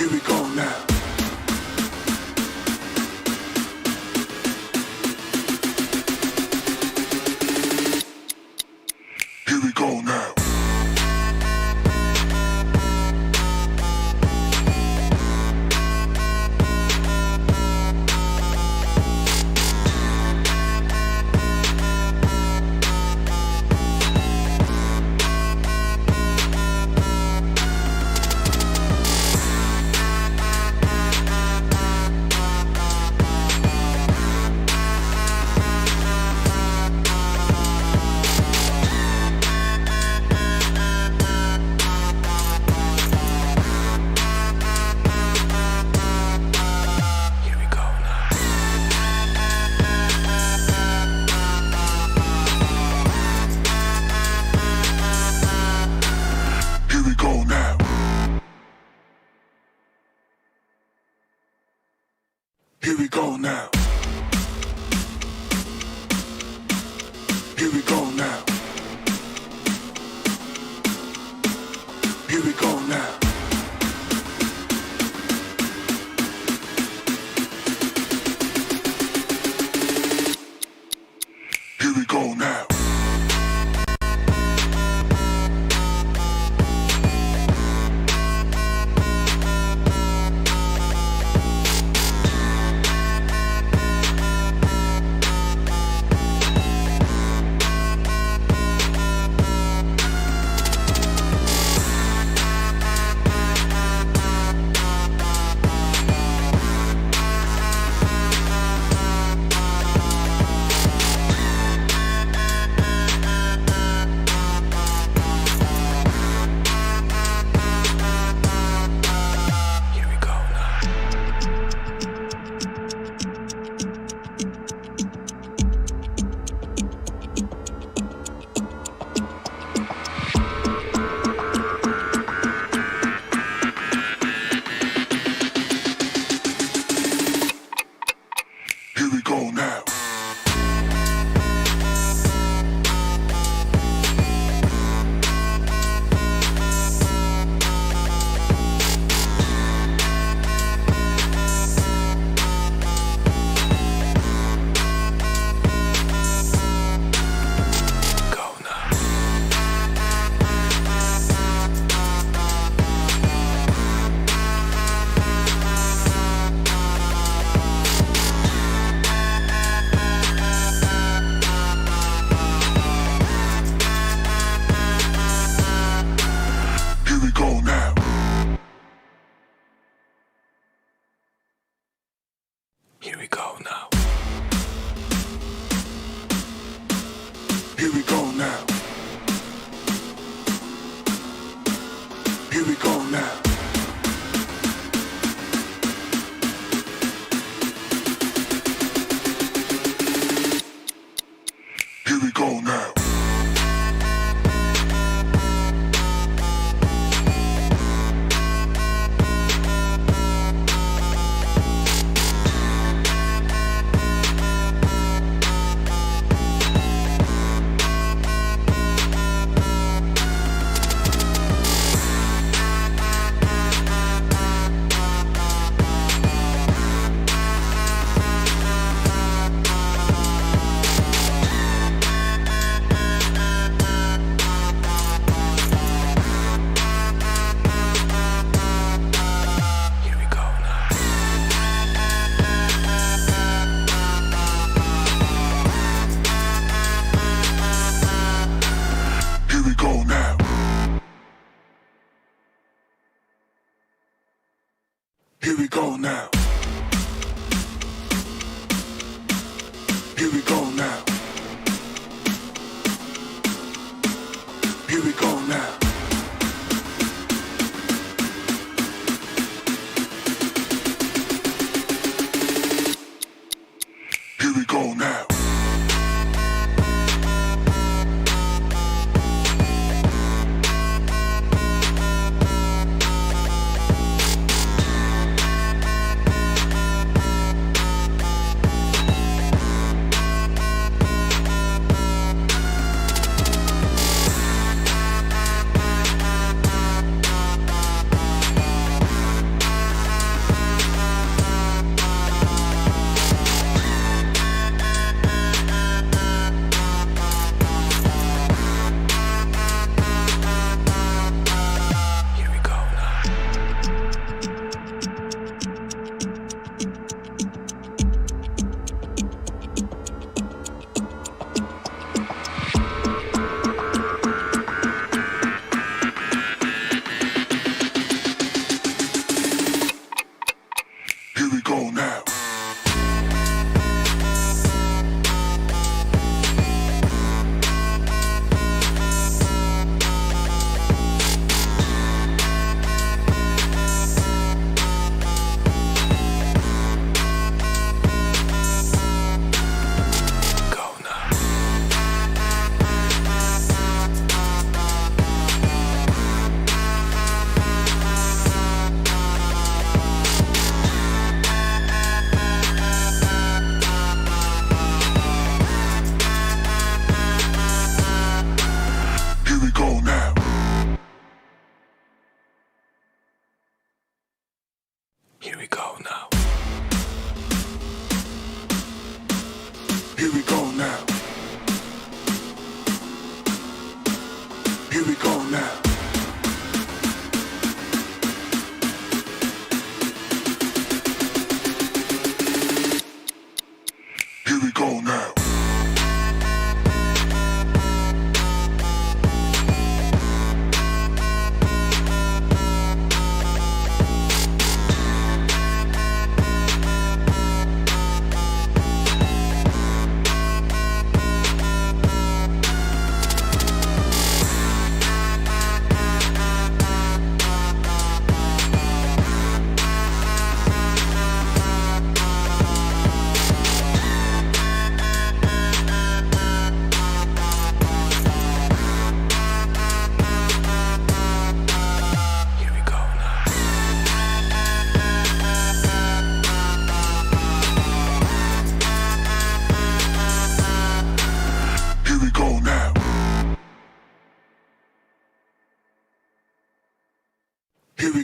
Here we go now. Here we go now. Here we go now. Here we go now. Here we go now. Here we go now. Here we go now. Here we go now. Here we go now. Here we go now. Here we go now. Here we go now. Here we go now. Here we go now. Here we go now. Here we go now. Here we go now.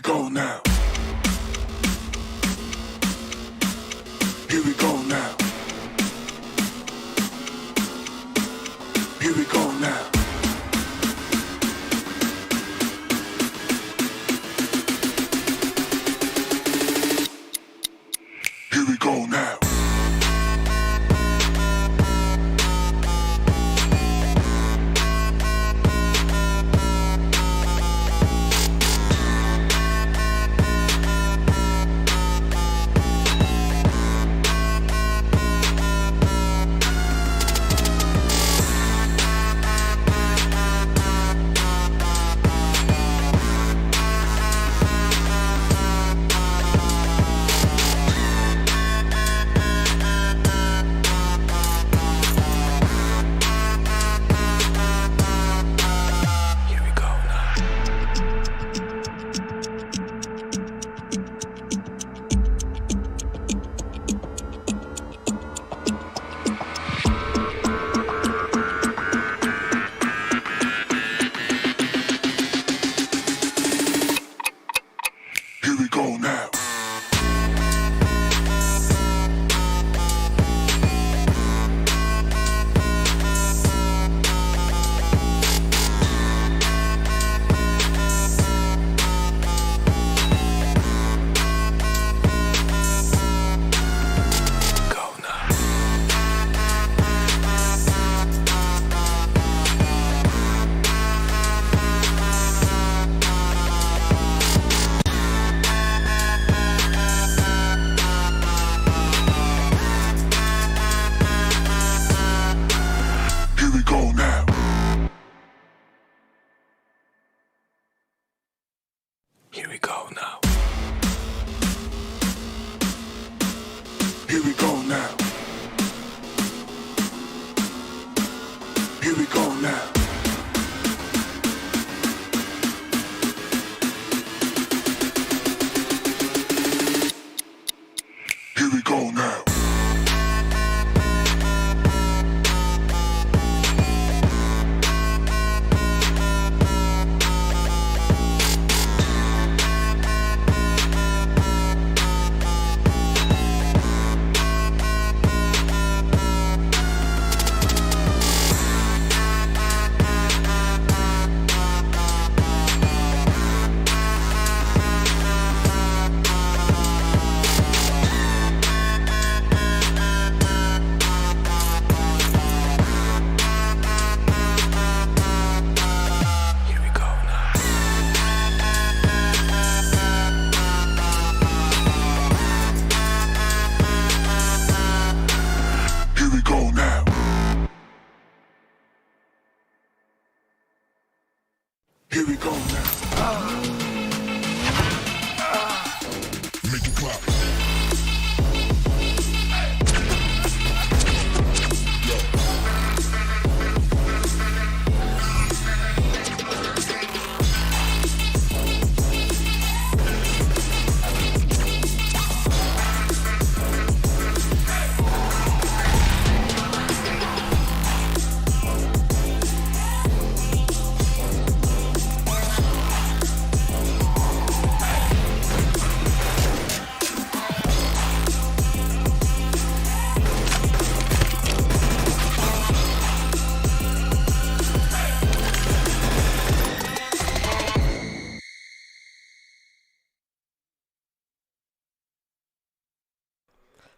go now. Here we go now. Here we go now. Here we go now. Here we go now. Here we go now. Here we go now. Here we go now. Here we go now. Here we go now. Make it clap.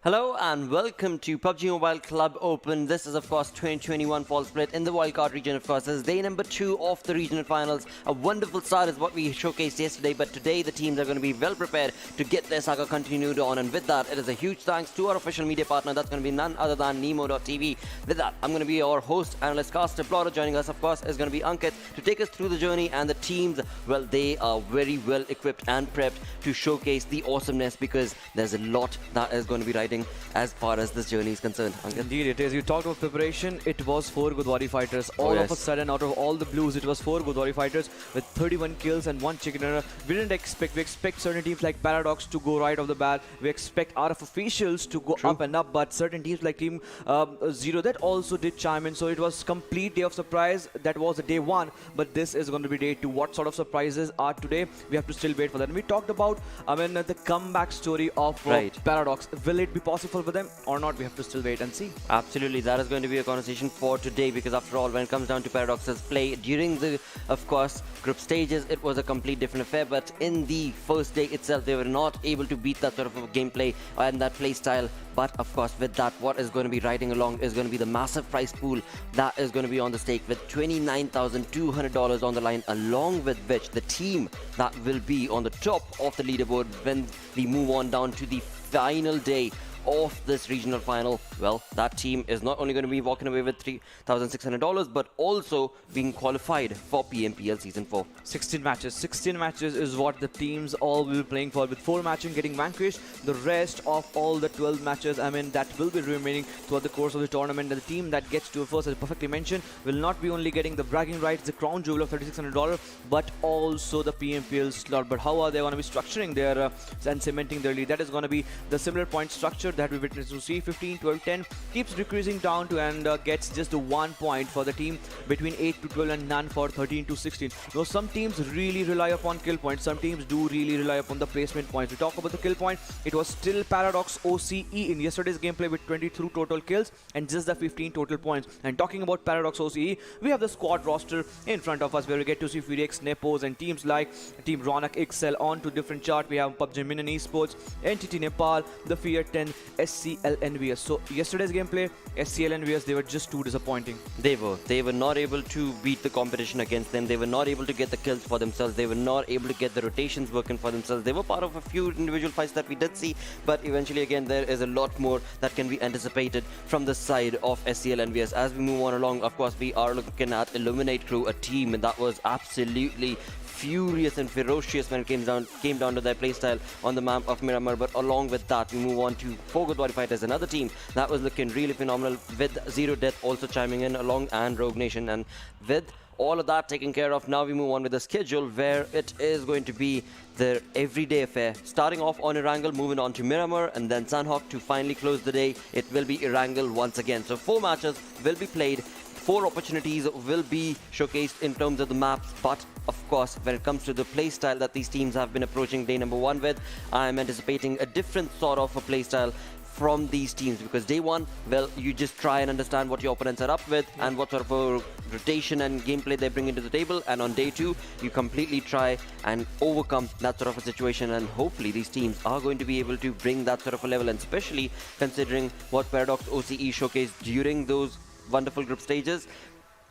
Hello and welcome to PUBG Mobile Club Open. This is of course 2021 fall split in the wildcard region. Of course, this is day number 2 of the regional finals. A wonderful start is what we showcased yesterday, but today the teams are going to be well prepared to get their saga continued on, and with that it is a huge thanks to our official media partner. That's going to be none other than Nemo.tv. With that, I'm going to be your host, analyst, caster, plotter. Joining us of course is going to be Ankit to take us through the journey, and the teams, well, they are very well equipped and prepped to showcase the awesomeness, because there's a lot that is going to be rising exciting as far as this journey is concerned. Ankit? Indeed it is. You talked about preparation. It was 4 Godawari fighters. All of a yes. sudden, out of all the blues, it was 4 Godawari fighters with 31 kills and 1 chicken dinner. We expect certain teams like Paradox to go right off the bat. We expect RF officials to go up and up, but certain teams like Team ZeroDeath also did chime in. So it was complete day of surprise. That was the day 1, but this is going to be day 2. What sort of surprises are today? We have to still wait for that. And we talked about the comeback story of Paradox. Will it be possible for them or not? We have to still wait and see. Absolutely, that is going to be a conversation for today, because after all, when it comes down to Paradox's play during the, of course, group stages, it was a complete different affair. But in the first day itself, they were not able to beat that sort of a gameplay and that play style. But of course, with that, what is going to be riding along is going to be the massive prize pool that is going to be on the stake, with $29,200 on the line, along with which the team that will be on the top of the leaderboard when we move on down to the final day of this regional final, well, that team is not only going to be walking away with $3,600, but also being qualified for PMPL Season 4. 16 matches. 16 matches is what the teams all will be playing for, with 4 matches getting vanquished. The rest of all the 12 matches, that will be remaining throughout the course of the tournament. And the team that gets to first, as perfectly mentioned, will not be only getting the bragging rights, the crown jewel of $3,600, but also the PMPL slot. But how are they going to be structuring their and cementing their lead? That is going to be the similar point structure that we witnessed to see. 15, 12, 10 keeps decreasing down to and gets just 1 point for the team between 8 to 12 and none for 13 to 16. Now some teams really rely upon kill points, some teams do really rely upon the placement points. We talk about the kill point, it was still Paradox OCE in yesterday's gameplay with 22 total kills and just the 15 total points. And talking about Paradox OCE, we have the squad roster in front of us where we get to see Furex, Nepoz and teams like Team Ronak, Ixcel on to different chart. We have PUBG Minion Esports, Entity Nepal, the Fear 10, SCL EnvyUS. So yesterday's gameplay, SCL EnvyUS, they were just too disappointing. They were not able to beat the competition against them. They were not able to get the kills for themselves. They were not able to get the rotations working for themselves. They were part of a few individual fights that we did see, but eventually again there is a lot more that can be anticipated from the side of SCL EnvyUS. As we move on along, of course, we are looking at Illuminate Crew, a team that was absolutely furious and ferocious when it came down to their playstyle on the map of Miramar. But along with that, we move on to 4 Godawari fighters, another team that was looking really phenomenal, with ZeroDeath also chiming in along, and Rogue Nation. And with all of that taken care of, now we move on with the schedule, where it is going to be their everyday affair. Starting off on Erangel, moving on to Miramar, and then Sanhok to finally close the day. It will be Erangel once again. So 4 matches will be played. 4 opportunities will be showcased in terms of the maps, but of course, when it comes to the playstyle that these teams have been approaching day number 1 with, I'm anticipating a different sort of a playstyle from these teams, because day 1, well, you just try and understand what your opponents are up with and what sort of a rotation and gameplay they bring into the table, and on day 2 you completely try and overcome that sort of a situation. And hopefully these teams are going to be able to bring that sort of a level, and especially considering what Paradox OCE showcased during those wonderful group stages.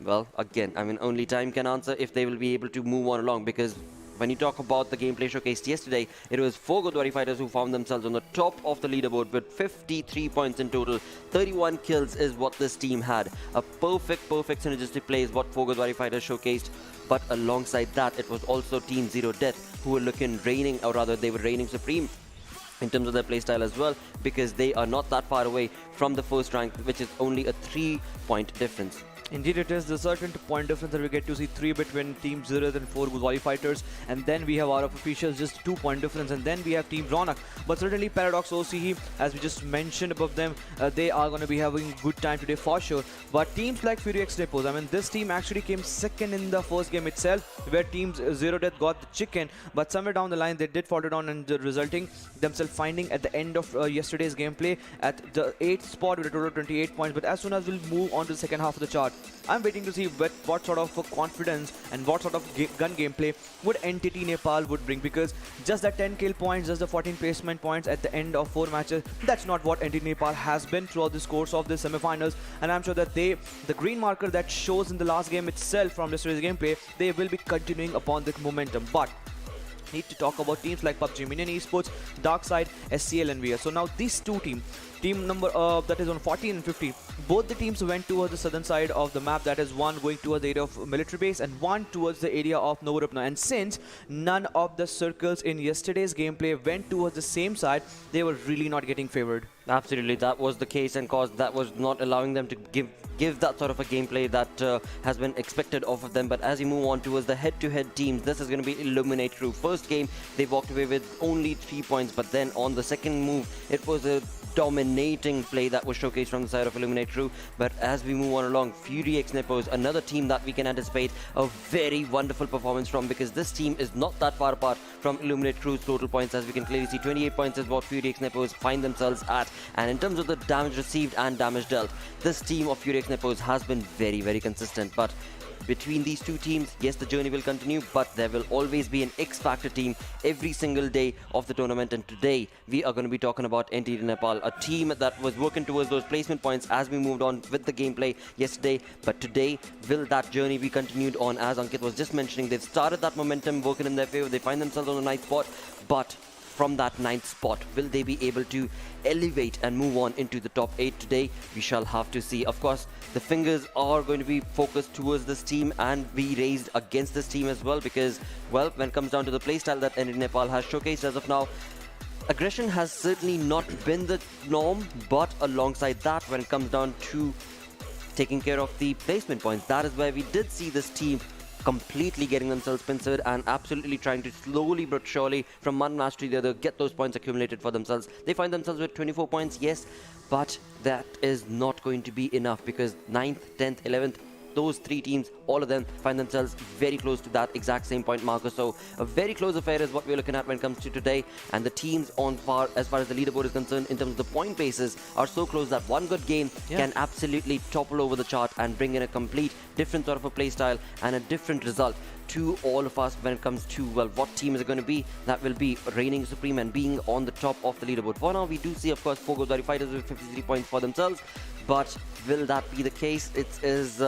Well, again, only time can answer if they will be able to move on along, because when you talk about the gameplay showcased yesterday, it was 4 Godawari fighters who found themselves on the top of the leaderboard with 53 points in total. 31 kills is what this team had. A perfect synergistic play is what 4 Godawari fighters showcased. But alongside that, it was also Team ZeroDeath who were they were reigning supreme in terms of their playstyle as well, because they are not that far away from the first rank, which is only a 3-point difference. Indeed it is. The certain point difference that we get to see 3 between Team ZeroDeath and 4 Godawari fighters, and then we have RF officials, just 2 point difference, and then we have Team Ronak. But certainly Paradox OCE, as we just mentioned above them, they are going to be having good time today for sure. But teams like Furex, Nepoz, this team actually came second in the first game itself, where Teams ZeroDeath got the chicken, but somewhere down the line they did falter down, and resulting themselves finding at the end of yesterday's gameplay at the 8th spot with a total of 28 points. But as soon as we'll move on to the second half of the chart, I'm waiting to see what sort of confidence and what sort of gun gameplay would Entity Nepal would bring, because just the 10 kill points, just the 14 placement points at the end of 4 matches, that's not what Entity Nepal has been throughout this course of the semi-finals. And I'm sure that the green marker that shows in the last game itself from yesterday's gameplay, they will be continuing upon that momentum. But need to talk about teams like PUBG Minion Esports, Darksyde, SCL EnvyUS. So now these two teams, Team number that is on 14 and 50. Both the teams went towards the southern side of the map. That is one going towards the area of military base and one towards the area of Novorupna. And since none of the circles in yesterday's gameplay went towards the same side, they were really not getting favored. Absolutely, that was the case, and cause that was not allowing them to give that sort of a gameplay that has been expected of them. But as you move on towards the head-to-head teams, this is going to be Illuminate Crew. First game, they walked away with only 3 points, but then on the second move, it was a dominating play that was showcased from the side of Illuminate Crew. But as we move on along, Fury X Nepoz, another team that we can anticipate a very wonderful performance from, because this team is not that far apart from Illuminate Crew's total points. As we can clearly see, 28 points is what Fury X Nepoz find themselves at. And in terms of the damage received and damage dealt, this team of Fury X Nepoz has been very, very consistent. But between these two teams, yes, the journey will continue, but there will always be an X-Factor team every single day of the tournament. And today, we are going to be talking about NTD Nepal, a team that was working towards those placement points as we moved on with the gameplay yesterday. But today, will that journey be continued on? As Ankit was just mentioning, they've started that momentum working in their favor. They find themselves on the 9th spot, but from that 9th spot, will they be able to elevate and move on into the top 8 today? We shall have to see. Of course, the fingers are going to be focused towards this team and be raised against this team as well, because, well, when it comes down to the playstyle that NTD Nepal has showcased as of now, aggression has certainly not been the norm, but alongside that, when it comes down to taking care of the placement points, that is where we did see this team completely getting themselves pincered and absolutely trying to slowly but surely, from one match to the other, get those points accumulated for themselves. They find themselves with 24 points, yes, but that is not going to be enough, because 9th, 10th, 11th, those three teams, all of them find themselves very close to that exact same point marker. So a very close affair is what we're looking at when it comes to today. And the teams as far as the leaderboard is concerned, in terms of the point bases, are so close that one good game can absolutely topple over the chart and bring in a complete different sort of a play style and a different result to all of us when it comes to, well, what team is it going to be that will be reigning supreme and being on the top of the leaderboard. For now, we do see, of course, 4 Godawari fighters with 53 points for themselves, but will that be the case? It is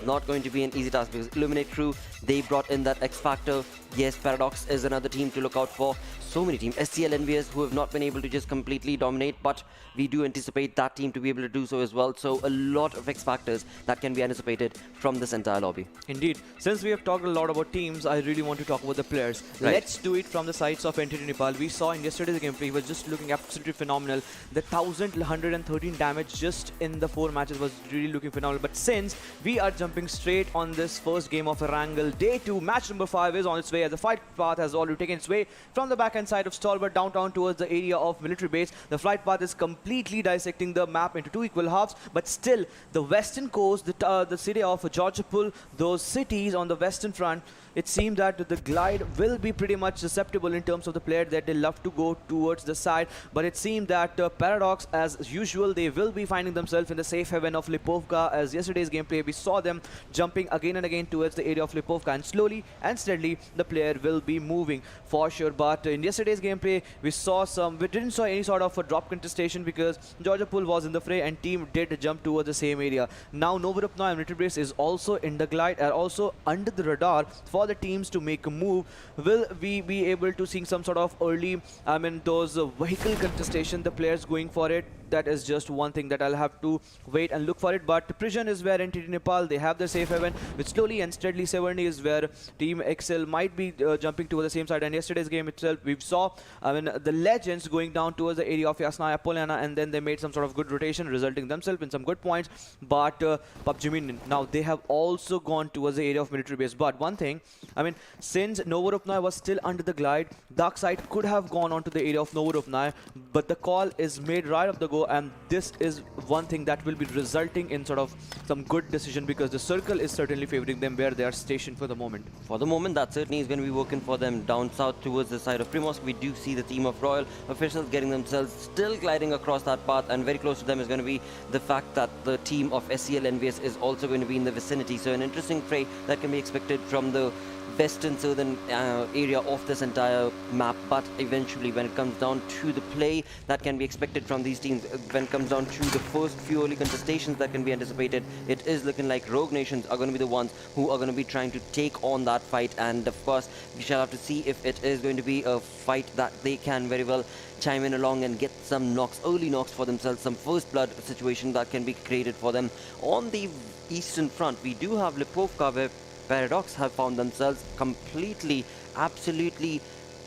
not going to be an easy task, because Illuminate Crew, they brought in that X Factor. Yes, Paradox is another team to look out for. So many teams, SCL EnvyUS, who have not been able to just completely dominate, but we do anticipate that team to be able to do so as well. So a lot of X Factors that can be anticipated from this entire lobby. Indeed. Since we have talked a lot about teams, I really want to talk about the players. Right. Let's do it from the sides of NTD Nepal. We saw in yesterday's gameplay, he was just looking absolutely phenomenal. The 1,113 damage just in the 4 matches was really looking phenomenal. But since we are jumping straight on this first game of Erangel, day 2, match number 5 is on its way, as the fight path has already taken its way from the backhand side of Stalwart downtown towards the area of military base. The flight path is completely dissecting the map into 2 equal halves, but still the western coast, the city of Georgopol, those cities on the western front, it seems that the glide will be pretty much susceptible in terms of the player that they love to go towards the side. But it seems that Paradox, as usual, they will be finding themselves in the safe haven of Lipovka. As yesterday's gameplay, we saw them jumping again and again towards the area of Lipovka, and slowly and steadily the player will be moving for sure. But in yesterday's gameplay, we didn't saw any sort of a drop contestation, because Georgopol was in the fray and team did jump towards the same area. Now Novorupna and military base is also in the glide, are also under the radar for the teams to make a move. Will we be able to see some sort of early, those vehicle contestation, the players going for it? That is just one thing that I'll have to wait and look for it. But Prison is where NTD Nepal, they have their safe haven, with slowly and steadily Severny is where Team Ixcel might be jumping towards the same side. And yesterday's game itself, we saw the Legends going down towards the area of Yasnaya Polana, and then they made some sort of good rotation, resulting themselves in some good points. But PUBG Minion, now they have also gone towards the area of military base. But one thing, since Novorupna was still under the glide, Darksyde could have gone on to the area of Novorupna, but the call is made right off the go, and this is one thing that will be resulting in sort of some good decision, because the circle is certainly favoring them where they are stationed for the moment. For the moment, that certainly is going to be working for them. Down south towards the side of Primorsk, we do see the team of Royal officials getting themselves still gliding across that path, and very close to them is going to be the fact that the team of SCL EnvyUS is also going to be in the vicinity. So an interesting fray that can be expected from the western southern area of this entire map, but eventually when it comes down to the play that can be expected from these teams, when it comes down to the first few early contestations that can be anticipated, it is looking like Rogue Nations are going to be the ones who are going to be trying to take on that fight. And of course we shall have to see if it is going to be a fight that they can very well chime in along and get some knocks, early knocks for themselves, some first blood situation that can be created for them. On the eastern front, we do have Lipovka, where Paradox have found themselves completely, absolutely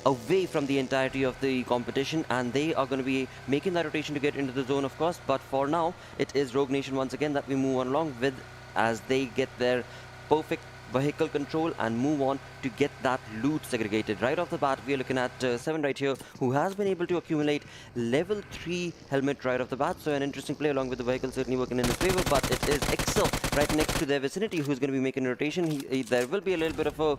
away from the entirety of the competition, and they are going to be making that rotation to get into the zone, of course. But for now, it is Rogue Nation once again that we move on along with, as they get their perfect vehicle control and move on to get that loot segregated. Right off the bat, we are looking at Seven right here, who has been able to accumulate level 3 helmet right off the bat. So an interesting play along with the vehicle, certainly working in his favor. But it is Ixcel right next to their vicinity who's going to be making a rotation. There will be a little bit of a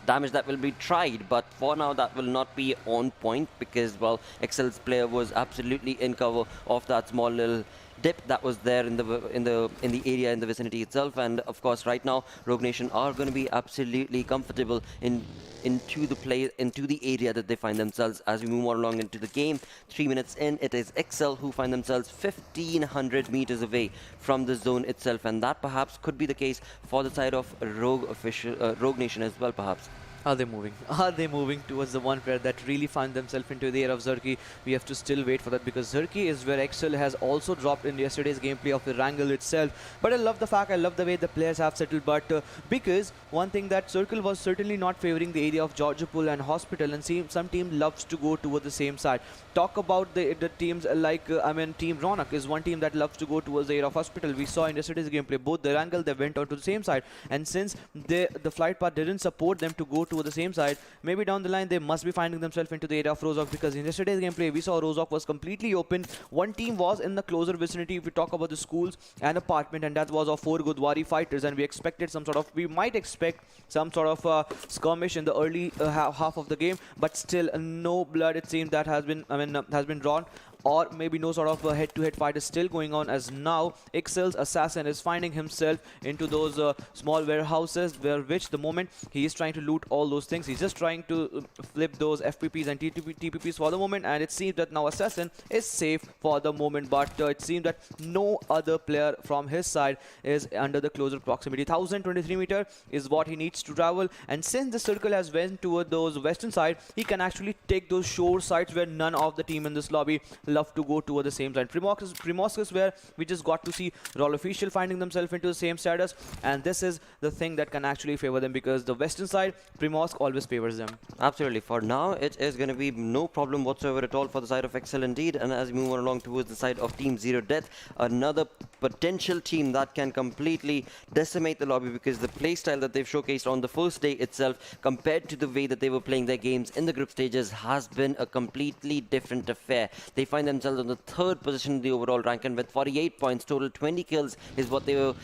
damage that will be tried, but for now that will not be on point, because, well, Ixcel's player was absolutely in cover of that small little dip that was there in the area, in the vicinity itself. And of course right now Rogue Nation are going to be absolutely comfortable into the area that they find themselves as we move on along into the game. 3 minutes in, it is Ixcel who find themselves 1500 meters away from the zone itself, and that perhaps could be the case for the side of Rogue Nation as well, perhaps. Are they moving? Are they moving towards the one player that really found themselves into the air of Zerki? We have to still wait for that, because Zerki is where Ixcel has also dropped in yesterday's gameplay of the Erangel itself. But I love the fact, I love the way the players have settled. But because one thing that Circle was certainly not favoring the area of Georgiapol and Hospital, and some team loves to go toward the same side. Talk about the teams like, Team Ronak is one team that loves to go towards the area of Hospital. We saw in yesterday's gameplay, both the Erangel, they went on to the same side. And since the flight path didn't support them to go to the same side, maybe down the line they must be finding themselves into the area of Rozhok, because in yesterday's gameplay we saw Rozhok was completely open. One team was in the closer vicinity if we talk about the schools and apartment, and that was of 4 Godawari fighters, and we might expect some sort of skirmish in the early half of the game, but still no blood, it seems, that has been drawn, or maybe no sort of head-to-head fight is still going on, as now Ixcel's assassin is finding himself into those small warehouses, which the moment he is trying to loot all those things, he's just trying to flip those FPPs and TPPs for the moment, and it seems that now assassin is safe for the moment. But it seems that no other player from his side is under the closer proximity. 1023 meter is what he needs to travel, and since the circle has went toward those western side, he can actually take those shore sides where none of the team in this lobby love to go toward the same side. Primorsk is where we just got to see Roll Official finding themselves into the same status, and this is the thing that can actually favor them, because the western side, Primorsk always favors them. Absolutely. For now, it is going to be no problem whatsoever at all for the side of Ixcel indeed. And as we move on along towards the side of Team ZeroDeath, another potential team that can completely decimate the lobby, because the playstyle that they've showcased on the first day itself compared to the way that they were playing their games in the group stages has been a completely different affair. They find themselves on the 3rd position in the overall rank, and with 48 points total, 20 kills is what they were.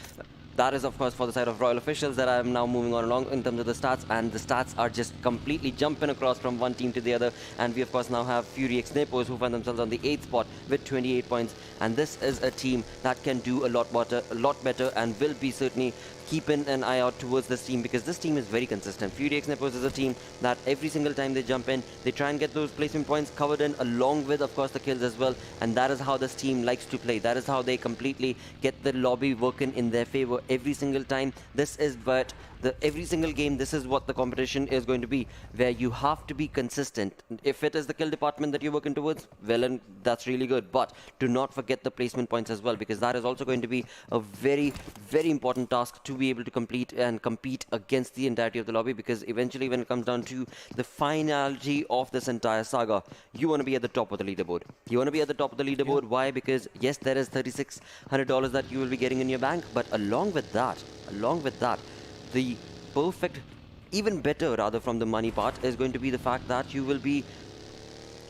That is, of course, for the side of Royal Officials that I am now moving on along in terms of the stats, and the stats are just completely jumping across from one team to the other. And we, of course, now have Fury X Nepoz, who find themselves on the 8th spot with 28 points. And this is a team that can do a lot better, and will be certainly keeping an eye out towards this team, because this team is very consistent. Fury X Nepoz is a team that every single time they jump in, they try and get those placement points covered in, along with, of course, the kills as well. And that is how this team likes to play. That is how they completely get the lobby working in their favor every single time. This is what every single game, this is what the competition is going to be, where you have to be consistent. If it is the kill department that you're working towards, well, and that's really good, but do not forget the placement points as well, because that is also going to be a very, very important task to be able to complete and compete against the entirety of the lobby, because eventually when it comes down to the finality of this entire saga, you want to be at the top of the leaderboard. You want to be at the top of the leaderboard. Why? Because yes, there is $3,600 that you will be getting in your bank, but along with that, the perfect, even better rather, from the money part is going to be the fact that you will be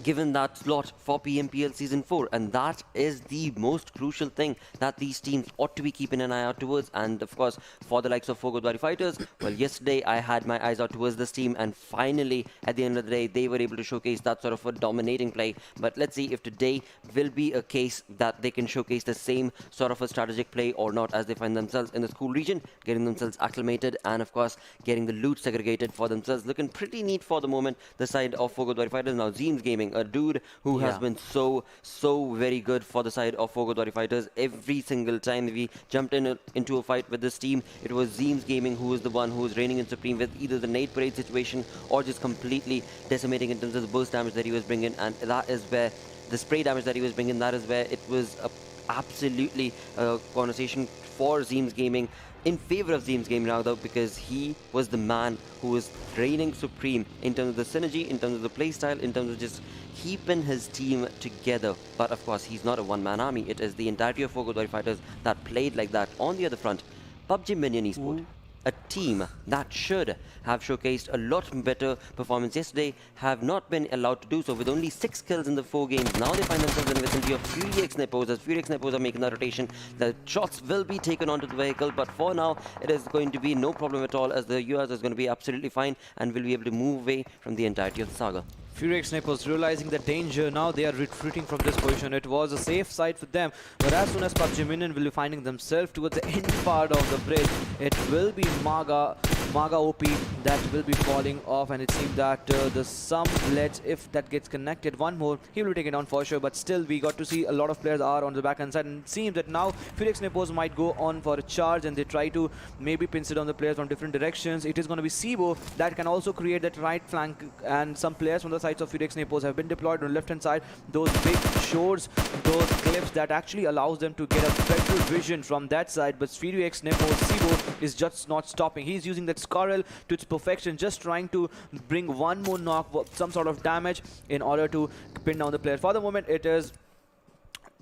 given that slot for PMPL Season 4, and that is the most crucial thing that these teams ought to be keeping an eye out towards. And of course, for the likes of Godawari Fighters, well, yesterday I had my eyes out towards this team, and finally, at the end of the day, they were able to showcase that sort of a dominating play. But let's see if today will be a case that they can showcase the same sort of a strategic play or not, as they find themselves in the school region, getting themselves acclimated, and of course, getting the loot segregated for themselves. Looking pretty neat for the moment, the side of Godawari Fighters. Now, Zeems Gaming, a dude who has been so very good for the side of Godawari Fighters. Every single time we jumped into a fight with this team, it was Zeems Gaming who was the one who was reigning in supreme with either the nade parade situation or just completely decimating in terms of the burst damage that he was bringing. And that is where the spray damage that he was bringing, that is where it was absolutely a conversation for Zeems Gaming, in favor of Zeems Gaming now, though, because he was the man who was reigning supreme in terms of the synergy, in terms of the playstyle, in terms of just keeping his team together. But of course, he's not a one-man army. It is the entirety of Godawari Fighters that played like that. On the other front, PUBG Minion Esports, a team that should have showcased a lot better performance yesterday, have not been allowed to do so, with only 6 kills in the 4 games. Now they find themselves in the vicinity of Nepoz. As Nepoz are making that rotation, the shots will be taken onto the vehicle, but for now it is going to be no problem at all, as the US is going to be absolutely fine and will be able to move away from the entirety of the saga. Nepoz realizing the danger, now they are retreating from this position. It was a safe side for them, but as soon as PUBG Minion will be finding themselves towards the end part of the bridge, it will be Maga OP that will be falling off, and it seems that the some ledge, if that gets connected one more, he will take it down for sure. But still, we got to see a lot of players are on the backhand side, and it seems that now Nepoz might go on for a charge, and they try to maybe pinch it on the players from different directions. It is going to be Sibo that can also create that right flank, and some players from the sides of Nepoz have been deployed on the left hand side. Those big shores, those clips that actually allows them to get a better vision from that side. But Nepoz, Sibo is just not stopping. He's using that Scarrel to its perfection, just trying to bring one more knock, some sort of damage in order to pin down the player. For the moment, it is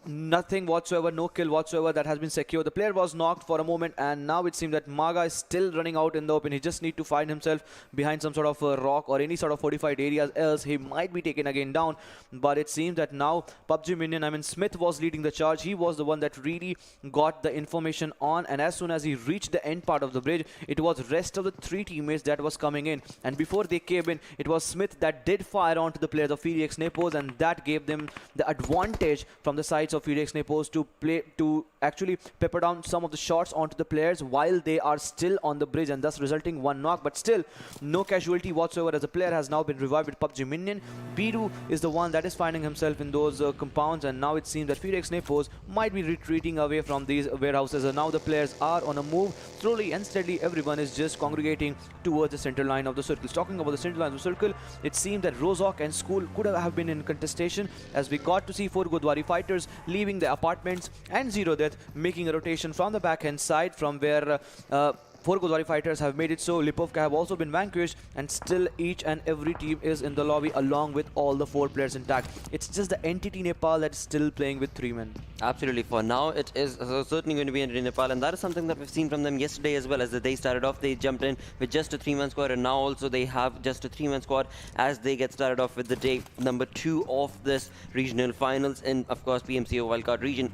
nothing whatsoever, no kill whatsoever that has been secured. The player was knocked for a moment, and now it seems that Maga is still running out in the open. He just need to find himself behind some sort of a rock or any sort of fortified areas, else he might be taken again down. But it seems that now PUBG Minion, Smith was leading the charge. He was the one that really got the information on, and as soon as he reached the end part of the bridge, it was rest of the 3 teammates that was coming in, and before they came in, it was Smith that did fire onto the players of Nepoz, and that gave them the advantage from the sides of Nepoz to actually pepper down some of the shots onto the players while they are still on the bridge, and thus resulting one knock. But still, no casualty whatsoever, as the player has now been revived with PUBG Minion. Biru is the one that is finding himself in those compounds, and now it seems that Nepoz might be retreating away from these warehouses, and now the players are on a move. Slowly and steadily, everyone is just congregating towards the center line of the circle. Talking about the center line of the circle, it seemed that Rozok and School could have been in contestation, as we got to see 4 Godawari Fighters leaving the apartments, and ZeroDeath making a rotation from the backhand side, from where 4 Godawari Fighters have made it so. Lipovka have also been vanquished, and still each and every team is in the lobby along with all the 4 players intact. It's just the entity Nepal that's still playing with 3 men. Absolutely. For now, it is certainly going to be entity Nepal, and that is something that we've seen from them yesterday as well. As they started off, they jumped in with just a 3-man squad, and now also they have just a 3-man squad as they get started off with the day number 2 of this regional finals in, of course, PMCO Wildcard region.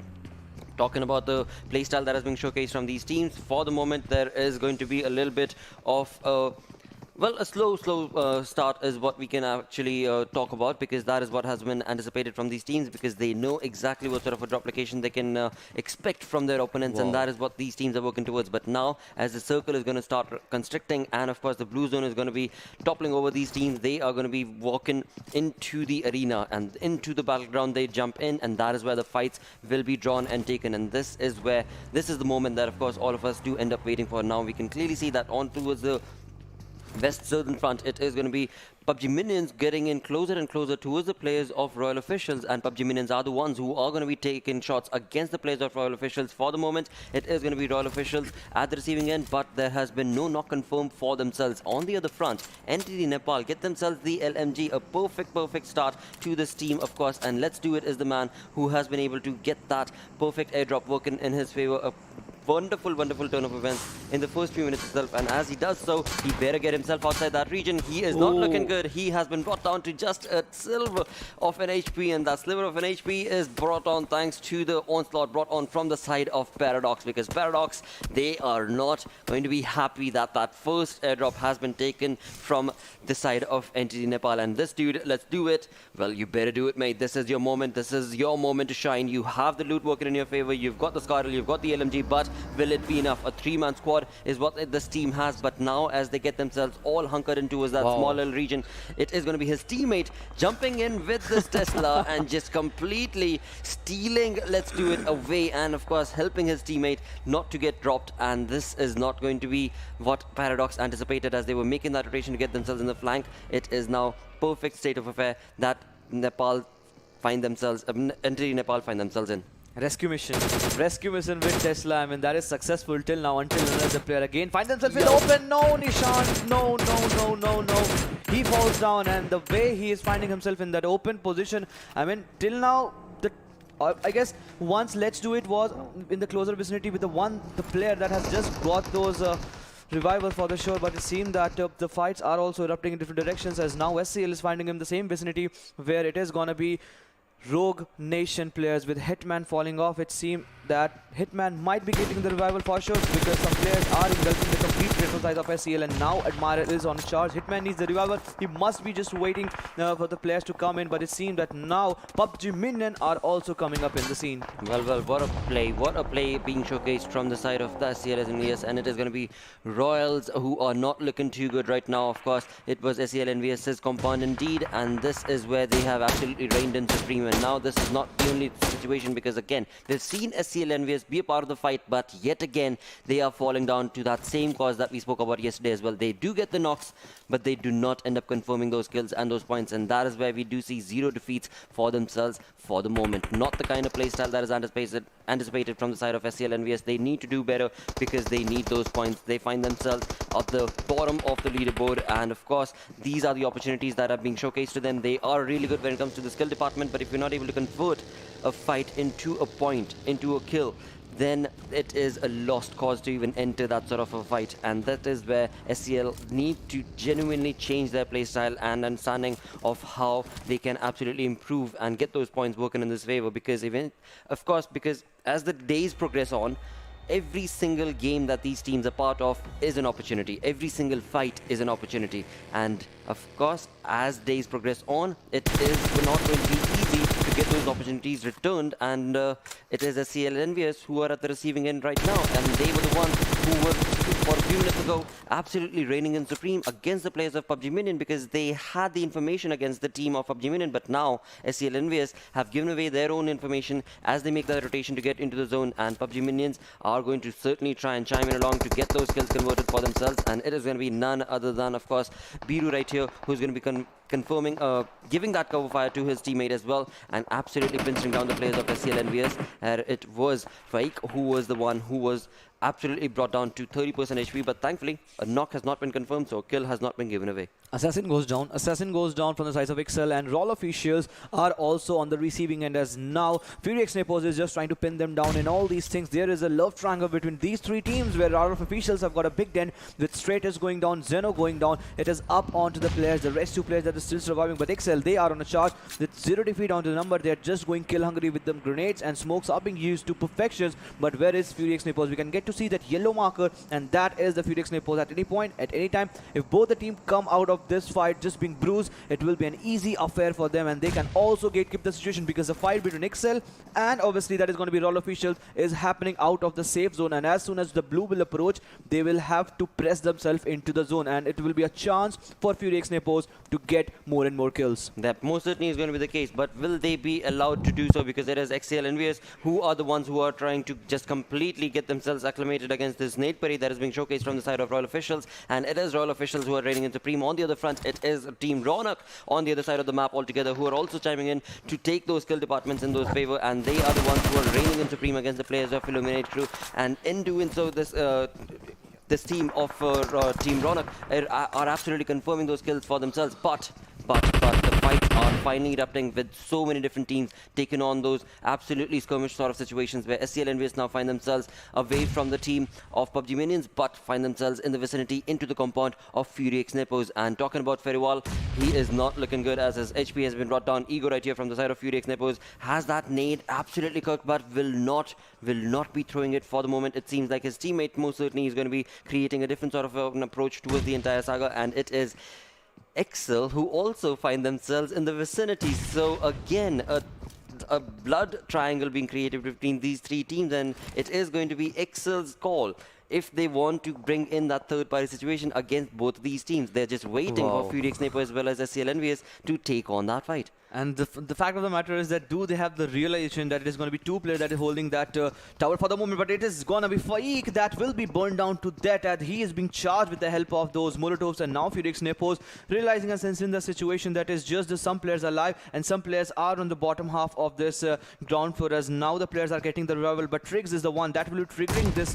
Talking about the playstyle that has been showcased from these teams, for the moment there is going to be a little bit of a slow start is what we can actually talk about, because that is what has been anticipated from these teams, because they know exactly what sort of a drop location they can expect from their opponents, and that is what these teams are working towards. But now, as the circle is going to start constricting, and of course the blue zone is going to be toppling over these teams, they are going to be walking into the arena, and into the battleground they jump in, and that is where the fights will be drawn and taken. And this is the moment that, of course, all of us do end up waiting for. Now we can clearly see that on towards the west southern front, it is going to be PUBG Minions getting in closer and closer towards the players of Royal Officials, and PUBG Minions are the ones who are going to be taking shots against the players of Royal Officials. For the moment, it is going to be Royal Officials at the receiving end, but there has been no knock confirmed for themselves. On the other front, Entity Nepal get themselves the LMG, a perfect start to this team, of course, and Let's Do It is the man who has been able to get that perfect airdrop working in his favor. wonderful, wonderful turn of events in the first few minutes itself. And as he does so, he better get himself outside that region. He is not looking good. He has been brought down to just a sliver of an HP, and that sliver of an HP is brought on thanks to the onslaught brought on from the side of Paradox, because Paradox, they are not going to be happy that that first airdrop has been taken from the side of Entity Nepal. And this dude, let's do it. Well, you better do it, mate. This is your moment. This is your moment to shine. You have the loot working in your favor. You've got the Scarlet, you've got the LMG, but will it be enough? A 3-man squad is what this team has, but now as they get themselves all hunkered into that small little region, it is going to be his teammate jumping in with this Tesla and just completely stealing Let's Do It away, and of course helping his teammate not to get dropped. And this is not going to be what Paradox anticipated as they were making that rotation to get themselves in the flank. It is now perfect state of affair that Nepal find themselves, Entity Nepal find themselves in. Rescue mission with Tesla. I mean, that is successful till now, until another player again find themselves in the open. No, Nishan, no. He falls down, and the way he is finding himself in that open position, I mean, till now, I guess once Let's Do It was in the closer vicinity with the player that has just got those revival for the sure, but it seemed that the fights are also erupting in different directions, as now SCL is finding him the same vicinity where it is gonna be Rogue Nation players with Hitman falling off. It seemed that Hitman might be getting the revival for sure, because some players are engulfing the complete retro side of SCL, and now Admirer is on charge. Hitman needs the revival. He must be just waiting for the players to come in, but it seemed that now PUBG Minion are also coming up in the scene. Well, what a play being showcased from the side of the SCL EnvyUS, and it is going to be Royals who are not looking too good right now. Of course, it was SCL EnvyUS's compound indeed, and this is where they have absolutely reigned in supreme. And now this is not the only situation, because again, we've seen SCL EnvyUS be a part of the fight, but yet again, they are falling down to that same cause that we spoke about yesterday as well. They do get the knocks, but they do not end up confirming those kills and those points, and that is where we do see 0 defeats for themselves for the moment. Not the kind of playstyle that is anticipated from the side of SCL EnvyUS. They need to do better, because they need those points. They find themselves at the bottom of the leaderboard, and of course, these are the opportunities that are being showcased to them. They are really good when it comes to the skill department, but if you're not able to convert a fight into a point, into a kill, then it is a lost cause to even enter that sort of a fight. And that is where SCL need to genuinely change their playstyle and understanding of how they can absolutely improve and get those points working in this favor. Because because as the days progress on, every single game that these teams are part of is an opportunity. Every single fight is an opportunity. And of course, as days progress on, it is not going to be easy to get those opportunities returned. And it is SCL EnvyUS who are at the receiving end right now. And they were the ones who were, for a few minutes ago, absolutely reigning in supreme against the players of PUBG Minion, because they had the information against the team of PUBG Minion. But now, SCL EnvyUS have given away their own information as they make that rotation to get into the zone. And PUBG Minions are going to certainly try and chime in along to get those kills converted for themselves. And it is going to be none other than, of course, Biru right here, who's going to be confirming, giving that cover fire to his teammate as well, and absolutely pinching down the players of SCL EnvyUS. It was Faik who was the one who was absolutely brought down to 30% HP, but thankfully a knock has not been confirmed, so a kill has not been given away. Assassin goes down from the sides of Ixcel, and Roll officials are also on the receiving end, as now FuriX Nepoz is just trying to pin them down in all these things. There is a love triangle between these three teams, where Roll officials have got a big dent with Stratus going down, Zeno going down. It is up onto the players, the rest two players that are still surviving, but Ixcel, they are on a charge with 0 defeat onto the number. They are just going kill hungry with them. Grenades and smokes are being used to perfections, but where is FuriX Nepoz? We can get to see that yellow marker, and that is the FuriX Nepoz. At any point, at any time, if both the team come out of this fight just being bruised, it will be an easy affair for them, and they can also gatekeep the situation, because the fight between Ixcel and obviously that is going to be Roll officials is happening out of the safe zone, and as soon as the blue will approach, they will have to press themselves into the zone, and it will be a chance for FuriX Nepoz to get more and more kills. That most certainly is going to be the case, but will they be allowed to do so? Because it is SCL EnvyUS who are the ones who are trying to just completely get themselves acclimated against this nade parry that is being showcased from the side of Royal officials, and it is Royal officials who are reigning in supreme. On the other front, it is Team Ronak on the other side of the map altogether, who are also chiming in to take those kill departments in those favor, and they are the ones who are reigning in supreme against the players of Illuminate Crew. And in doing so, this team of Team Ronak are absolutely confirming those kills for themselves, but the fights are are finally erupting with so many different teams taking on those absolutely skirmish sort of situations where SCL EnvyUS now find themselves away from the team of PUBG Minions, but find themselves in the vicinity into the compound of FURIX Nepoz. And talking about Feriwal, he is not looking good as his HP has been brought down. Ego right here from the side of FURIX Nepoz has that nade absolutely cooked, but will not be throwing it for the moment. It seems like his teammate most certainly is going to be creating a different sort of an approach towards the entire saga, and it is Ixcel who also find themselves in the vicinity. So again, a blood triangle being created between these three teams, and it is going to be Ixcel's call if they want to bring in that third-party situation against both these teams. They're just waiting for FURIX Nepo as well as SCL EnvyUS to take on that fight. And the fact of the matter is that do they have the realization that it is going to be two players that is holding that tower for the moment, but it is going to be Faik that will be burned down to death as he is being charged with the help of those Molotovs, and now FURIX Nepoz realizing and sensing the situation that is just that some players are alive and some players are on the bottom half of this ground floor, as now the players are getting the revival, but Triggs is the one that will be triggering this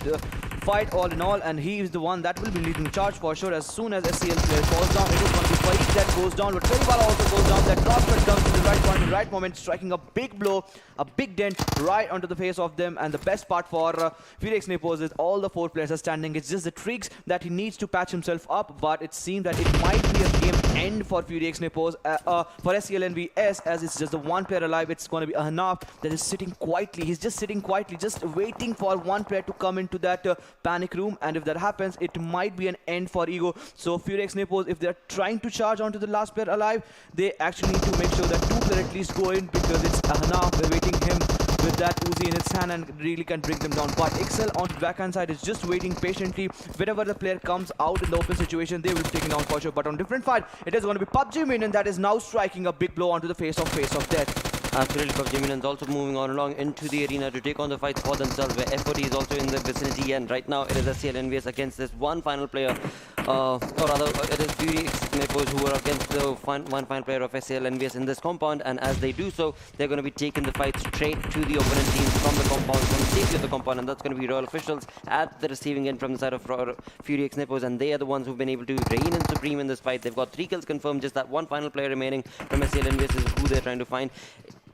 fight all in all, and he is the one that will be leading charge for sure. As soon as SCL player falls down, it is going to be Faik that goes down, but Feriwal also goes down. That crosscut comes to the right point, in the right moment, striking a big blow, a big dent right onto the face of them. And the best part for FURIX Nepoz is all the four players are standing. It's just the Triggs that he needs to patch himself up, but it seems that it might be a game end for FURIX Nepoz, for SCL EnvyUS, as it's just the one player alive. It's going to be Hanaf that is sitting quietly. He's just sitting quietly, just waiting for one player to come into that panic room, and if that happens, it might be an end for Ego. So FURIX Nepoz, if they're trying to charge onto the last player alive, they actually need to make sure that two players at least go in, because it's Hanaf awaiting him with that Uzi in its hand and really can bring them down. But Ixcel on the backhand side is just waiting patiently. Whenever the player comes out in the open situation, they will be taken down for sure. But on different fight, it is going to be PUBG Minion that is now striking a big blow onto the face of death. Absolutely, PUBG Minions also moving on along into the arena to take on the fights for themselves, where FOD is also in the vicinity, and right now it is SCL EnvyUS against this one final player, or rather it is FURIX Nepoz who are against the one final player of SCL EnvyUS in this compound, and as they do so, they're going to be taking the fight straight to the opponent teams from the compound, from the safety of the compound, and that's going to be Royal officials at the receiving end from the side of FURIX Nepoz, and they are the ones who've been able to reign in supreme in this fight. They've got 3 kills confirmed, just that one final player remaining from SCL EnvyUS is who they're trying to find.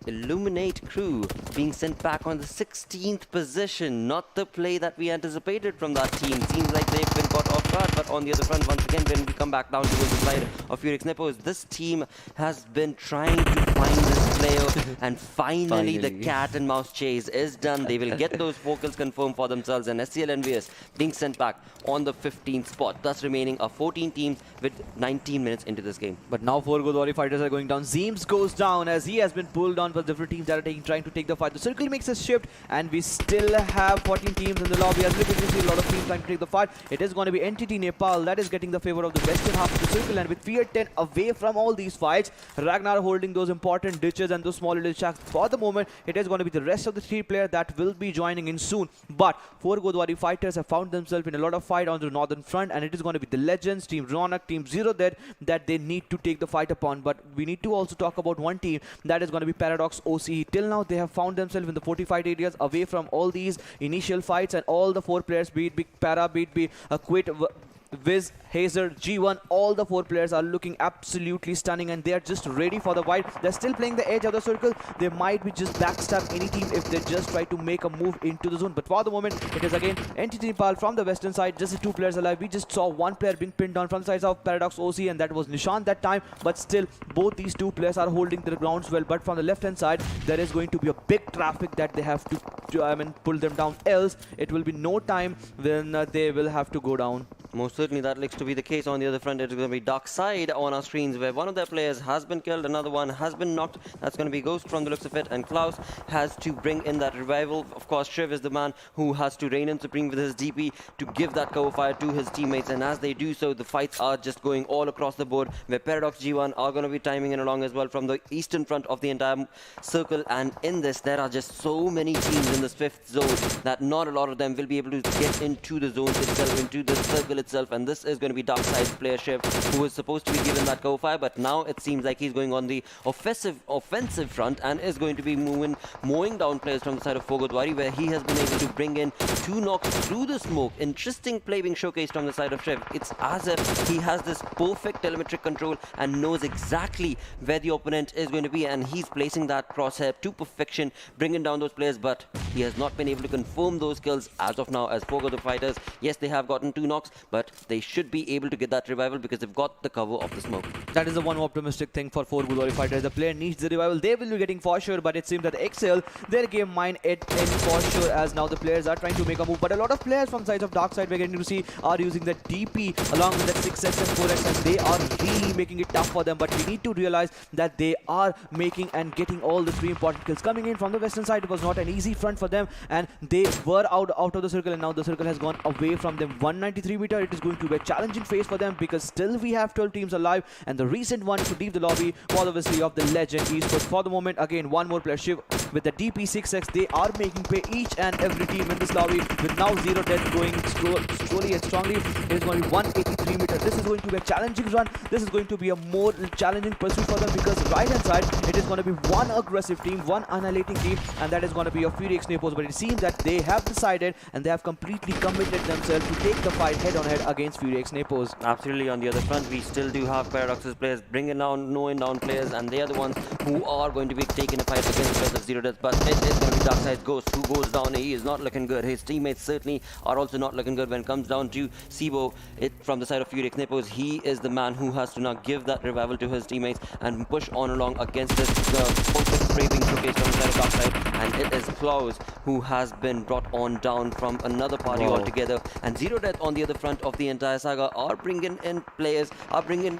Illuminate crew being sent back on the 16th position. Not the play that we anticipated from that team. Seems like they've been caught off guard, but on the other front, once again, when we come back down towards the side of FURIX Nepoz, this team has been trying to find this player, and finally the cat and mouse chase is done. They will get those 4 kills confirmed for themselves, and SCL EnvyUS being sent back on the 15th spot, thus remaining 14 teams with 19 minutes into this game. But now 4 Godawari fighters are going down. Zeems goes down as he has been pulled down by different teams that are trying to take the fight. The circle makes a shift, and we still have 14 teams in the lobby. As we can see, a lot of teams trying to take the fight. It is going to be Entity Nepal that is getting the favor of the western half of the circle, and with Fear 10 away from all these fights, Ragnar holding those important ditches and those small little shacks for the moment. It is going to be the rest of the 3 players that will be joining in soon. But 4 Godawari fighters have found themselves in a lot of fight on the northern front, and it is going to be the Legends, Team Ronak, Team ZeroDeath that they need to take the fight upon. But we need to also talk about one team that is going to be Paradox OCE. Till now, they have found themselves in the fortified areas away from all these initial fights, and all the 4 players, be it Big Para, be it Quit, Viz, Hazer, G1, all the 4 players are looking absolutely stunning, and they are just ready for the fight. They're still playing the edge of the circle. They might be just backstab any team if they just try to make a move into the zone. But for the moment, it is again Entity Nepal from the western side, just the 2 players alive. We just saw 1 player being pinned down from the sides of Paradox OC, and that was Nishan that time. But still, both these 2 players are holding their grounds well. But from the left hand side, there is going to be a big traffic that they have to pull them down. Else, it will be no time when they will have to go down. Most certainly that looks to be the case. On the other front, it's going to be Darksyde on our screens, where one of their players has been killed, another one has been knocked. That's going to be Ghost from the looks of it, and Klaus has to bring in that revival. Of course, Shiv is the man who has to reign in supreme with his DP to give that cover fire to his teammates, and as they do so, the fights are just going all across the board, where Paradox G1 are going to be timing in along as well from the eastern front of the entire circle. And in this, there are just so many teams in this 5th zone that not a lot of them will be able to get into the zone itself, into the circle itself, itself, and this is going to be Darksyde's player Shiv, who was supposed to be given that cover fire, but now it seems like he's going on the offensive front and is going to be mowing down players from the side of Godawari, where he has been able to bring in 2 knocks through the smoke. Interesting play being showcased from the side of Shiv. It's as if he has this perfect telemetric control and knows exactly where the opponent is going to be, and he's placing that crosshair to perfection, bringing down those players, but he has not been able to confirm those kills as of now. As for the fighters, yes, they have gotten 2 knocks, but they should be able to get that revival because they've got the cover of the smoke. That is the one optimistic thing for Godawari fighters. The player needs the revival. They will be getting for sure, but it seems that Ixcel, their game might end for sure, as now the players are trying to make a move. But a lot of players from sides of Darksyde we're getting to see are using the DP along with that 6x and 4x, and they are really making it tough for them. But we need to realize that they are making and getting all the 3 important kills coming in from the western side. It was not an easy front for them, and they were out of the circle, and now the circle has gone away from them. 193 meter, it is going to be a challenging phase for them because still we have 12 teams alive, and the recent one to leave the lobby was obviously of the Legends Esports. For the moment, again, one more player, Shiv, with the DP 6x, they are making pay each and every team in this lobby, with now ZeroDeath going slowly and strongly. It is going to be 183 meter. This is going to be a challenging run. This is going to be a more challenging pursuit for them because right hand side, it is going to be one aggressive team, one annihilating team, and that is going to be a Furious Nepoz. But it seems that they have decided and they have completely committed themselves to take the fight head on head against Furious Nepoz. Absolutely. On the other front, we still do have Paradox's players bringing down, knowing down players, and they are the ones who are going to be taking a fight against the players of ZeroDeath. But it is going to be Darksyde Ghost who goes down. He is not looking good. His teammates certainly are also not looking good when it comes down to Sibo. From the side of Furious Nepoz, he is the man who has to now give that revival to his teammates and push on along against this perfect spray being showcased on the side of Darksyde. And it is Klaus who has been brought on down from another party altogether. And ZeroDeath on the other front of the entire saga are bringing in players, are bringing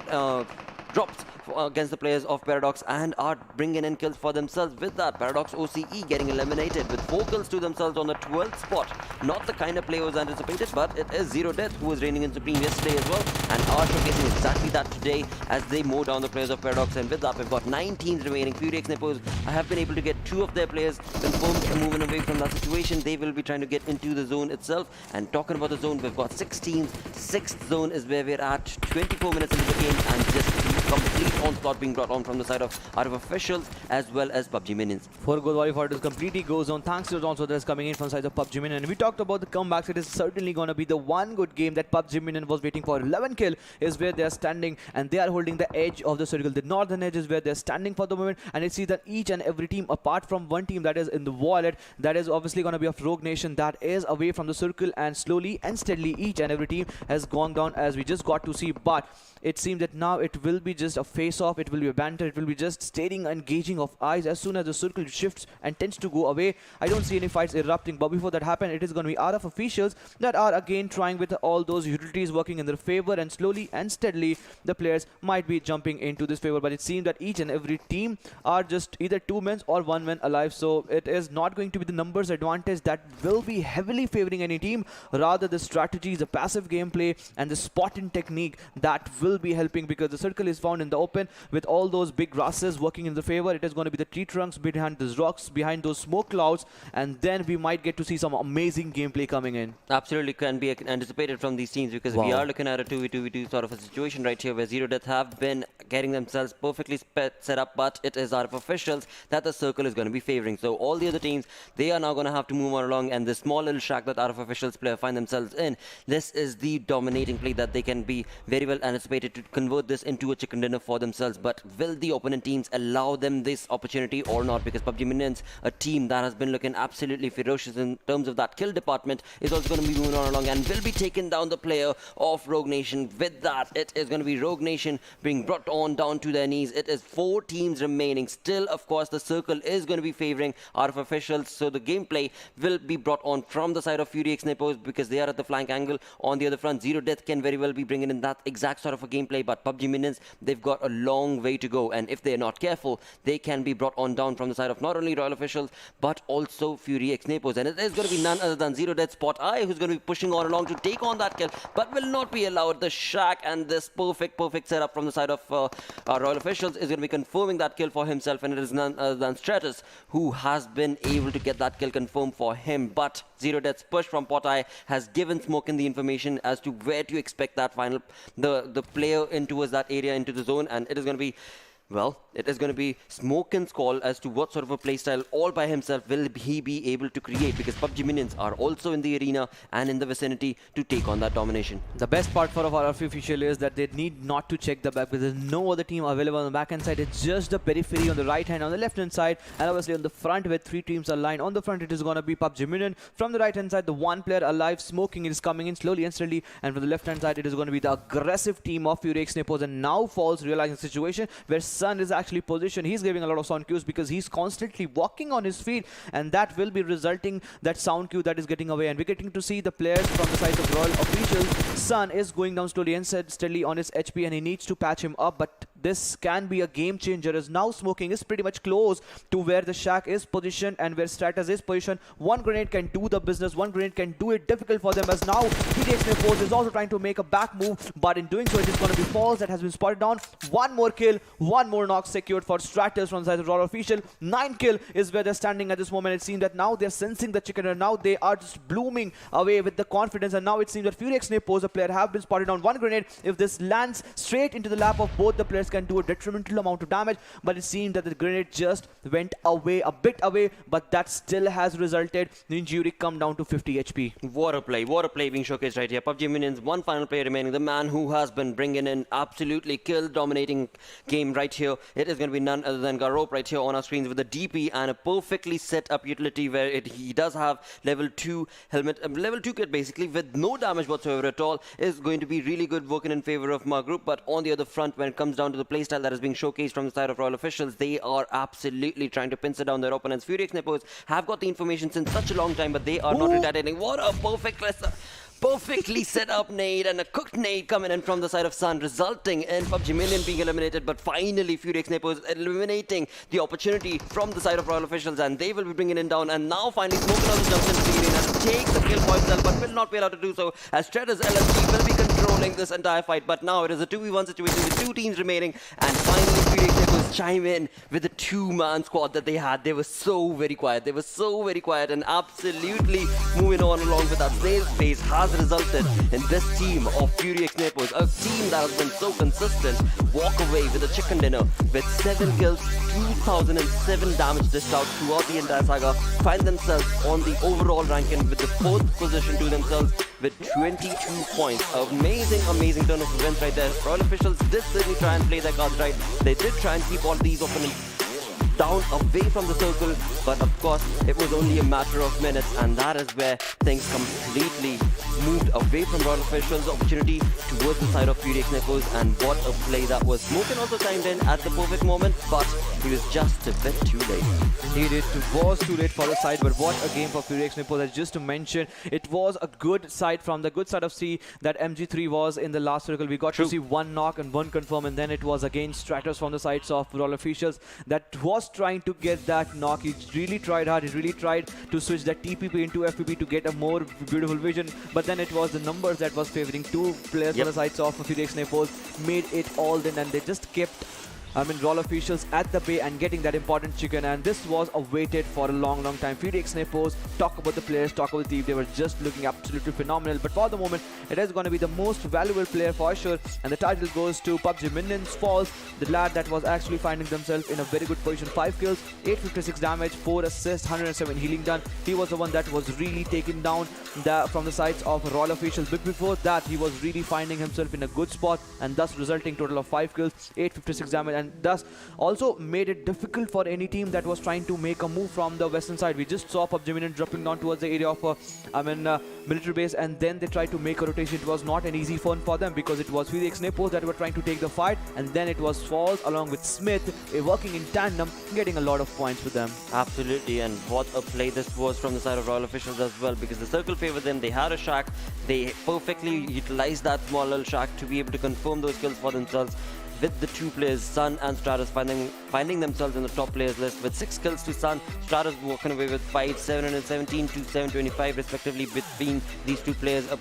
drops against the players of Paradox and are bringing in kills for themselves. With that, Paradox OCE getting eliminated with 4 kills to themselves on the 12th spot. Not the kind of play was anticipated, but it is ZeroDeath who was reigning in supreme yesterday as well, and are showcasing exactly that today as they mow down the players of Paradox. And with that, we've got 9 teams remaining. Furious Nepoz have been able to get 2 of their players confirmed moving away from that situation. They will be trying to get into the zone itself. And talking about the zone, we've got 6 teams. 6th zone is where we're at, 24 minutes into the game, and just complete onslaught being brought on from the side of officials as well as PUBG Minions. For Godawari fighters, completely goes on thanks to the also that's coming in from the side of PUBG Minion. And we talked about the comebacks. It is certainly going to be the one good game that PUBG Minion was waiting for. 11 kill is where they are standing, and they are holding the edge of the circle. The northern edge is where they are standing for the moment, and it sees that each and every team, apart from one team that is in the wallet, that is obviously going to be of Rogue Nation, that is away from the circle, and slowly and steadily each and every team has gone down, as we just got to see. But it seems that now it will be just a face-off, it will be a banter, it will be just staring and engaging of eyes. As soon as the circle shifts and tends to go away, I don't see any fights erupting. But before that happens, it is going to be RF officials that are again trying with all those utilities working in their favor, and slowly and steadily the players might be jumping into this favor. But it seems that each and every team are just either 2 men or 1 man alive, so it is not going to be the numbers advantage that will be heavily favoring any team, rather the strategies, the passive gameplay and the spotting technique that will be helping, because the circle is found in the open with all those big grasses working in the favor. It is going to be the tree trunks behind those rocks, behind those smoke clouds, and then we might get to see some amazing gameplay coming in. Absolutely can be anticipated from these teams, because we are looking at a 2v2v2 sort of a situation right here where ZeroDeath have been getting themselves perfectly set up, but it is RF officials that the circle is going to be favoring. So all the other teams, they are now going to have to move on along, and the small little shack that RF officials player find themselves in, this is the dominating play that they can be very well anticipated to convert this into a chicken dinner for themselves. But will the opponent teams allow them this opportunity or not? Because PUBG Minions, a team that has been looking absolutely ferocious in terms of that kill department, is also going to be moving on along and will be taking down the player of Rogue Nation. With that, it is going to be Rogue Nation being brought on down to their knees. It is 4 teams remaining. Still, of course, the circle is going to be favoring RF officials, so the gameplay will be brought on from the side of Furious Nepoz, because they are at the flank angle. On the other front, ZeroDeath can very well be bringing in that exact sort of a gameplay, but PUBG Minions, they've got a long way to go, and if they're not careful, they can be brought on down from the side of not only Royal officials but also Furious Nepoz. And it is going to be none other than ZeroDeath Spot Eye who's going to be pushing on along to take on that kill, but will not be allowed. The shack and this perfect setup from the side of for Royal Officials is going to be confirming that kill for himself, and it is none other than Stratus who has been able to get that kill confirmed for him. But ZeroDeath's push from Potai has given Smokin the information as to where to expect that final, the player in towards that area into the zone, and it is going to be, well, it is going to be Smokin's call as to what sort of a playstyle all by himself will he be able to create, because PUBG minions are also in the arena and in the vicinity to take on that domination. The best part for our official is that they need not to check the back, because there's no other team available on the back hand side. It's just the periphery on the right hand, on the left hand side, and obviously on the front where three teams are lined. On the front it is going to be PUBG Minion. From the right hand side, the one player alive, Smoking, is coming in slowly and steadily, and from the left hand side it is going to be the aggressive team of Furex, Nepoz, and now Falls realizing the situation where Sun is actually positioned. He's giving a lot of sound cues because he's constantly walking on his feet, and that will be resulting that sound cue that is getting away. And we're getting to see the players from the side of Royal Officials. Sun is going down slowly and steadily on his HP, and he needs to patch him up, but this can be a game changer, as now Smoking is pretty much close to where the shack is positioned and where Stratus is positioned. One grenade can do the business, one grenade can do it difficult for them, as now he takes Nepoz, is also trying to make a back move, but in doing so it is going to be Falls that has been spotted down. One more kill, one more knock secured for Stratus from the side of Royal Official. 9 kill is where they're standing at this moment. It seems that now they're sensing the chicken, and now they are just blooming away with the confidence, and now it seems that Furex, Nepoz, a player, have been spotted on. One grenade, if this lands straight into the lap of both the players, can do a detrimental amount of damage, but it seems that the grenade just went away, a bit away, but that still has resulted in injury come down to 50 HP. What a play being showcased right here. PUBG Minions, one final player remaining, the man who has been bringing in absolutely kill-dominating game right here. It is going to be none other than Garop right here on our screens with a DP and a perfectly set up utility where he does have level 2 helmet, level 2 kit basically with no damage whatsoever at all. Is going to be really good working in favor of my group. But on the other front, when it comes down to the playstyle that is being showcased from the side of Royal Officials, they are absolutely trying to pincer down their opponents. Furex, Nepoz have got the information since such a long time, but they are not retaliating. What a perfectly set up nade and a cooked nade coming in from the side of Sun, resulting in PUBG Minion being eliminated. But finally Furex, Nepoz eliminating the opportunity from the side of Royal Officials, and they will be bringing it down. And now finally Smokin also jumps into the arena to take the kill for himself, but will not be allowed to do so, as Stratus LSG will be controlling this entire fight. But now it is a 2v1 situation with two teams remaining, and finally Furex, Nepoz chime in with the two-man squad that they had. They were so very quiet, and absolutely moving on along with that safe space has resulted in this team of Furex, Nepoz, a team that has been so consistent, walk away with a chicken dinner with 7 kills, 2007 damage dished out throughout the entire saga, find themselves on the overall ranking with the 4th position to themselves with 22 points. Amazing turn of events right there. Royal Officials did certainly try and play their cards right. They did try and keep all these opponents down away from the circle, but of course it was only a matter of minutes, and that is where things completely moved away from Royal Officials' opportunity towards the side of Furex, Nepoz. And what a play that was. Smokin also chimed in at the perfect moment, but he was just a bit too late. Indeed, it was too late for the side, but what a game for Furex, Nepoz. As just to mention, it was a good side from the good side of C that MG3 was in the last circle. We got to see one knock and one confirm, and then it was again Stratus from the sides of Royal Officials that was trying to get that knock. He really tried hard. He really tried to switch that TPP into FPP to get a more beautiful vision, but then it was the numbers that was favoring two players on the sides of Furex, Nepoz, made it all then, and they just kept Royal Officials at the bay and getting that important chicken, and this was awaited for a long time. Furex, Nepoz, talk about the players, talk about the team, they were just looking absolutely phenomenal, but for the moment it is going to be the most valuable player for sure, and the title goes to PUBG Minions Falls, the lad that was actually finding themselves in a very good position. 5 kills, 856 damage, 4 assists, 107 healing done. He was the one that was really taken down from the sides of Royal Officials, but before that he was really finding himself in a good spot, and thus resulting total of 5 kills, 856 damage, and thus also made it difficult for any team that was trying to make a move from the western side. We just saw PUBG Minion dropping down towards the area of military base, and then they tried to make a rotation. It was not an easy one for them because it was Furex, Nepoz that were trying to take the fight, and then it was Falls along with Smith working in tandem, getting a lot of points for them. Absolutely, and what a play this was from the side of Royal Officials as well, because the circle favored them. They had a shack, they perfectly utilized that small little shack to be able to confirm those kills for themselves, with the two players, Sun and Stratus, finding themselves in the top players list with 6 kills to Sun. Stratus walking away with 5, 717 to 725 respectively between these two players. A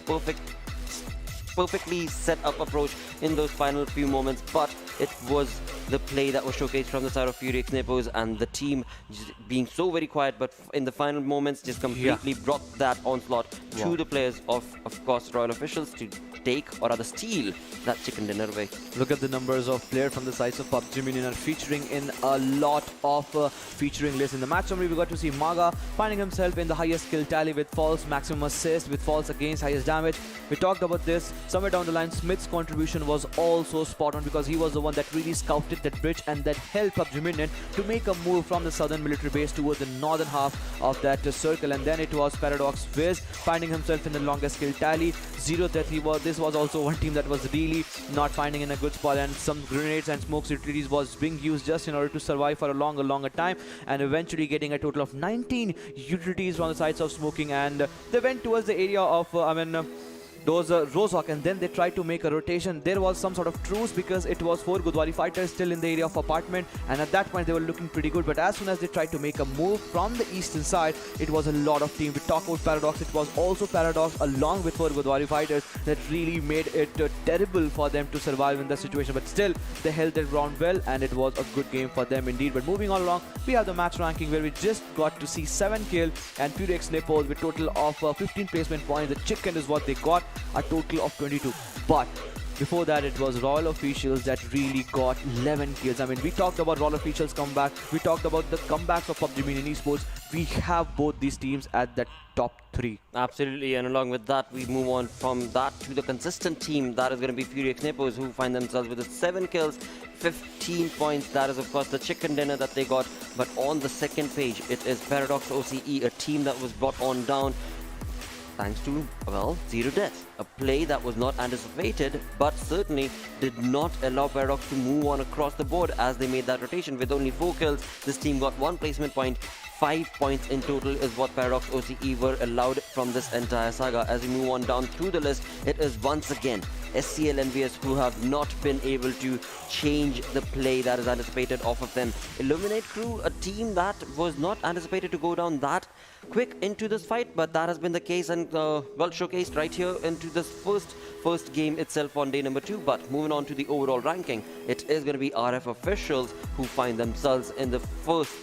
perfectly set up approach in those final few moments, but it was the play that was showcased from the side of Furix Nepoz, and the team just being so very quiet, but in the final moments just completely brought that onslaught to the players of course, Royal Officials to take or rather steal that chicken dinner away. Look at the numbers of players from the sides of PUBG Minion are featuring in a lot of featuring lists. In the match summary, we got to see Maga finding himself in the highest kill tally with false maximum assist, with false against highest damage. We talked about this somewhere down the line. Smith's contribution was also spot on because he was the one that really scouted that bridge and that helped PUBG Minion to make a move from the southern military base towards the northern half of that circle. And then it was Paradox Wiz finding himself in the longest kill tally. ZeroDeath, this was also one team that was really not finding in a good spot, and some grenades and smokes utilities was being used just in order to survive for a longer time, and eventually getting a total of 19 utilities from the sides of smoking, and they went towards the area of those Rozhok, and then they tried to make a rotation. There was some sort of truce because it was 4 Godawari fighters still in the area of apartment, and at that point they were looking pretty good, but as soon as they tried to make a move from the eastern side, it was a lot of team. We talk about Paradox, it was also Paradox along with 4 Godawari fighters that really made it terrible for them to survive in that situation, but still they held their ground well, and it was a good game for them indeed. But moving on along, we have the match ranking where we just got to see 7 kill and Furix Nepoz with total of 15 placement points. The chicken is what they got, a total of 22. But before that, it was Royal Officials that really got 11 kills. I mean, we talked about Royal Officials comeback. We talked about the comebacks of PUBG Minion Esports. We have both these teams at the top 3. Absolutely, and along with that, we move on from that to the consistent team. That is going to be Furix Nepoz, who find themselves with 7 kills, 15 points. That is, of course, the chicken dinner that they got. But on the second page, it is Paradox OCE, a team that was brought on down thanks to, well, ZeroDeath. A play that was not anticipated, but certainly did not allow Paradox to move on across the board as they made that rotation. With only 4 kills, this team got 1 placement point. 5 points in total is what Paradox OCE were allowed from this entire saga. As we move on down through the list, it is once again SCL EnvyUS who have not been able to change the play that is anticipated off of them. Illuminate Crew, a team that was not anticipated to go down that quick into this fight, but that has been the case and well showcased right here into this first game itself on day number 2. But moving on to the overall ranking, it is going to be RF Officials who find themselves in the first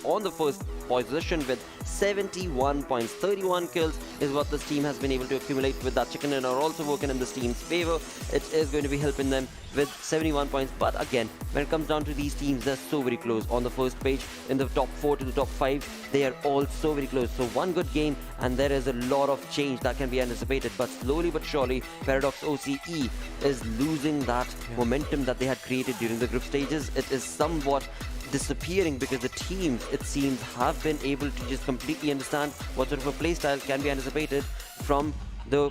position with 71 points. 31 kills is what this team has been able to accumulate with that chicken dinner also working in this team's favor. It is going to be helping them with 71 points, but again, when it comes down to these teams, they're so very close. On the first page, in the top 4 to the top 5, they are all so very close. So one good game and there is a lot of change that can be anticipated, but slowly but surely Paradox OCE is losing that momentum that they had created during the group stages. It is somewhat disappearing because the teams, it seems, have been able to just completely understand what sort of a playstyle can be anticipated from the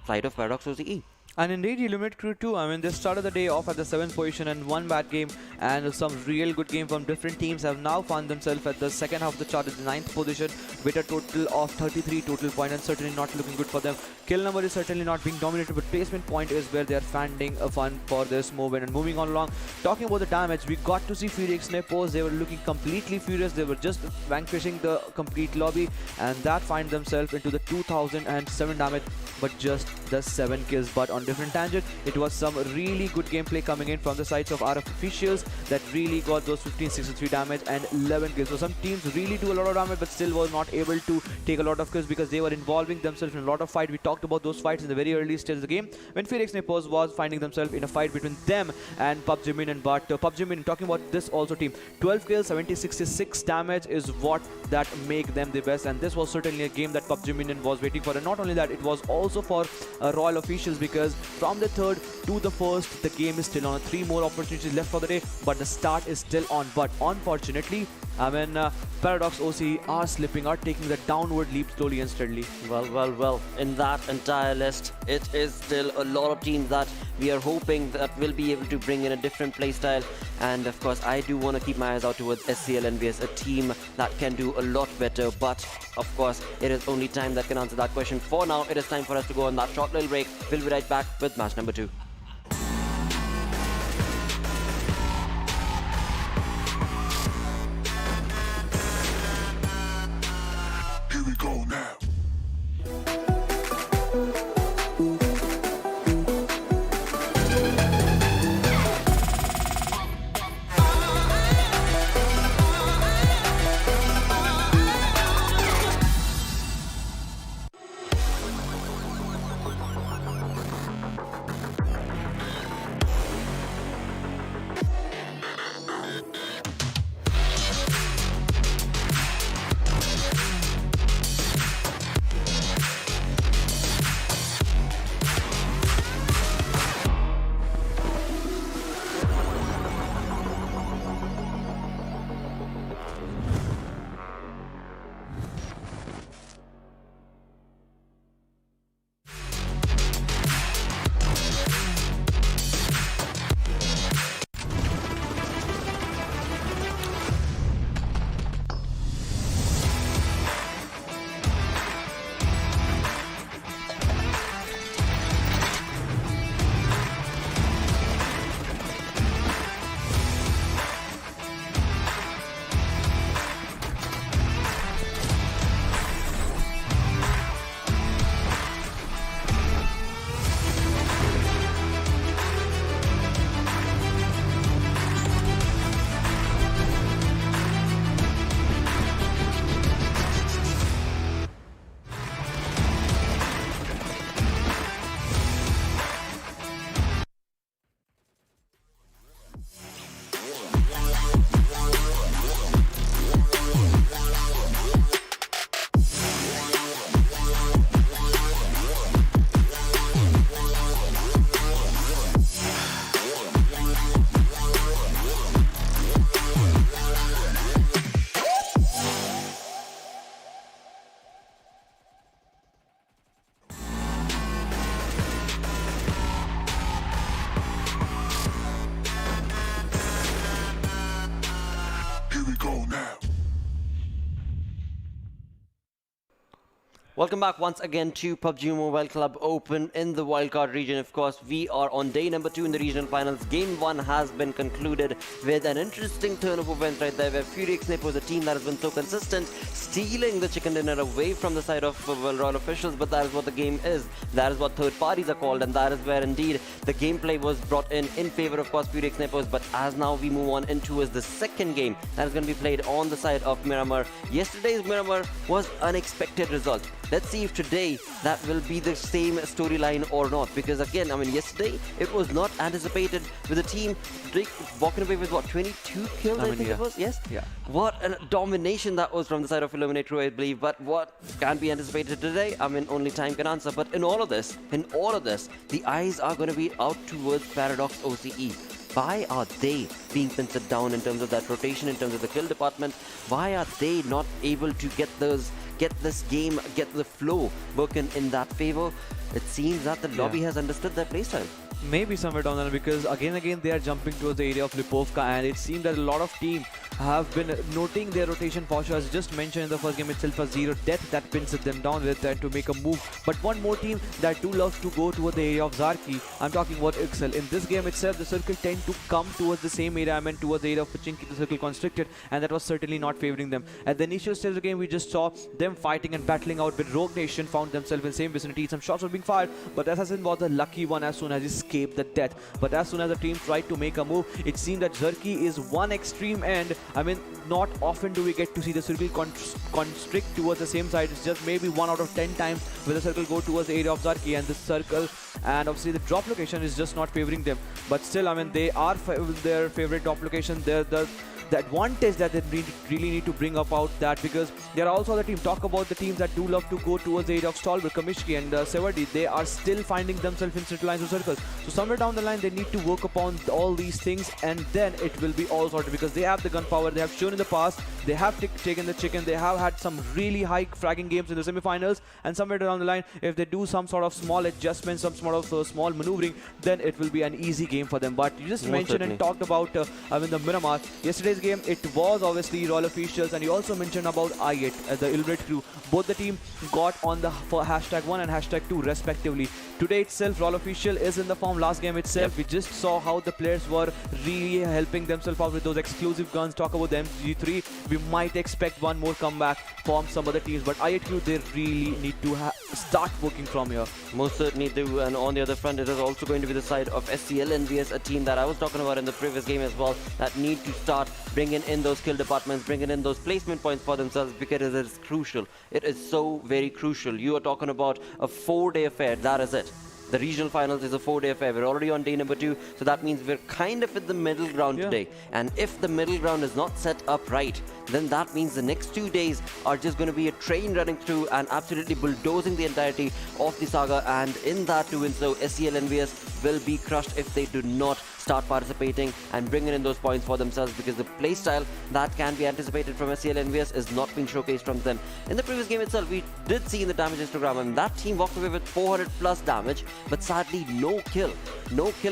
side of Paradox OCE. And indeed, Illuminate Crew too. I mean, they started the day off at the 7th position and one bad game, and some real good game from different teams have now found themselves at the second half of the chart at the 9th position with a total of 33 total points, and certainly not looking good for them. Kill number is certainly not being dominated, but placement point is where they are finding a fun for this movement. And moving on along, talking about the damage, we got to see Furix Nepoz. They were looking completely furious. They were just vanquishing the complete lobby, and that find themselves into the 2007 damage, but just the 7 kills. But on different tangent, it was some really good gameplay coming in from the sides of RF Officials that really got those 1563 damage and 11 kills. So some teams really do a lot of damage but still was not able to take a lot of kills because they were involving themselves in a lot of fight. We talked about those fights in the very early stage of the game when Furix Nepoz was finding themselves in a fight between them and PUBG Minion. But PUBG Minion, talking about this also team, 12 kills, 7066 damage is what that make them the best, and this was certainly a game that PUBG Minion was waiting for. And not only that, it was also for Royal Officials, because from the 3rd to the 1st, the game is still on. 3 more opportunities left for the day, but the start is still on. But unfortunately, I mean, Paradox OC are slipping, are taking the downward leap slowly and steadily. Well, in that entire list, it is still a lot of teams that we are hoping that will be able to bring in a different playstyle. And of course, I do want to keep my eyes out towards SCL EnvyUS, a team that can do a lot better. But of course, it is only time that can answer that question. For now, it is time for us to go on that short little break. We'll be right back with match number 2. Here we go now. Welcome back once again to PUBG Mobile Club Open in the wildcard region. Of course, we are on day number 2 in the regional finals. Game 1 has been concluded with an interesting turn of events right there, where Furix Nepoz, a team that has been so consistent, stealing the chicken dinner away from the side of royal officials. But that is what the game is. That is what third parties are called, and that is where indeed the gameplay was brought in favor of course Furix Nepoz. But as now we move on into the second game that is going to be played on the side of Miramar. Yesterday's Miramar was unexpected result. Let's see if today that will be the same storyline or not. Because again, I mean, yesterday it was not anticipated with the team walking away with what, 22 kills, I think it was? Yes? Yeah. What a domination that was from the side of Illuminator, I believe. But what can be anticipated today? I mean, only time can answer. But in all of this, the eyes are going to be out towards Paradox OCE. Why are they being pincered down in terms of that rotation, in terms of the kill department? Why are they not able to get this game, get the flow working in that favor? It seems that the lobby has understood their playstyle. Maybe somewhere down the line, because again they are jumping towards the area of Lipovka, and it seems that a lot of teams have been noting their rotation posture. As just mentioned in the first game itself, a ZeroDeath that pins them down with that to make a move. But one more team that do love to go toward the area of Zarki, I'm talking about Ixcel. In this game itself, the circle tend to come towards the same area, I mean towards the area of Pachinki, the circle constricted, and that was certainly not favoring them. At the initial stage of the game, we just saw them fighting and battling out, with Rogue Nation found themselves in the same vicinity. Some shots were being fired, but Assassin was the lucky one as soon as he escaped the death. But as soon as the team tried to make a move, it seemed that Zarki is one extreme end. I mean, not often do we get to see the circle constrict towards the same side. It's just maybe 1 out of 10 times where the circle go towards the area of Zarki, and this circle and obviously the drop location is just not favoring them. But still, I mean, they are their favorite drop location. The advantage that they really need to bring about that, because there are also other teams. Talk about the teams that do love to go towards the area of Stolberg, Kamishki and Severdi. They are still finding themselves in central lines of circles. So somewhere down the line, they need to work upon all these things, and then it will be all sorted, because they have the gunpowder. They have shown in the past, they have taken the chicken. They have had some really high fragging games in the semi-finals, and somewhere down the line, if they do some sort of small adjustments, some sort of small maneuvering, then it will be an easy game for them. But you just mentioned and talked about I mean, the Miramar. Yesterday's game, it was obviously royal officials, and you also mentioned about I8, the Illuminate crew. Both the team got on the for #1 and #2 respectively. Today itself, royal official is in the form. Last game itself, we just saw how the players were really helping themselves out with those exclusive guns. Talk about the MG3. We might expect one more comeback from some other teams, but I8 crew, they really need to start working from here. Most certainly do. And on the other front, it is also going to be the side of SCL EnvyUS, a team that I was talking about in the previous game as well, that need to start bringing in those kill departments, bringing in those placement points for themselves, because it is crucial. It is so very crucial. You are talking about a 4-day affair. That is it. The regional finals is a 4-day affair. We're already on day number 2, so that means we're kind of in the middle ground today. And if the middle ground is not set up right, then that means the next 2 days are just going to be a train running through and absolutely bulldozing the entirety of the saga. And in that doing so, SCL EnvyUS will be crushed if they do not start participating and bringing in those points for themselves, because the playstyle that can be anticipated from SCL EnvyUS is not being showcased from them. In the previous game itself, we did see in the damage histogram, and that team walked away with 400 plus damage, but sadly no kill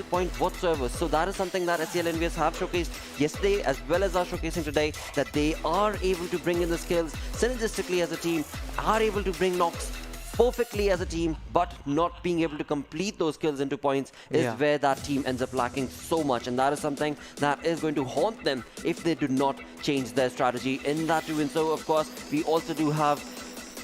point whatsoever. So that is something that SCL EnvyUS have showcased yesterday as well as are showcasing today, that they are able to bring in the skills synergistically as a team, are able to bring knocks perfectly as a team, but not being able to complete those kills into points is where that team ends up lacking so much. And that is something that is going to haunt them if they do not change their strategy in that doing so. Of course, we also do have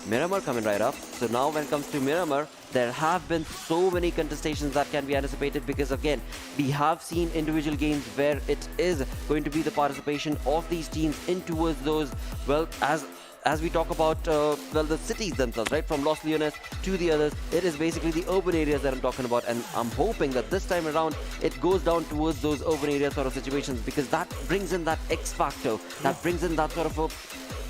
Miramar coming right up. So now when it comes to Miramar, there have been so many contestations that can be anticipated, because again, we have seen individual games where it is going to be the participation of these teams in towards those, well, as we talk about, well, the cities themselves, right? From Los Leones to the others, it is basically the urban areas that I'm talking about. And I'm hoping that this time around, it goes down towards those urban area sort of situations, because that brings in that X factor, that brings in that sort of a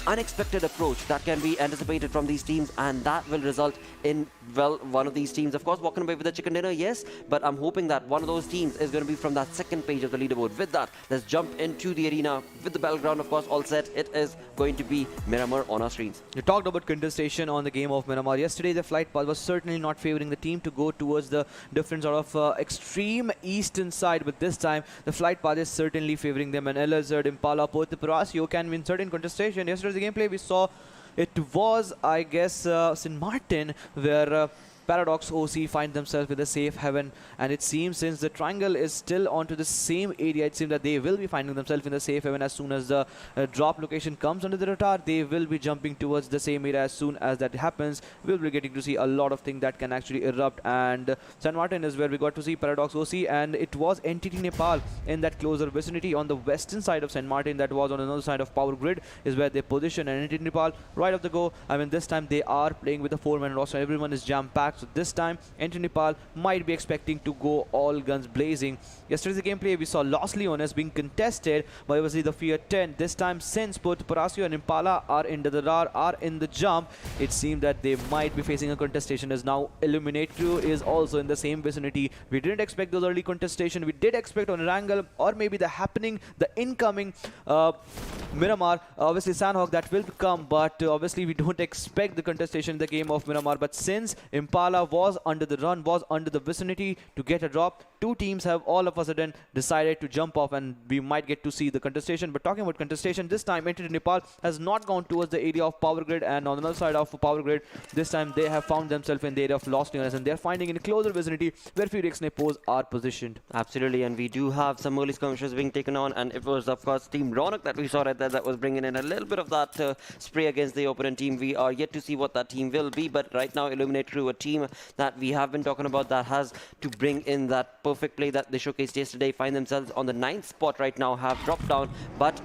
unexpected approach that can be anticipated from these teams, and that will result in, well, one of these teams, of course, walking away with a chicken dinner, yes, but I'm hoping that one of those teams is going to be from that second page of the leaderboard. With that, let's jump into the arena with the battleground, of course, all set. It is going to be Miramar on our screens. You talked about contestation on the game of Miramar. Yesterday, the flight path was certainly not favoring the team to go towards the different sort of extreme eastern side, but this time, the flight path is certainly favoring them. And Elazard, Impala, Perth, Parasio can win certain contestation. Yesterday's gameplay, we saw It was, I guess, St. Martin, where Paradox OC find themselves with a safe haven, and it seems since the triangle is still onto the same area, it seems that they will be finding themselves in the safe haven as soon as the drop location comes under the radar. They will be jumping towards the same area as soon as that happens. We'll be getting to see a lot of things that can actually erupt, and St. Martin is where we got to see Paradox OC, and it was Entity Nepal in that closer vicinity on the western side of St. Martin. That was on another side of Power Grid is where they position, and Entity Nepal right off the go. I mean, this time they are playing with a 4-man roster. Everyone is jam-packed. So this time, Entity Nepal might be expecting to go all guns blazing. Yesterday's gameplay, we saw Los Leones being contested by obviously the Fear 10. This time, since both Parasio and Impala are in the radar, are in the jump, it seems that they might be facing a contestation as now Illuminate Crew is also in the same vicinity. We didn't expect those early contestation. We did expect on Erangel or maybe the incoming Miramar, obviously Sanhok, that will come, but obviously we don't expect the contestation in the game of Miramar. But since Impala was under the run, was under the vicinity to get a drop, two teams have all of a sudden decided to jump off, and we might get to see the contestation. But talking about contestation, this time Entity Nepal has not gone towards the area of Power Grid, and on the other side of Power Grid, this time they have found themselves in the area of Los Leones, and they're finding in a closer vicinity where Felix Nepoz are positioned. Absolutely, and we do have some early skirmishes being taken on, and it was of course Team Ronak that we saw right there that was bringing in a little bit of that spray against the opponent team. We are yet to see what that team will be, but right now Illuminate Crew, a team that we have been talking about that has to bring in that perfect play that they showcased yesterday, find themselves on the 9th spot right now, have dropped down, but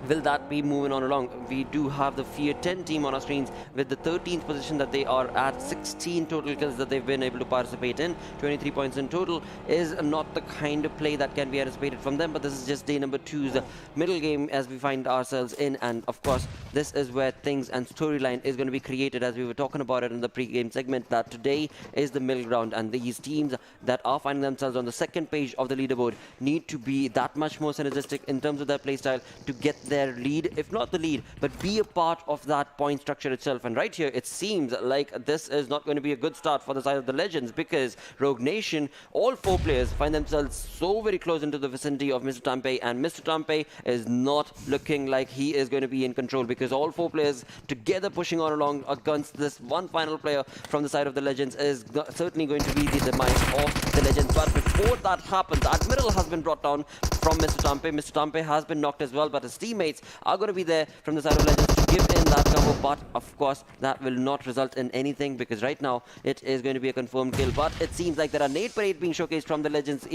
will that be moving on along? We do have the Fear 10 team on our screens with the 13th position that they are at. 16 total kills that they've been able to participate in. 23 points in total is not the kind of play that can be anticipated from them, but this is just day number 2's middle game as we find ourselves in, and of course this is where things and storyline is going to be created, as we were talking about it in the pre-game segment, that today is the middle ground, and these teams that are finding themselves on the second page of the leaderboard need to be that much more synergistic in terms of their playstyle to get their lead, if not the lead, but be a part of that point structure itself. And right here, it seems like this is not going to be a good start for the side of the Legends, because Rogue Nation, all 4 players find themselves so very close into the vicinity of Mr. Tampe, and Mr. Tampe is not looking like he is going to be in control, because all 4 players together pushing on along against this one final player from the side of the Legends is certainly going to be the demise of the Legends. But before that happens, Admiral has been brought down from Mr. Tampe. Mr. Tampe has been knocked as well, but his teammates are going to be there from the side of Legends to give in that cover, but of course that will not result in anything, because right now it is going to be a confirmed kill. But it seems like there are nade parade being showcased from the Legends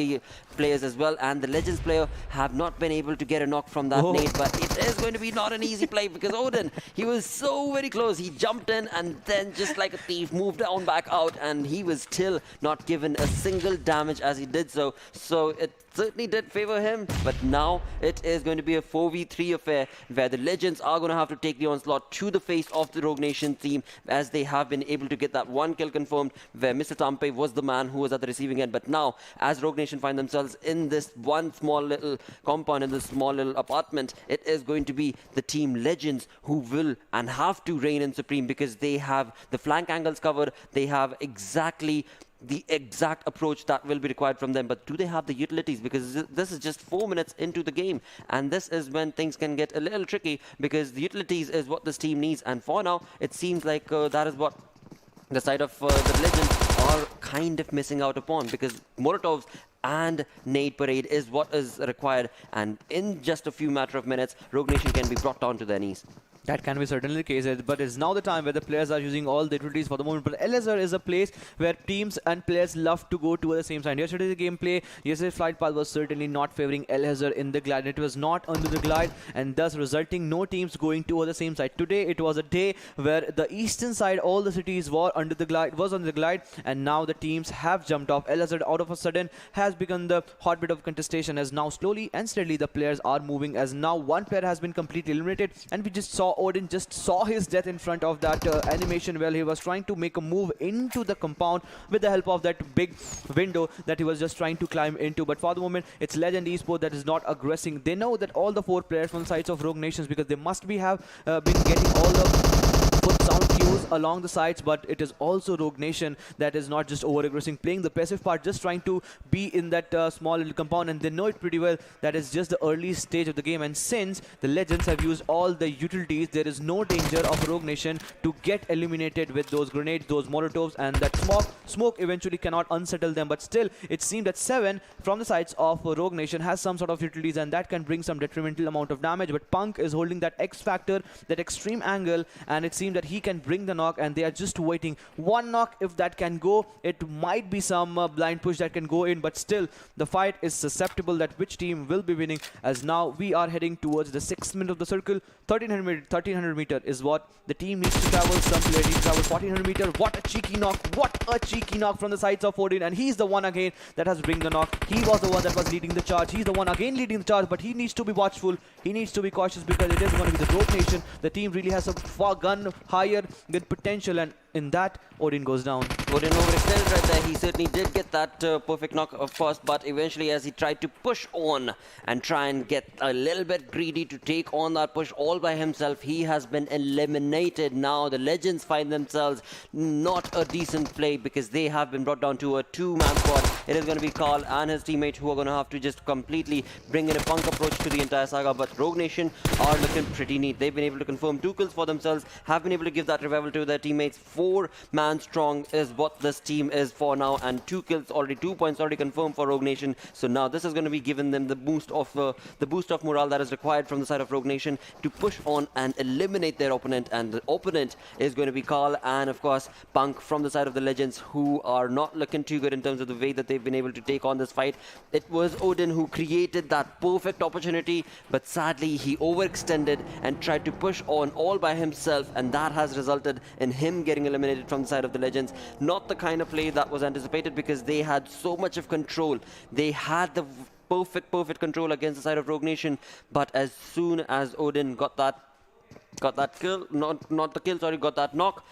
players as well, and the Legends player have not been able to get a knock from that nade, but it is going to be not an easy play, because Odin, he was so very close. He jumped in and then just like a thief moved on back out, and he was still not given a single damage as he did so. So it certainly did favor him, but now it is going to be a 4v3 affair where the Legends are going to have to take the onslaught to the face of the Rogue Nation team, as they have been able to get that one kill confirmed where Mr. Tampe was the man who was at the receiving end. But now, as Rogue Nation find themselves in this one small little compound, in this small little apartment, it is going to be the team Legends who will and have to reign in supreme, because they have the flank angles covered, they have the exact approach that will be required from them. But do they have the utilities? Because this is just 4 minutes into the game, and this is when things can get a little tricky, because the utilities is what this team needs, and for now it seems like that is what the side of the Legends are kind of missing out upon, because Molotovs and nade parade is what is required, and in just a few matter of minutes Rogue Nation can be brought down to their knees. That can be certainly the case, but it's now the time where the players are using all the utilities for the moment. But LSR is a place where teams and players love to go to the same side. Yesterday's gameplay, yesterday's flight path was certainly not favoring LSR in the glide. It was not under the glide, and thus resulting no teams going to the same side. Today, it was a day where the eastern side, all the cities were under the glide, and now the teams have jumped off. LSR out of a sudden has become the hotbed of contestation, as now slowly and steadily the players are moving, as now one player has been completely eliminated, and we just saw Odin just saw his death in front of that animation while he was trying to make a move into the compound with the help of that big window that he was just trying to climb into. But for the moment, it's Legend Esports that is not aggressing. They know that all the 4 players from the sides of Rogue Nations, because they must be have been getting all the foot sound cues along the sides, but it is also Rogue Nation that is not just over-aggressing, playing the passive part, just trying to be in that small little compound, and they know it pretty well. That is just the early stage of the game, and since the Legends have used all the utilities, there is no danger of Rogue Nation to get eliminated with those grenades, those molotovs, and that smoke eventually cannot unsettle them. But still, it seems that 7 from the sides of Rogue Nation has some sort of utilities, and that can bring some detrimental amount of damage. But Punk is holding that X factor, that extreme angle, and it seems that he can bring the knock, and they are just waiting. One knock, if that can go, it might be some blind push that can go in, but still the fight is susceptible that which team will be winning, as now we are heading towards the 6th minute of the circle. 1300 meter is what the team needs to travel. Some player needs to travel 1400 meter. What a cheeky knock from the sides of Odin, and he's the one again that has bring the knock. He was the one that was leading the charge. He's the one again leading the charge, but he needs to be watchful. He needs to be cautious because it is going to be the Rogue Nation. The team really has a far higher gun potential, and in that, Odin goes down. Odin overextended right there. He certainly did get that perfect knock, of course, but eventually as he tried to push on and try and get a little bit greedy to take on that push all by himself, he has been eliminated. Now the Legends find themselves not a decent play because they have been brought down to a 2-man squad. It is going to be Carl and his teammate who are going to have to just completely bring in a punk approach to the entire saga, but Rogue Nation are looking pretty neat. They've been able to confirm 2 kills for themselves, have been able to give that revival to their teammates. 4-man strong is what this team is for now, and 2 kills already, 2 points already confirmed for Rogue Nation. So now this is going to be giving them the boost of morale that is required from the side of Rogue Nation to push on and eliminate their opponent, and the opponent is going to be Carl and of course Punk from the side of the Legends, who are not looking too good in terms of the way that they've been able to take on this fight. It was Odin who created that perfect opportunity, but sadly he overextended and tried to push on all by himself, and that has resulted in him getting eliminated from the side of the Legends. Not the kind of play that was anticipated because they had so much of control. They had the perfect control against the side of Rogue Nation, but as soon as Odin got that kill, not the kill, sorry, got that knock,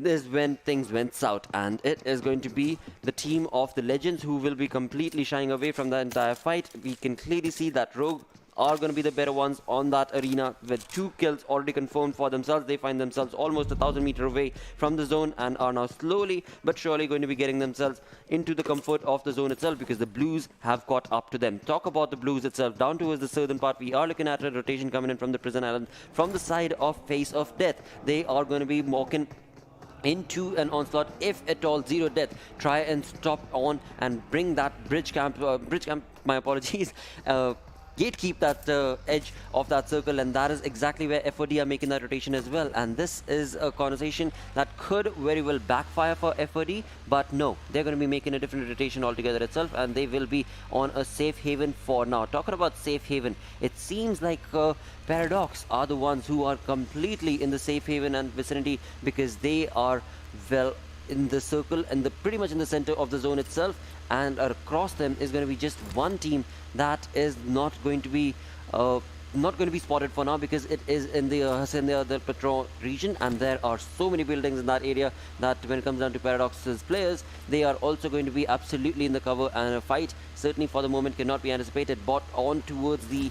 is when things went south, and it is going to be the team of the Legends who will be completely shying away from the entire fight. We can clearly see that Rogue are going to be the better ones on that arena with 2 kills already confirmed for themselves. They find themselves almost 1,000 meters away from the zone and are now slowly but surely going to be getting themselves into the comfort of the zone itself because the Blues have caught up to them. Talk about the Blues itself. Down towards the southern part, we are looking at a rotation coming in from the Prison Island from the side of Face of Death. They are going to be walking into an onslaught. If at all ZeroDeath try and stop on and bring that bridge camp, my apologies, gatekeep that edge of that circle, and that is exactly where FOD are making that rotation as well. And this is a conversation that could very well backfire for FOD, but no, they're going to be making a different rotation altogether itself, and they will be on a safe haven for now. Talking about safe haven, it seems like Paradox are the ones who are completely in the safe haven and vicinity because they are well in the circle and pretty much in the center of the zone itself, and across them is going to be just one team that is not going to be spotted for now because it is in the Patron region, and there are so many buildings in that area that when it comes down to Paradox's players, they are also going to be absolutely in the cover, and a fight certainly for the moment cannot be anticipated. Bot on towards the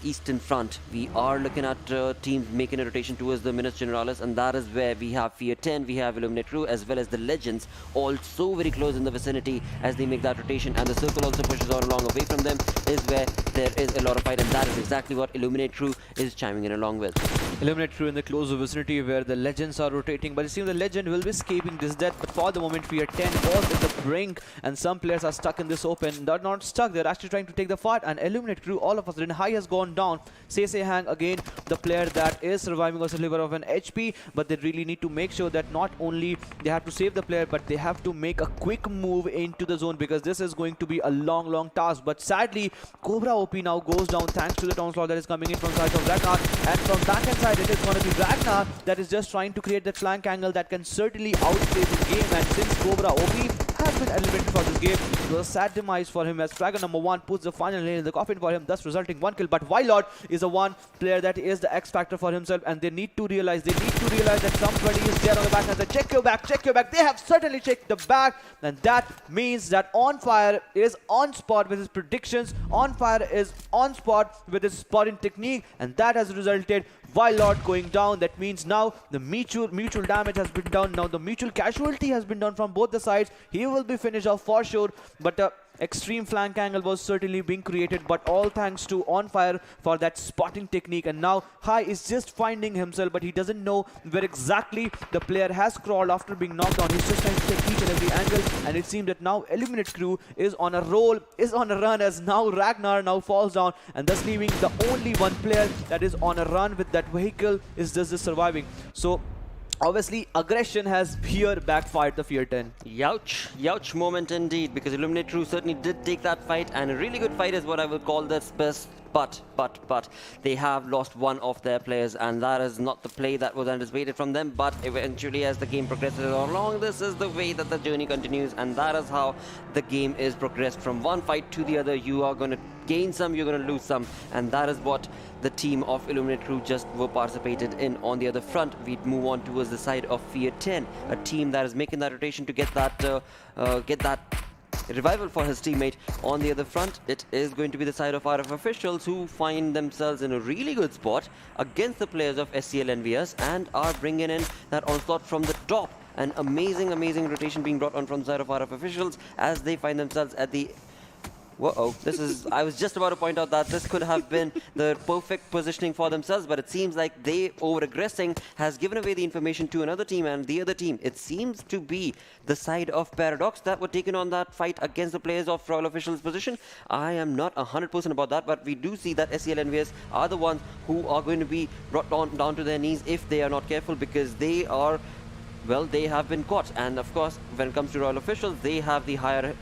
eastern front, we are looking at teams making a rotation towards the Minas Generalis, and that is where we have Fear 10, we have Illuminate Crew, as well as the Legends, all so very close in the vicinity as they make that rotation, and the circle also pushes on along away from them, is where there is a lot of fight, and that is exactly what Illuminate Crew is chiming in along with. Eliminate Crew in the close vicinity where the Legends are rotating, but it seems the Legend will be escaping this death, but for the moment Fear 10 was in the brink, and some players are stuck in this open. They're not stuck, they're actually trying to take the fight, and Illuminate Crew all of a sudden high has gone down. Say Hang again, the player that is surviving a sliver of an HP, but they really need to make sure that not only they have to save the player, but they have to make a quick move into the zone because this is going to be a long task. But sadly, Cobra OP now goes down thanks to the onslaught that is coming in from side of Ragnar, and from backhand side it is going to be Ragnar that is just trying to create that flank angle that can certainly outplay the game, and since Cobra OP has been eliminated for this game, it was a sad demise for him as Fragger number 1 puts the final nail in the coffin for him, thus resulting 1 kill. But Wildlord is the one player that is the X factor for himself, and they need to realize that somebody is there on the back and say, check your back. They have certainly checked the back, and that means that On Fire is on spot with his predictions. On Fire is on spot with his spotting technique, and that has resulted Wildlord going down. That means now the mutual damage has been done. Now the mutual casualty has been done from both the sides. He will be finished off for sure. But extreme flank angle was certainly being created, but all thanks to On Fire for that spotting technique. And now Hai is just finding himself, but he doesn't know where exactly the player has crawled after being knocked down. He's just trying to take each and every angle, and it seems that now Eliminate Crew is on a roll, is on a run, as now Ragnar now falls down, and thus leaving the only one player that is on a run with that vehicle is just surviving. So obviously, aggression has here backfired the Fear 10. Youch moment indeed, because Eliminate Crew certainly did take that fight, and a really good fight is what I would call this best. But they have lost one of their players, and that is not the play that was anticipated from them. But eventually, as the game progresses along, this is the way that the journey continues, and that is how the game is progressed from one fight to the other. You are going to gain some, you're going to lose some, and that is what the team of Eliminate Crew just were participated in. On the other front, we move on towards the side of Fear 10, a team that is making that rotation to get that revival for his teammate. On the other front, it is going to be the side of RF officials, who find themselves in a really good spot against the players of SCL EnvyUS and are bringing in that onslaught from the top. An amazing rotation being brought on from the side of RF officials as they find themselves at the... Whoa, I was just about to point out that this could have been the perfect positioning for themselves, but it seems like they, over-aggressing, has given away the information to another team, and the other team, it seems to be the side of Paradox that were taken on that fight against the players of Royal Officials position. I am not 100% about that, but we do see that SCL EnvyUS are the ones who are going to be brought down to their knees if they are not careful, because they are, well, they have been caught. And of course, when it comes to Royal Officials, they have the higher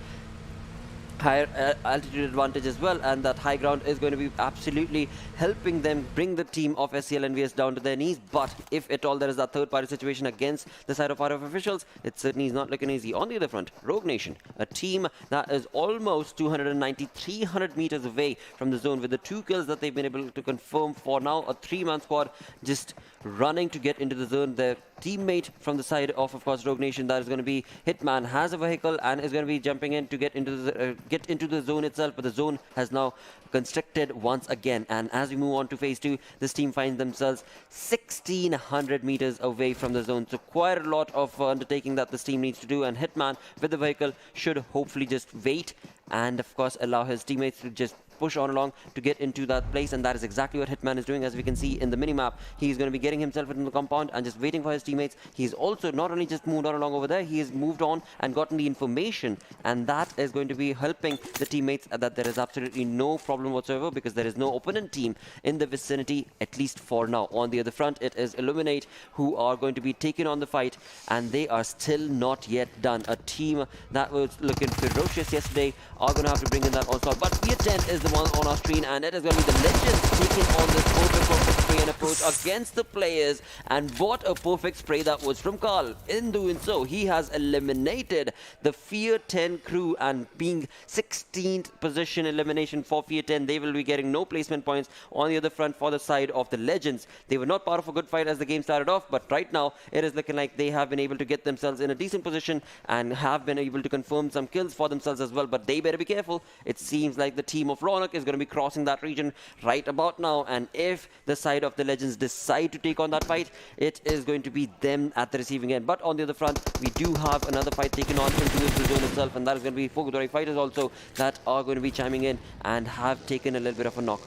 altitude advantage as well, and that high ground is going to be absolutely helping them bring the team of SCL EnvyUS down to their knees. But if at all there is that third party situation against the side of RF officials, it certainly is not looking easy. On the other front, Rogue Nation, a team that is almost 300 meters away from the zone, with the 2 kills that they've been able to confirm for now. A 3-man squad just running to get into the zone. Their teammate from the side of course, Rogue Nation, that is going to be Hitman, has a vehicle and is going to be jumping in to get into the zone itself, but the zone has now constricted once again. And as we move on to phase 2, this team finds themselves 1600 meters away from the zone. So quite a lot of undertaking that this team needs to do, and Hitman with the vehicle should hopefully just wait and of course allow his teammates to just push on along to get into that place, and that is exactly what Hitman is doing. As we can see in the minimap, he's going to be getting himself into the compound and just waiting for his teammates. He's also not only just moved on along over there, he has moved on and gotten the information, and that is going to be helping the teammates that there is absolutely no problem whatsoever, because there is no opponent team in the vicinity, at least for now. On the other front, it is Illuminate who are going to be taking on the fight, and they are still not yet done. A team that was looking ferocious yesterday are going to have to bring in that onslaught, but Fear 10 is the one on our screen, and it is going to be the Legends taking on this perfect spray and approach against the players. And what a perfect spray that was from Carl. In doing so, he has eliminated the Fear 10 crew, and being 16th position elimination for Fear 10, they will be getting no placement points. On the other front, for the side of the Legends, they were not part of a good fight as the game started off, but right now it is looking like they have been able to get themselves in a decent position and have been able to confirm some kills for themselves as well. But they better be careful. It seems like the team of Ronak is going to be crossing that region right about now, and if the side of the Legends decide to take on that fight, it is going to be them at the receiving end. But on the other front, we do have another fight taken on into the zone itself, and that is going to be 4 Godawari fighters also that are going to be chiming in and have taken a little bit of a knock.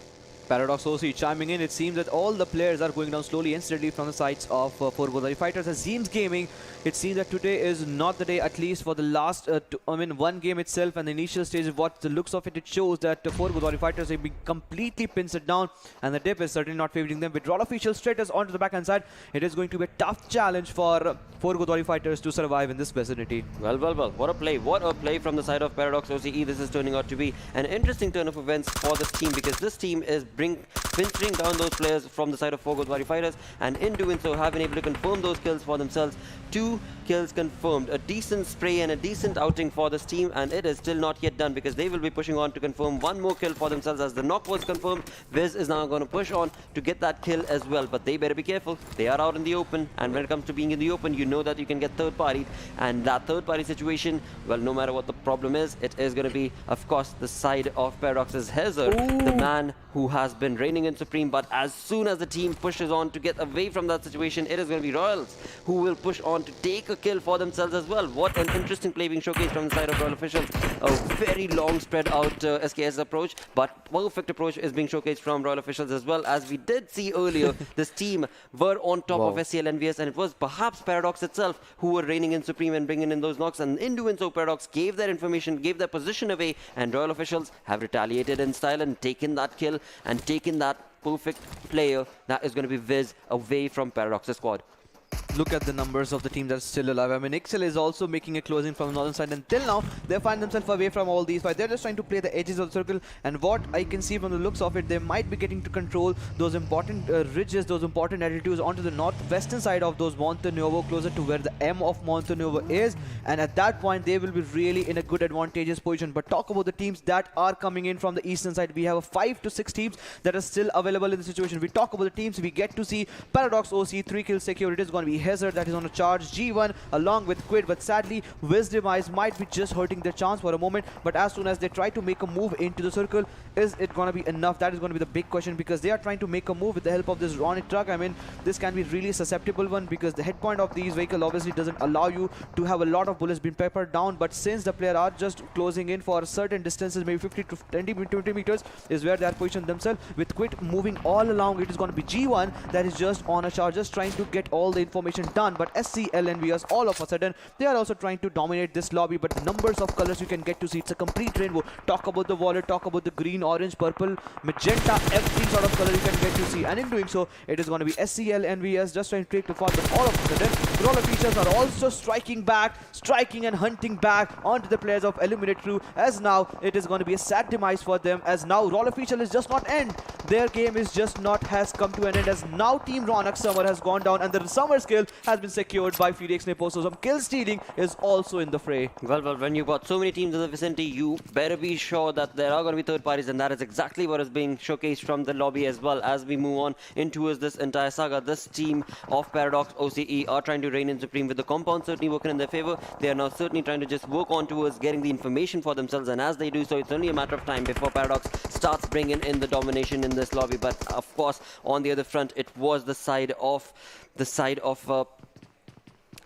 Paradox OC chiming in. It seems that all the players are going down slowly and steadily from the sides of 4 Godawari fighters. As Zeems Gaming, it seems that today is not the day, at least for the last one game itself, and the initial stage of what the looks of it shows that 4 Godawari fighters have been completely pinched down, and the dip is certainly not favoring them. With Roll official straight as onto the backhand side, it is going to be a tough challenge for 4 Godawari fighters to survive in this vicinity. Well, what a play from the side of Paradox OCE. This is turning out to be an interesting turn of events for this team, because this team is pinching down those players from the side of 4 Godawari fighters, and in doing so have been able to confirm those kills for themselves. 2 kills confirmed, a decent spray and a decent outing for this team, and it is still not yet done, because they will be pushing on to confirm 1 more kill for themselves. As the knock was confirmed, Viz is now going to push on to get that kill as well, but they better be careful. They are out in the open, and when it comes to being in the open, you know that you can get third party, and that third party situation, well, no matter what the problem is, it is going to be, of course, the side of Paradox's Hezer, the man who has has been reigning in supreme, but as soon as the team pushes on to get away from that situation, it is going to be Royals who will push on to take a kill for themselves as well. What an interesting play being showcased from the side of Royal Officials. A very long spread out SKS approach, but perfect approach is being showcased from Royal Officials as well. As we did see earlier, this team were on top of SCL EnvyUS, and it was perhaps Paradox itself who were reigning in supreme and bringing in those knocks, and in doing so, Paradox gave their information, gave their position away, and Royal Officials have retaliated in style and taken that kill and taken that perfect player that is going to be Viz away from Paradox's squad. Look at the numbers of the team that's still alive. I mean, Ixcel is also making a closing from the northern side. Until now, they find themselves away from all these fights. They're just trying to play the edges of the circle. And what I can see from the looks of it, they might be getting to control those important ridges, those important altitudes onto the northwestern side of those Monte Nuevo, closer to where the M of Monte Nuevo is. And at that point, they will be really in a good advantageous position. But talk about the teams that are coming in from the eastern side. We have 5 to 6 teams that are still available in the situation. We talk about the teams. We get to see Paradox OC, 3 kills secure. It is going to be Hazard that is on a charge, G1 along with Quid, but sadly Wiz Demise might be just hurting their chance for a moment. But as soon as they try to make a move into the circle, is it going to be enough? That is going to be the big question, because they are trying to make a move with the help of this Ronak truck. I mean, this can be really susceptible one, because the head point of these vehicles obviously doesn't allow you to have a lot of bullets being peppered down. But since the player are just closing in for certain distances, maybe 50 to 20 meters is where they are positioned themselves, with Quid moving all along, it is going to be G1 that is just on a charge, just trying to get all the information done. But SCL EnvyUS, all of a sudden, they are also trying to dominate this lobby, but the numbers of colors you can get to see, it's a complete rainbow. Talk about the wallet, talk about the green, orange, purple, magenta, every sort of color you can get to see. And in doing so, it is going to be SCL EnvyUS just trying to take the fight, but all of a sudden, Roller features are also striking back, striking and hunting back onto the players of Eliminate Crew, as now it is going to be a sad demise for them, as now Roller feature is just not end. Their game is just not has come to an end, as now Team Ronak Summer has gone down and the Summer skill has been secured by Felix Nepoz. So some kill stealing is also in the fray. Well, when you've got so many teams in the vicinity, you better be sure that there are going to be third parties, and that is exactly what is being showcased from the lobby as well. As we move on into this entire saga, this team of Paradox OCE are trying to reign in supreme, with the compound certainly working in their favor. They are now certainly trying to just work on towards getting the information for themselves, and as they do so, it's only a matter of time before Paradox starts bringing in the domination in this lobby. But of course, on the other front, it was the side of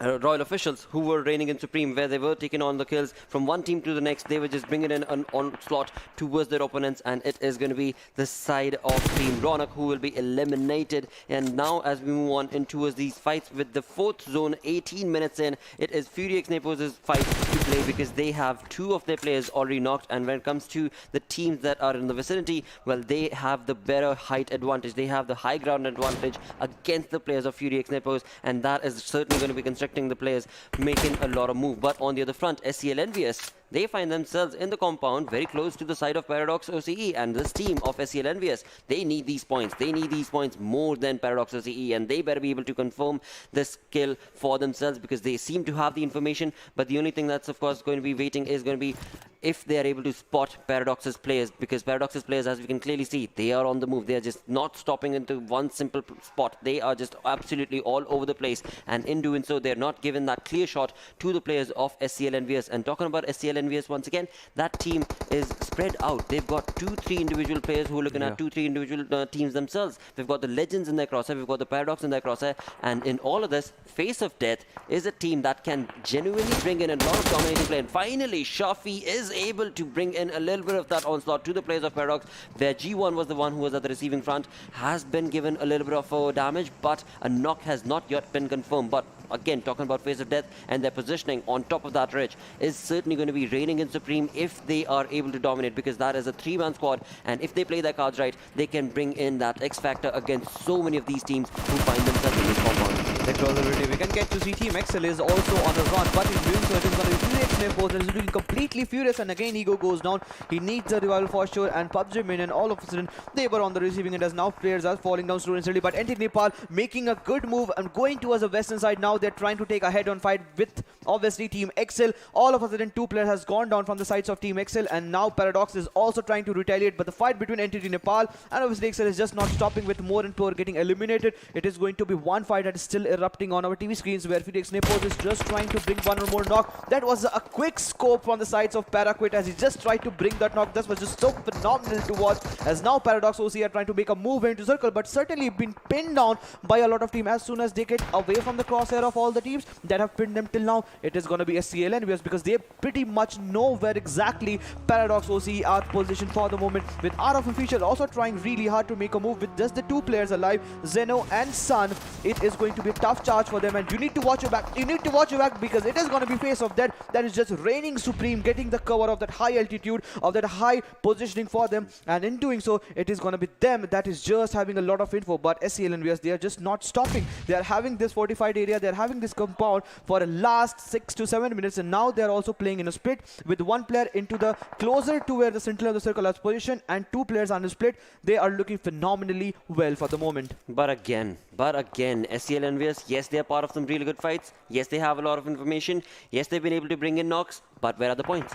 Royal Officials who were reigning in supreme, where they were taking on the kills from one team to the next. They were just bringing in an onslaught towards their opponents, and it is going to be the side of Team Ronak who will be eliminated. And now as we move on in towards these fights with the fourth zone, 18 minutes in, it is FURIX Nepoz's fight to play, because they have 2 of their players already knocked. And when it comes to the teams that are in the vicinity, well, they have the better height advantage. They have the high ground advantage against the players of FURIX Nepoz, and that is certainly going to be constructing the players making a lot of move. But on the other front, SCL EnvyUS, they find themselves in the compound very close to the side of Paradox OCE, and this team of SCL EnvyUS, they need these points. They need these points more than Paradox OCE, and they better be able to confirm this kill for themselves, because they seem to have the information. But the only thing that's of course going to be waiting is going to be if they are able to spot Paradox's players, because Paradox's players, as we can clearly see, they are on the move. They are just not stopping into one simple spot. They are just absolutely all over the place, and in doing so, they are not given that clear shot to the players of SCL EnvyUS. And talking about SCL EnvyUS once again, that team is spread out. They've got 2-3 individual players who are looking at 2-3 individual teams themselves. We've got the Legends in their crosshair, we've got the Paradox in their crosshair, and in all of this, Face of Death is a team that can genuinely bring in a lot of dominating play. And finally, Shafi is able to bring in a little bit of that onslaught to the players of Paradox, where G1 was the one who was at the receiving front, has been given a little bit of damage, but a knock has not yet been confirmed. But again, talking about Face of Death and their positioning on top of that ridge is certainly going to be reigning in supreme if they are able to dominate, because that is a 3-man squad, and if they play their cards right, they can bring in that X factor against so many of these teams who find themselves in this compound. We can get to see Team Ixcel is also on a run, but in doing so, it is going to be FURIX Nepoz that is looking completely furious, and again ego goes down. He needs a revival for sure, and PUBG Minion, all of a sudden, they were on the receiving end, as now players are falling down slowly and steadily. But NEPAL making a good move and going towards the western side. Now they're trying to take a head-on fight with obviously Team Ixcel. All of a sudden, 2 players has gone down from the sides of Team Ixcel, and now Paradox is also trying to retaliate. But the fight between Entity Nepal and obviously Ixcel is just not stopping, with more and more getting eliminated. It is going to be one fight that is still erupting erupting on our TV screens, where Phoenix Nepoz is just trying to bring one or more knock. That was a quick scope from the sides of Paraquat as he just tried to bring that knock. That was just so phenomenal to watch, as now Paradox OC are trying to make a move into circle, but certainly been pinned down by a lot of teams. As soon as they get away from the crosshair of all the teams that have pinned them till now, it is going to be SCL EnvyUS, because they pretty much know where exactly Paradox OC are positioned for the moment, with RF Official also trying really hard to make a move with just the two players alive, Zeno and Sun. It is going to be a tough charge for them, and you need to watch your back. You need to watch your back, because it is going to be face of death. That is just reigning supreme, getting the cover of that high altitude, of that high positioning for them, and in doing so, it is going to be them that is just having a lot of info. But SCL EnvyUS, they are just not stopping. They are having this fortified area, they are having this compound for the last 6 to 7 minutes, and now they are also playing in a split with one player into the closer to where the center of the circle has position, and two players on the split. They are looking phenomenally well for the moment. But again, SCL EnvyUS, yes, they are part of some really good fights. Yes, they have a lot of information. Yes, they've been able to bring in knocks. But where are the points?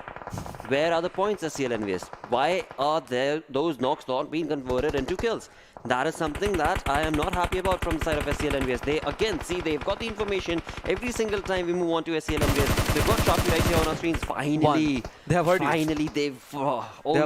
Where are the points, SCL EnvyUS? Why are there those knocks not being converted into kills? That is something that I am not happy about from the side of SCL EnvyUS. They, again, see, they've got the information. Every single time we move on to SCL EnvyUS, they've got Sharpie right here on our screens. Finally. They have heard Finally, you. they've...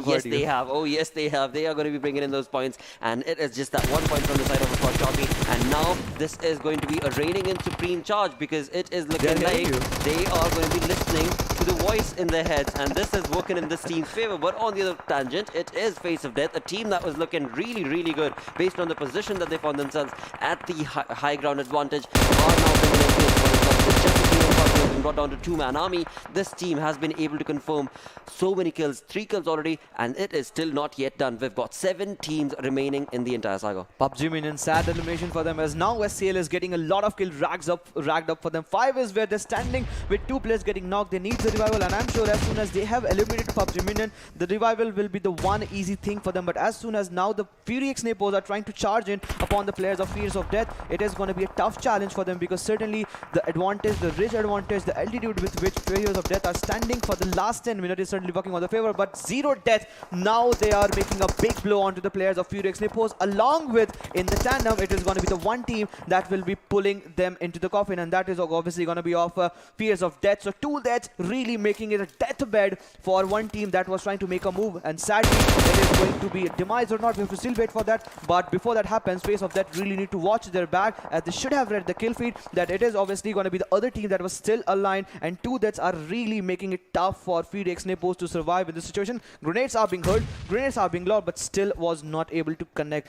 yes, they have. Oh, yes, they have. They are going to be bringing in those points. And it is just that 1 point from the side of Sharpie. And now this is going to be a reigning in supreme charge, because it is looking like they are going to be listening to the voice in their heads. And this is working in this team's favor. But on the other tangent, it is face of death. A team that was looking really, really good based on the position that they found themselves at the high ground advantage are now bringing in kills for themselves. With just a team of players being brought down to 2-man army, this team has been able to confirm so many kills, 3 kills already, and it is still not yet done. We've got 7 teams remaining in the entire saga. PUBG Minion, sad elimination for them, as now SCL is getting a lot of kills racked up for them. 5 is where they're standing with 2 players getting knocked. They need the revival, and I'm sure as soon as they have eliminated PUBG Minion, the revival will be the one easy thing for them. But as soon as now the Furious Nepos are trying to charge in upon the players of Fears of Death, it is going to be a tough challenge for them, because certainly the advantage, the rich advantage, the altitude with which Fears of Death are standing for the last 10 minutes is certainly working on the favor. But ZeroDeath, now they are making a big blow onto the players of Furious Nepos, along with in the tandem it is going to be the one team that will be pulling them into the coffin, and that is obviously going to be of Fears of Death. So 2 deaths, really making it a deathbed for one team that was trying to make a move, and sadly it is going to be a demise or not. We have to still wait for that. But before that happens, Face of Death really need to watch their back, as they should have read the kill feed that it is obviously going to be the other team that was still aligned, and 2 deaths are really making it tough for Phoenix Nepos to survive in this situation. Grenades are being heard, grenades are being loud, but still was not able to connect.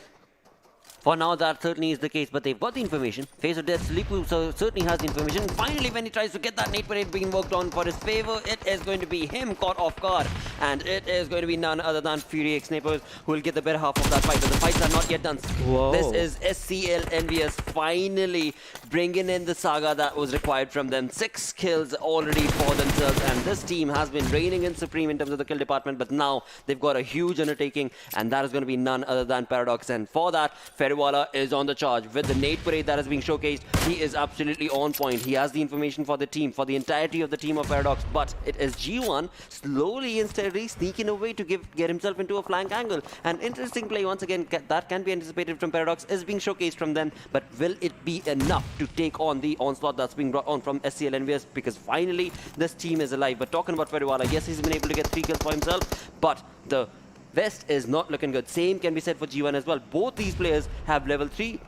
For now, that certainly is the case, but they've got the information. Face of Death, Lipu certainly has the information. Finally, when he tries to get that nade parade being worked on for his favor, it is going to be him caught off guard. And it is going to be none other than Fury X-Napers who will get the better half of that fight. But the fights are not yet done. Whoa. This is SCL EnvyUS finally bringing in the saga that was required from them. 6 kills already for themselves, and this team has been reigning in supreme in terms of the kill department. But now they've got a huge undertaking, and that is going to be none other than Paradox. And for that, Ferriwala is on the charge with the nade parade that is being showcased. He is absolutely on point. He has the information for the team, for the entirety of the team of Paradox. But it is G1 slowly and steadily sneaking away to get himself into a flank angle. An interesting play once again that can be anticipated from Paradox is being showcased from them. But will it be enough to take on the onslaught that's being brought on from SCL EnvyUS? Because finally this team is alive. But talking about Ferriwala, yes, he's been able to get 3 kills for himself, but the West is not looking good. Same can be said for G1 as well. Both these players have level 3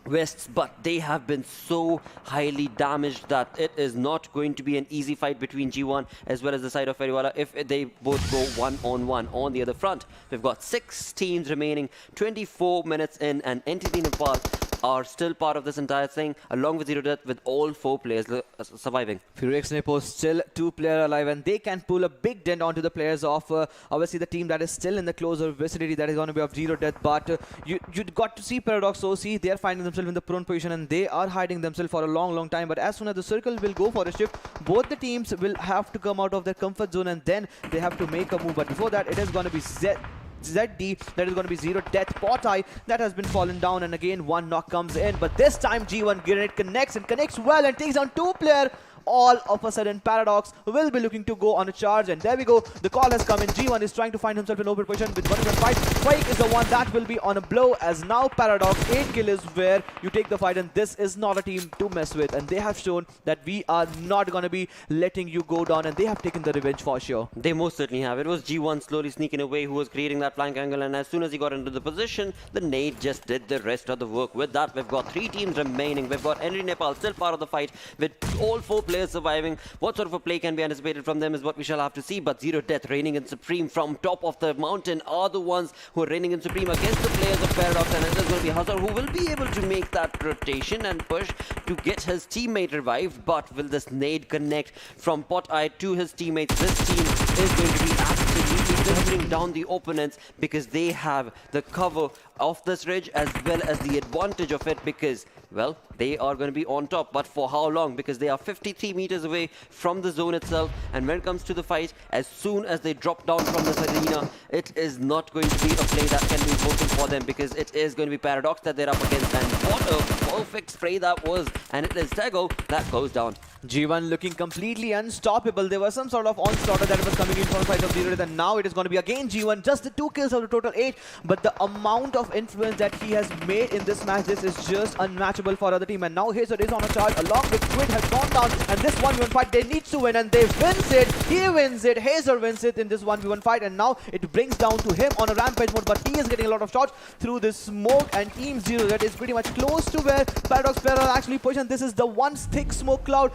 Wests, but they have been so highly damaged that it is not going to be an easy fight between G1 as well as the side of Ferriwala if they both go one-on-one on the other front. We've got 6 teams remaining, 24 minutes in, and NTT Nepal are still part of this entire thing, along with ZeroDeath, with all 4 players surviving. Furious Nepos still 2 players alive, and they can pull a big dent onto the players of obviously the team that is still in the closer vicinity, that is going to be of ZeroDeath. But you got to see Paradox OC, they are finding themselves in the prone position, and they are hiding themselves for a long time. But as soon as the circle will go for a shift, both the teams will have to come out of their comfort zone, and then they have to make a move. But before that, it is going to be ZD, that is going to be ZeroDeath. Pot-Eye that has been fallen down, and again one knock comes in, but this time G1 Grenade connects well and takes down 2 players all of a sudden Paradox will be looking to go on a charge, and there we go. The call has come in. G1 is trying to find himself in open position with 1 fight. Quake is the one that will be on a blow, as now Paradox 8 kill is where you take the fight, and this is not a team to mess with, and they have shown that we are not going to be letting you go down, and they have taken the revenge for sure. They most certainly have. It was G1 slowly sneaking away who was creating that flank angle, and as soon as he got into the position, the nade just did the rest of the work. With that, we've got 3 teams remaining. We've got NEPAL still part of the fight with all 4 players surviving. What sort of a play can be anticipated from them is what we shall have to see, but ZeroDeath reigning in supreme from top of the mountain are the ones who are reigning in supreme against the players of Paradox, and it is going to be Hazard who will be able to make that rotation and push to get his teammate revived. But will this nade connect from Pot Eye to his teammates? This team is going to be absolutely dumping down the opponents because they have the cover of this ridge as well as the advantage of it, because, well, they are going to be on top. But for how long? Because they are 53 meters away from the zone itself, and when it comes to the fight, as soon as they drop down from this arena, it is not going to be a play that can be important for them, because it is going to be Paradox that they're up against, and what a perfect spray that was, and it is Tego that goes down. G1 looking completely unstoppable. There was some sort of onslaught that was coming in from the side of ZeroDeath, and now it is going to be again G1. Just the 2 kills out of the total 8, but the amount of influence that he has made in this match, this is just unmatchable for other team. And now Hazard is on a charge along with Quid has gone down, and this 1v1 fight they need to win, and they wins it. He wins it. Hazard wins it in this 1v1 fight, and now it brings down to him on a rampage mode, but he is getting a lot of shots through this smoke, and Team ZeroDeath is pretty much close to where Paradox players are actually pushing. This is the one thick smoke cloud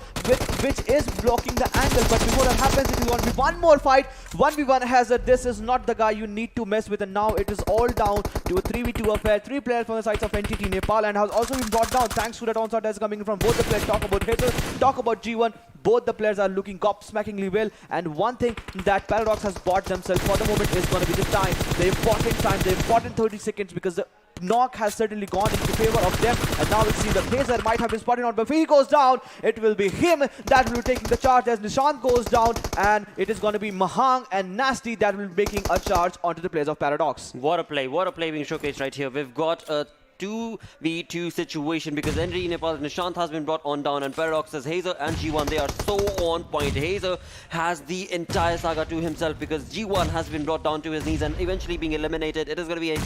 which is blocking the angle, but before that happens, it is going to be one more fight. 1v1 Hazard. This is not the guy you need to mess with, and now it is all down to a 3v2 affair. 3 players from the sides of NTT Nepal, and has also been brought down thanks to that onslaught that's coming from both the players. Talk about Hazard, talk about G1. Both the players are looking gobsmackingly well, and one thing that Paradox has bought themselves for the moment is going to be the time, the important 30 seconds, because the knock has certainly gone into favor of them, and now we'll see that Hazard might have been spotted on, but if he goes down, it will be him that will be taking the charge as Nishant goes down, and it is going to be Mahang and Nasty that will be making a charge onto the players of Paradox. What a play being showcased right here. We've got a 2v2 situation because NEPAL's Nishant has been brought on down, and Paradox's Hazer and G1, they are so on point. Hazer has the entire saga to himself because G1 has been brought down to his knees and eventually being eliminated. It is going to be a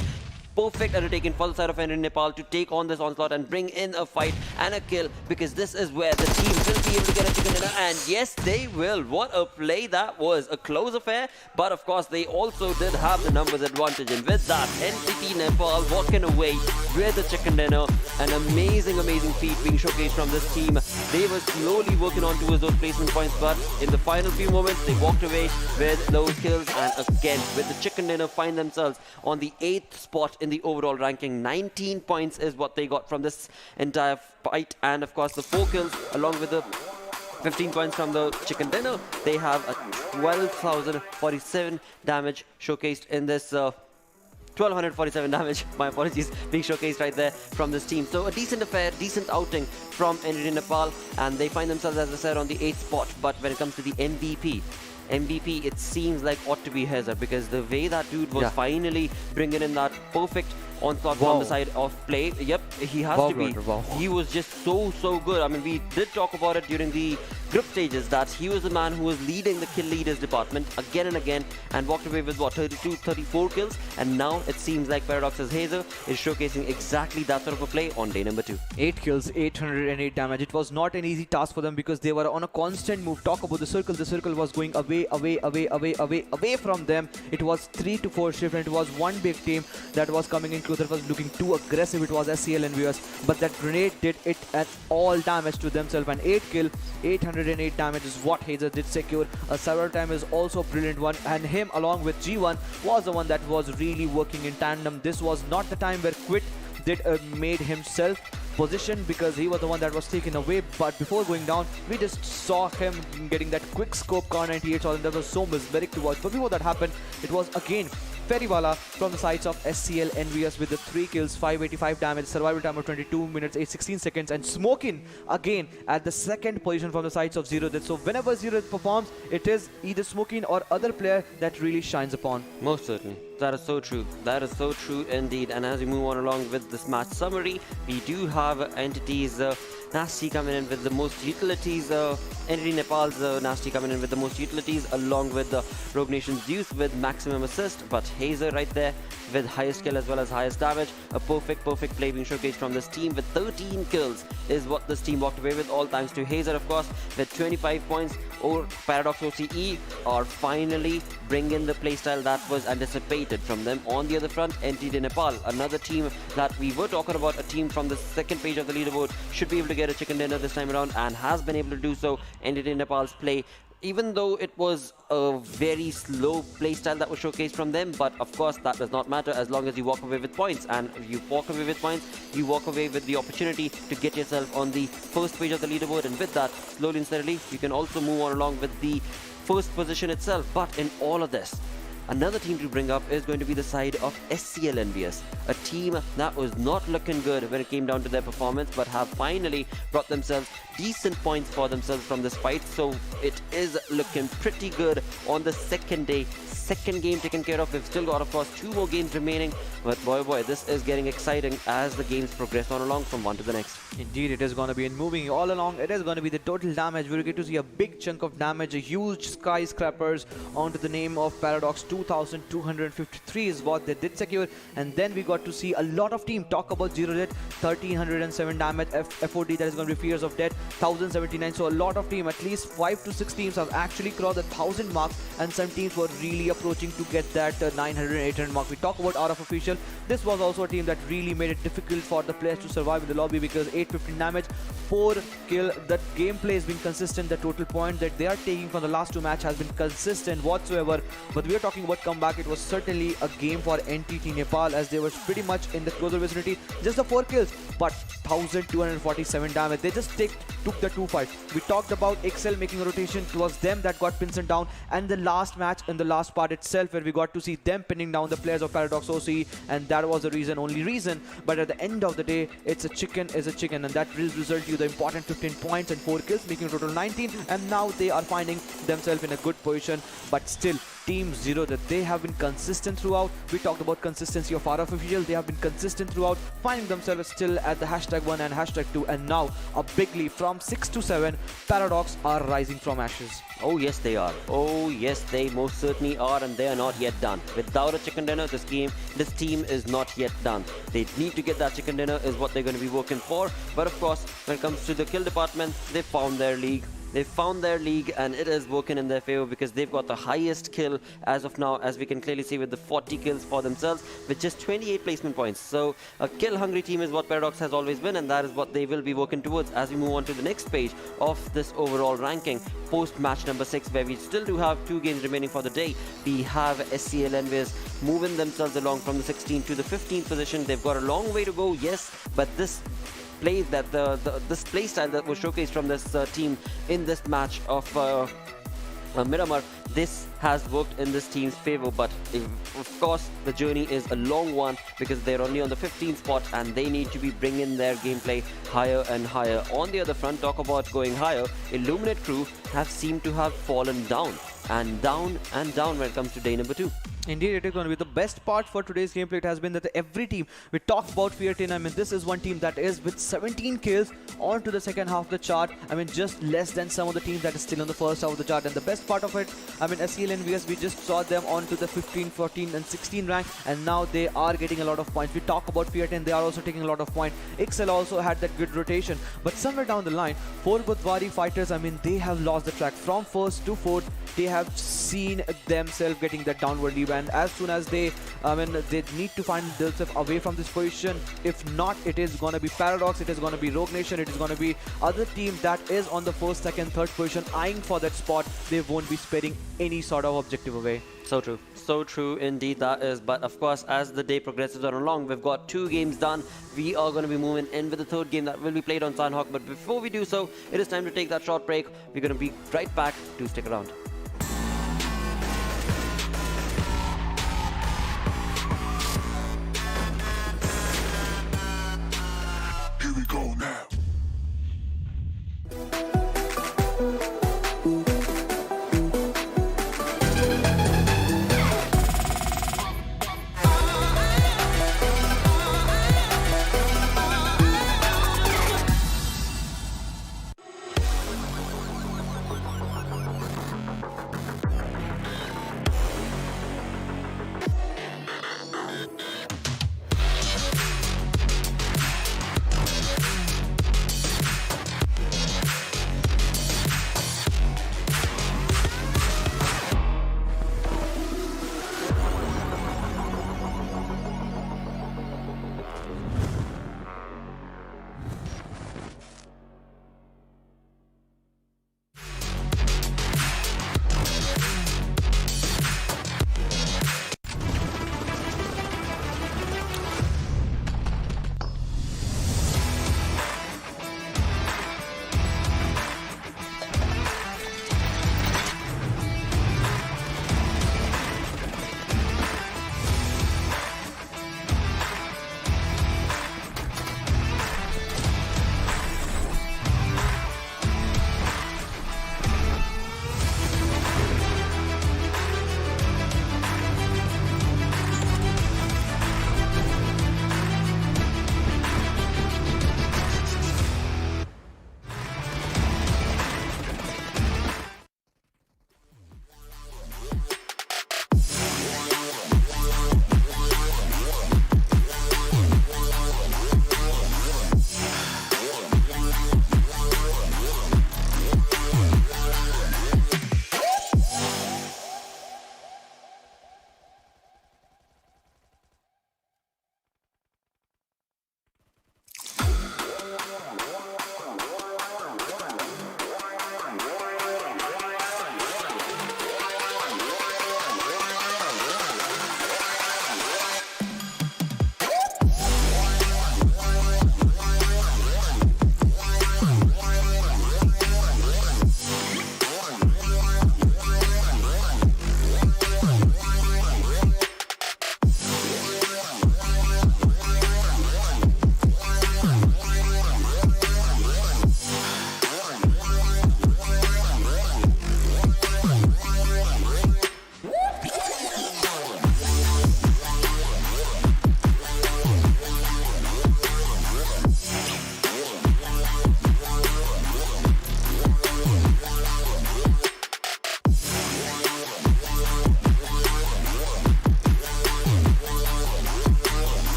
perfect undertaking for the side of Nepal to take on this onslaught and bring in a fight and a kill, because this is where the team will be able to get a chicken dinner, and yes, they will. What a play that was. A close affair, but of course they also did have the numbers advantage, and with that, NTT Nepal walking away with the chicken dinner. An amazing feat being showcased from this team. They were slowly working on towards those placement points, but in the final few moments, they walked away with those kills, and again, with the chicken dinner, find themselves on the 8th spot in the overall ranking. 19 points is what they got from this entire fight, and of course the 4 kills along with the 15 points from the chicken dinner. They have a 12,047 damage showcased in this 1247 damage, my apologies, being showcased right there from this team. So a decent affair, decent outing from NTT Nepal, and they find themselves, as I said, on the 8th spot. But when it comes to the MVP, it seems like ought to be Hazard, because the way that dude was finally bringing in that perfect onslaught from the side of play. Yep, he has to be. He was just so good. I mean, we did talk about it during the group stages that he was the man who was leading the kill leaders department again and again, and walked away with what, 32, 34 kills, and now it seems like Paradox's Hazer is showcasing exactly that sort of a play on day number 2. 8 kills, 808 damage. It was not an easy task for them because they were on a constant move. Talk about the circle. The circle was going away from them. It was 3 to 4 shift, and it was one big team that was coming in closer. It was looking too aggressive. It was SCL EnvyUS, but that grenade did it at all damage to themselves, and 8 kill, 808 damage is what Hazer did secure. A several time is also a brilliant one, and him along with G1 was the one that was really working in tandem. This was not the time where Quit did made himself position, because he was the one that was taken away, but before going down, we just saw him getting that quick scope Car 98 shot, and that was so mesmeric to watch. But before that happened, it was again Feriwala from the sides of SCL EnvyUS with the 3 kills, 585 damage, survival time of 22 minutes, 16 seconds, and Smokin again at the 2nd position from the sides of ZeroDeath. So whenever ZeroDeath performs, it is either Smokin or other player that really shines upon. Most certainly. That is so true. That is so true indeed. And as we move on along with this match summary, we do have entities Nasty coming in with the most utilities. Entity Nepal's Nasty coming in with the most utilities, along with the Rogue Nation's Zeus with maximum assist. But Hazer right there with highest kill as well as highest damage. A perfect play being showcased from this team with 13 kills is what this team walked away with, all thanks to Hazer, of course, with 25 points. Or Paradox OCE are finally bringing the playstyle that was anticipated from them. On the other front, Entity Nepal, another team that we were talking about, a team from the second page of the leaderboard, should be able to get a chicken dinner this time around and has been able to do so. Entity Nepal's play, even though it was a very slow playstyle that was showcased from them, but of course that does not matter as long as you walk away with points. And if you walk away with points, you walk away with the opportunity to get yourself on the first page of the leaderboard, and with that, slowly and steadily, you can also move on along with the first position itself. But in all of this, another team to bring up is going to be the side of SCL EnvyUS, a team that was not looking good when it came down to their performance, but have finally brought themselves decent points for themselves from this fight. So it is looking pretty good on the second day. Second game taken care of. We've still got, of course, 2 more games remaining, but boy, this is getting exciting as the games progress on along from one to the next. Indeed, it is going to be, and moving all along, it is going to be the total damage. We'll get to see a big chunk of damage, a huge skyscrapers onto the name of Paradox. 2,253 is what they did secure, and then we got to see a lot of team talk about ZeroDeath, 1,307 damage, FOD, that is going to be Fears of Death, 1,079. So a lot of team, at least 5 to 6 teams have actually crossed the 1,000 mark, and some teams were really approaching to get that 900 800 mark. We talk about RF Official. This was also a team that really made it difficult for the players to survive in the lobby because 815 damage, 4 kill. That gameplay has been consistent. The total point that they are taking from the last 2 matches has been consistent whatsoever. But we are talking about comeback. It was certainly a game for NTT Nepal as they were pretty much in the closer vicinity. Just the 4 kills, but 1,247 damage. They just took the 2 fight. We talked about Ixcel making a rotation. It was them that got pinned down, and the last match in the last part itself where we got to see them pinning down the players of Paradox OCE, and that was the only reason. But at the end of the day, it's a chicken is a chicken, and that will result you the important 15 points and 4 kills, making a total 19. And now they are finding themselves in a good position. But still, Team Zero, that they have been consistent throughout. We talked about consistency of RF Official. They have been consistent throughout, finding themselves still at the #1 and #2, and now a big leap from 6 to 7. Paradox are rising from ashes. Oh yes they are. Oh yes they most certainly are, and they are not yet done. Without a chicken dinner, this team is not yet done. They need to get that chicken dinner is what they're going to be working for. But of course, when it comes to the kill department, they found their league. They found their league, and it is working in their favor because they've got the highest kill as of now, as we can clearly see with the 40 kills for themselves with just 28 placement points. So a kill-hungry team is what Paradox has always been, and that is what they will be working towards as we move on to the next page of this overall ranking. Post-match number 6, where we still do have 2 games remaining for the day, we have SCL EnvyUS moving themselves along from the 16th to the 15th position. They've got a long way to go, yes, but this this play style that was showcased from this team in this match of Miramar, this has worked in this team's favor. But of course the journey is a long one because they're only on the 15th spot and they need to be bringing their gameplay higher and higher. On the other front, talk about going higher, Illuminate crew have seemed to have fallen down and down and down when it comes to day number 2. Indeed, it is going to be the best part for today's gameplay. It has been that every team, we talk about Fear 10, I mean, this is one team that is with 17 kills on to the second half of the chart. I mean, just less than some of the teams that is still on the first half of the chart. And the best part of it, I mean, SCL EnvyUS, we just saw them on to the 15, 14 and 16 rank, and now they are getting a lot of points. We talk about Fear 10, they are also taking a lot of points. Ixcel also had that good rotation, but somewhere down the line, 4 Godawari fighters, I mean, they have lost the track from first to fourth. They have seen themselves getting that downward leap, and as soon as they need to find themselves away from this position. If not, it is going to be Paradox, it is going to be Rogue Nation, it is going to be other team that is on the first, second, third position eyeing for that spot. They won't be sparing any sort of objective away. So true indeed that is. But of course, as the day progresses on along, we've got 2 games done. We are going to be moving in with the 3rd game that will be played on Sanhok. But before we do so, it is time to take that short break. We're going to be right back. Do stick around. Here we go now.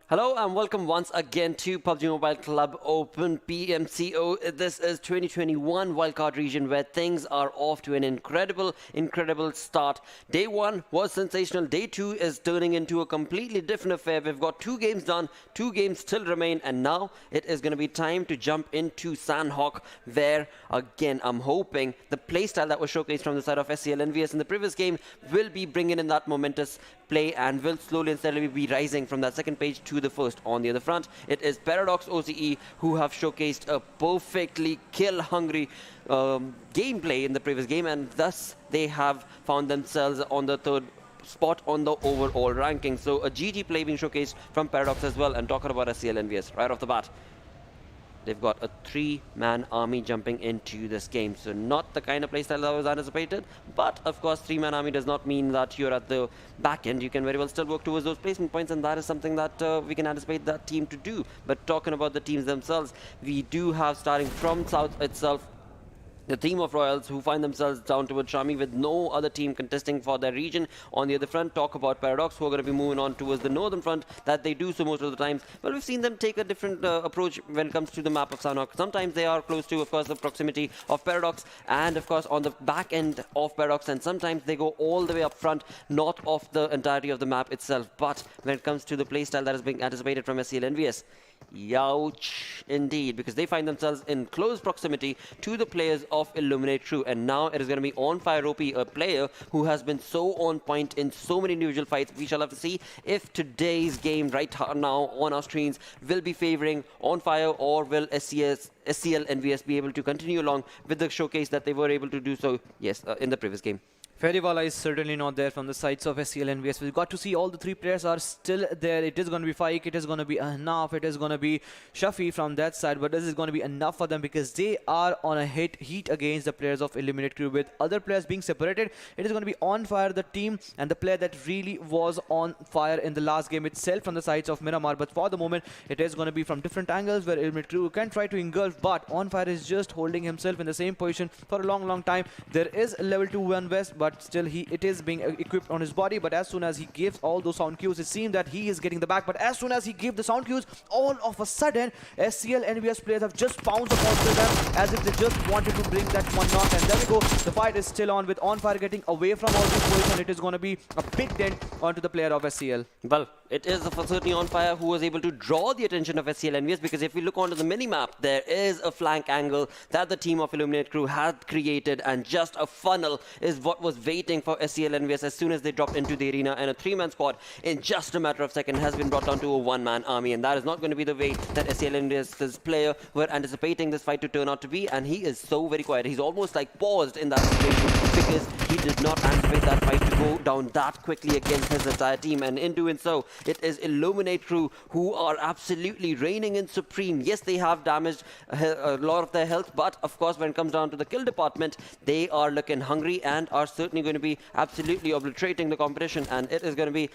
Hello and welcome once again to PUBG Mobile Club Open PMCO. This is 2021 Wildcard Region where things are off to an incredible start. Day 1 was sensational. Day 2 is turning into a completely different affair. We've got 2 games done, 2 games still remain, and now it is going to be time to jump into Sanhok, where again I'm hoping the playstyle that was showcased from the side of SCL EnvyUS in the previous game will be bringing in that momentous play and will slowly and steadily be rising from that second page to the first. On the other front, it is Paradox OCE who have showcased a perfectly kill-hungry gameplay in the previous game, and thus they have found themselves on the third spot on the overall ranking. So a GG play being showcased from Paradox as well. And talking about SCL EnvyUS right off the bat, they've got a 3-man army jumping into this game. So not the kind of playstyle that was anticipated. But of course, 3-man army does not mean that you're at the back end. You can very well still work towards those placement points. And that is something that we can anticipate that team to do. But talking about the teams themselves, we do have, starting from South itself, the team of Royals who find themselves down towards Shami with no other team contesting for their region. On the other front, talk about Paradox who are going to be moving on towards the northern front, that they do so most of the times. Well, we've seen them take a different approach when it comes to the map of Sanhok. Sometimes they are close to, of course, the proximity of Paradox and, of course, on the back end of Paradox, and sometimes they go all the way up front, not of the entirety of the map itself. But when it comes to the playstyle that is being anticipated from SCL EnvyUS, youch indeed, because they find themselves in close proximity to the players of Illuminate True, and now it is going to be On Fire OP, a player who has been so on point in so many individual fights. We shall have to see if today's game right now on our screens will be favoring On Fire, or will SCL EnvyUS be able to continue along with the showcase that they were able to do so, yes, in the previous game. Ferivala is certainly not there from the sides of SCL EnvyUS. We've got to see all the 3 players are still there. It is going to be Faik, it is going to be Ahnaf, it is going to be Shafi from that side. But this is going to be enough for them because they are on a heat against the players of Illuminate Crew. With other players being separated, it is going to be On Fire, the team, and the player that really was on fire in the last game itself from the sides of Miramar. But for the moment, it is going to be from different angles where Illuminate Crew can try to engulf. But On Fire is just holding himself in the same position for a long time. There is a level 2 1 West, but still it is being equipped on his body. But as soon as he gives all those sound cues, it seems that he is getting the back. But as soon as he gives the sound cues, all of a sudden SCL EnvyUS players have just pounced upon them as if they just wanted to bring that one knock. And there we go, the fight is still on with On Fire getting away from all this position. It is going to be a big dent onto the player of SCL. Well, it is certainly On Fire who was able to draw the attention of SCL EnvyUS, because if we look onto the mini-map, there is a flank angle that the team of Illuminate Crew had created, and just a funnel is what was waiting for SCL EnvyUS as soon as they dropped into the arena, and a 3-man squad in just a matter of seconds has been brought down to a 1-man army. And that is not going to be the way that SCL EnvyUS's player were anticipating this fight to turn out to be, and he is so very quiet. He's almost like paused in that situation because he did not anticipate that fight to go down that quickly against his entire team. And in doing so, it is Illuminate Crew who are absolutely reigning in supreme. Yes, they have damaged a lot of their health, but of course when it comes down to the kill department, they are looking hungry and are certainly going to be absolutely obliterating the competition. And it is going to be,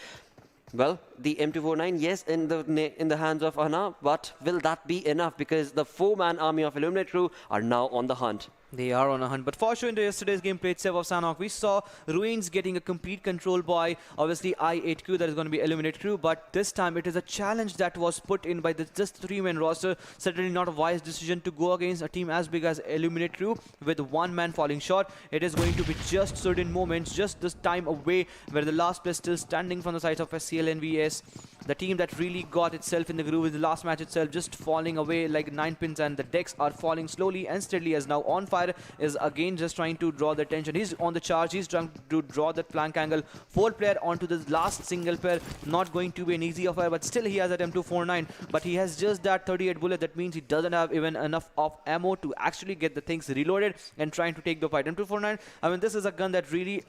well, the M249, yes, in the hands of Ahna, but will that be enough? Because the 4-man army of Illuminate Crew are now on the hunt. They are on a hunt. But for sure, in yesterday's gameplay itself of Sanhok, we saw Ruins getting a complete control by, obviously, I8Q, that is going to be Illuminate Crew. But this time, it is a challenge that was put in by just 3-man roster. Certainly not a wise decision to go against a team as big as Illuminate Crew with 1 man falling short. It is going to be just certain moments, just this time away, where the last player still standing from the sides of SCL EnvyUS. The team that really got itself in the groove in the last match itself, just falling away like 9 pins, and the decks are falling slowly and steadily as now On Fire is again just trying to draw the attention. He's on the charge, he's trying to draw that flank angle. 4-player onto this last single pair, not going to be an easy affair, but still he has that M249, but he has just that 38 bullet. That means he doesn't have even enough of ammo to actually get the things reloaded and trying to take the fight. M249, I mean, this is a gun that really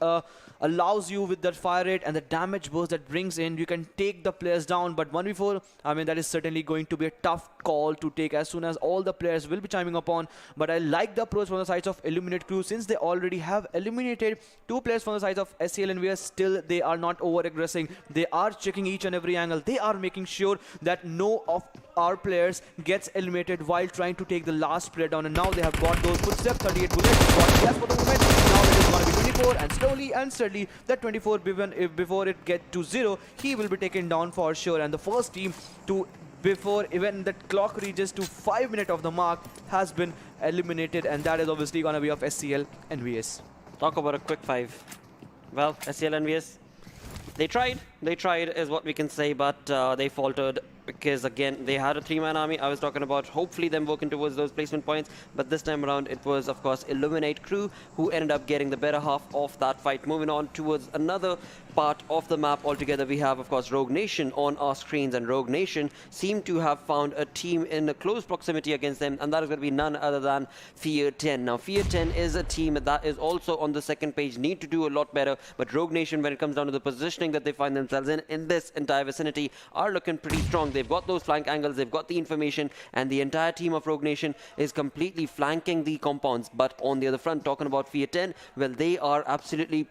allows you with that fire rate and the damage burst that brings in. You can take the players down, but 1v4, I mean, that is certainly going to be a tough call to take as soon as all the players will be chiming upon. But I like the approach from the sides of Illuminate Crew, since they already have eliminated 2 players from the sides of SCL EnvyUS. Still, they are not over aggressing. They are checking each and every angle. They are making sure that no of our players gets eliminated while trying to take the last player down. And now they have got those footsteps. 38 bullets, got less for the moment. Now it is going to be 24, and slowly and steadily that 24 before it gets to 0, he will be taken down for for sure. And the first team to, before even the clock reaches to 5 minutes of the mark, has been eliminated, and that is obviously going to be of SCL EnvyUS. Talk about a quick 5. Well, SCL EnvyUS, they tried is what we can say, but they faltered because again they had a 3-man army. I was talking about hopefully them working towards those placement points, but this time around it was of course Illuminate crew who ended up getting the better half of that fight. Moving on towards another part of the map altogether, we have of course Rogue Nation on our screens, and Rogue Nation seem to have found a team in a close proximity against them, and that is going to be none other than Fear 10. Now Fear 10 is a team that is also on the second page, need to do a lot better, but Rogue Nation, when it comes down to the positioning that they find themselves in this entire vicinity, are looking pretty strong. They've got those flank angles, they've got the information, and the entire team of Rogue Nation is completely flanking the compounds. But on the other front, talking about Fear 10, well, they are absolutely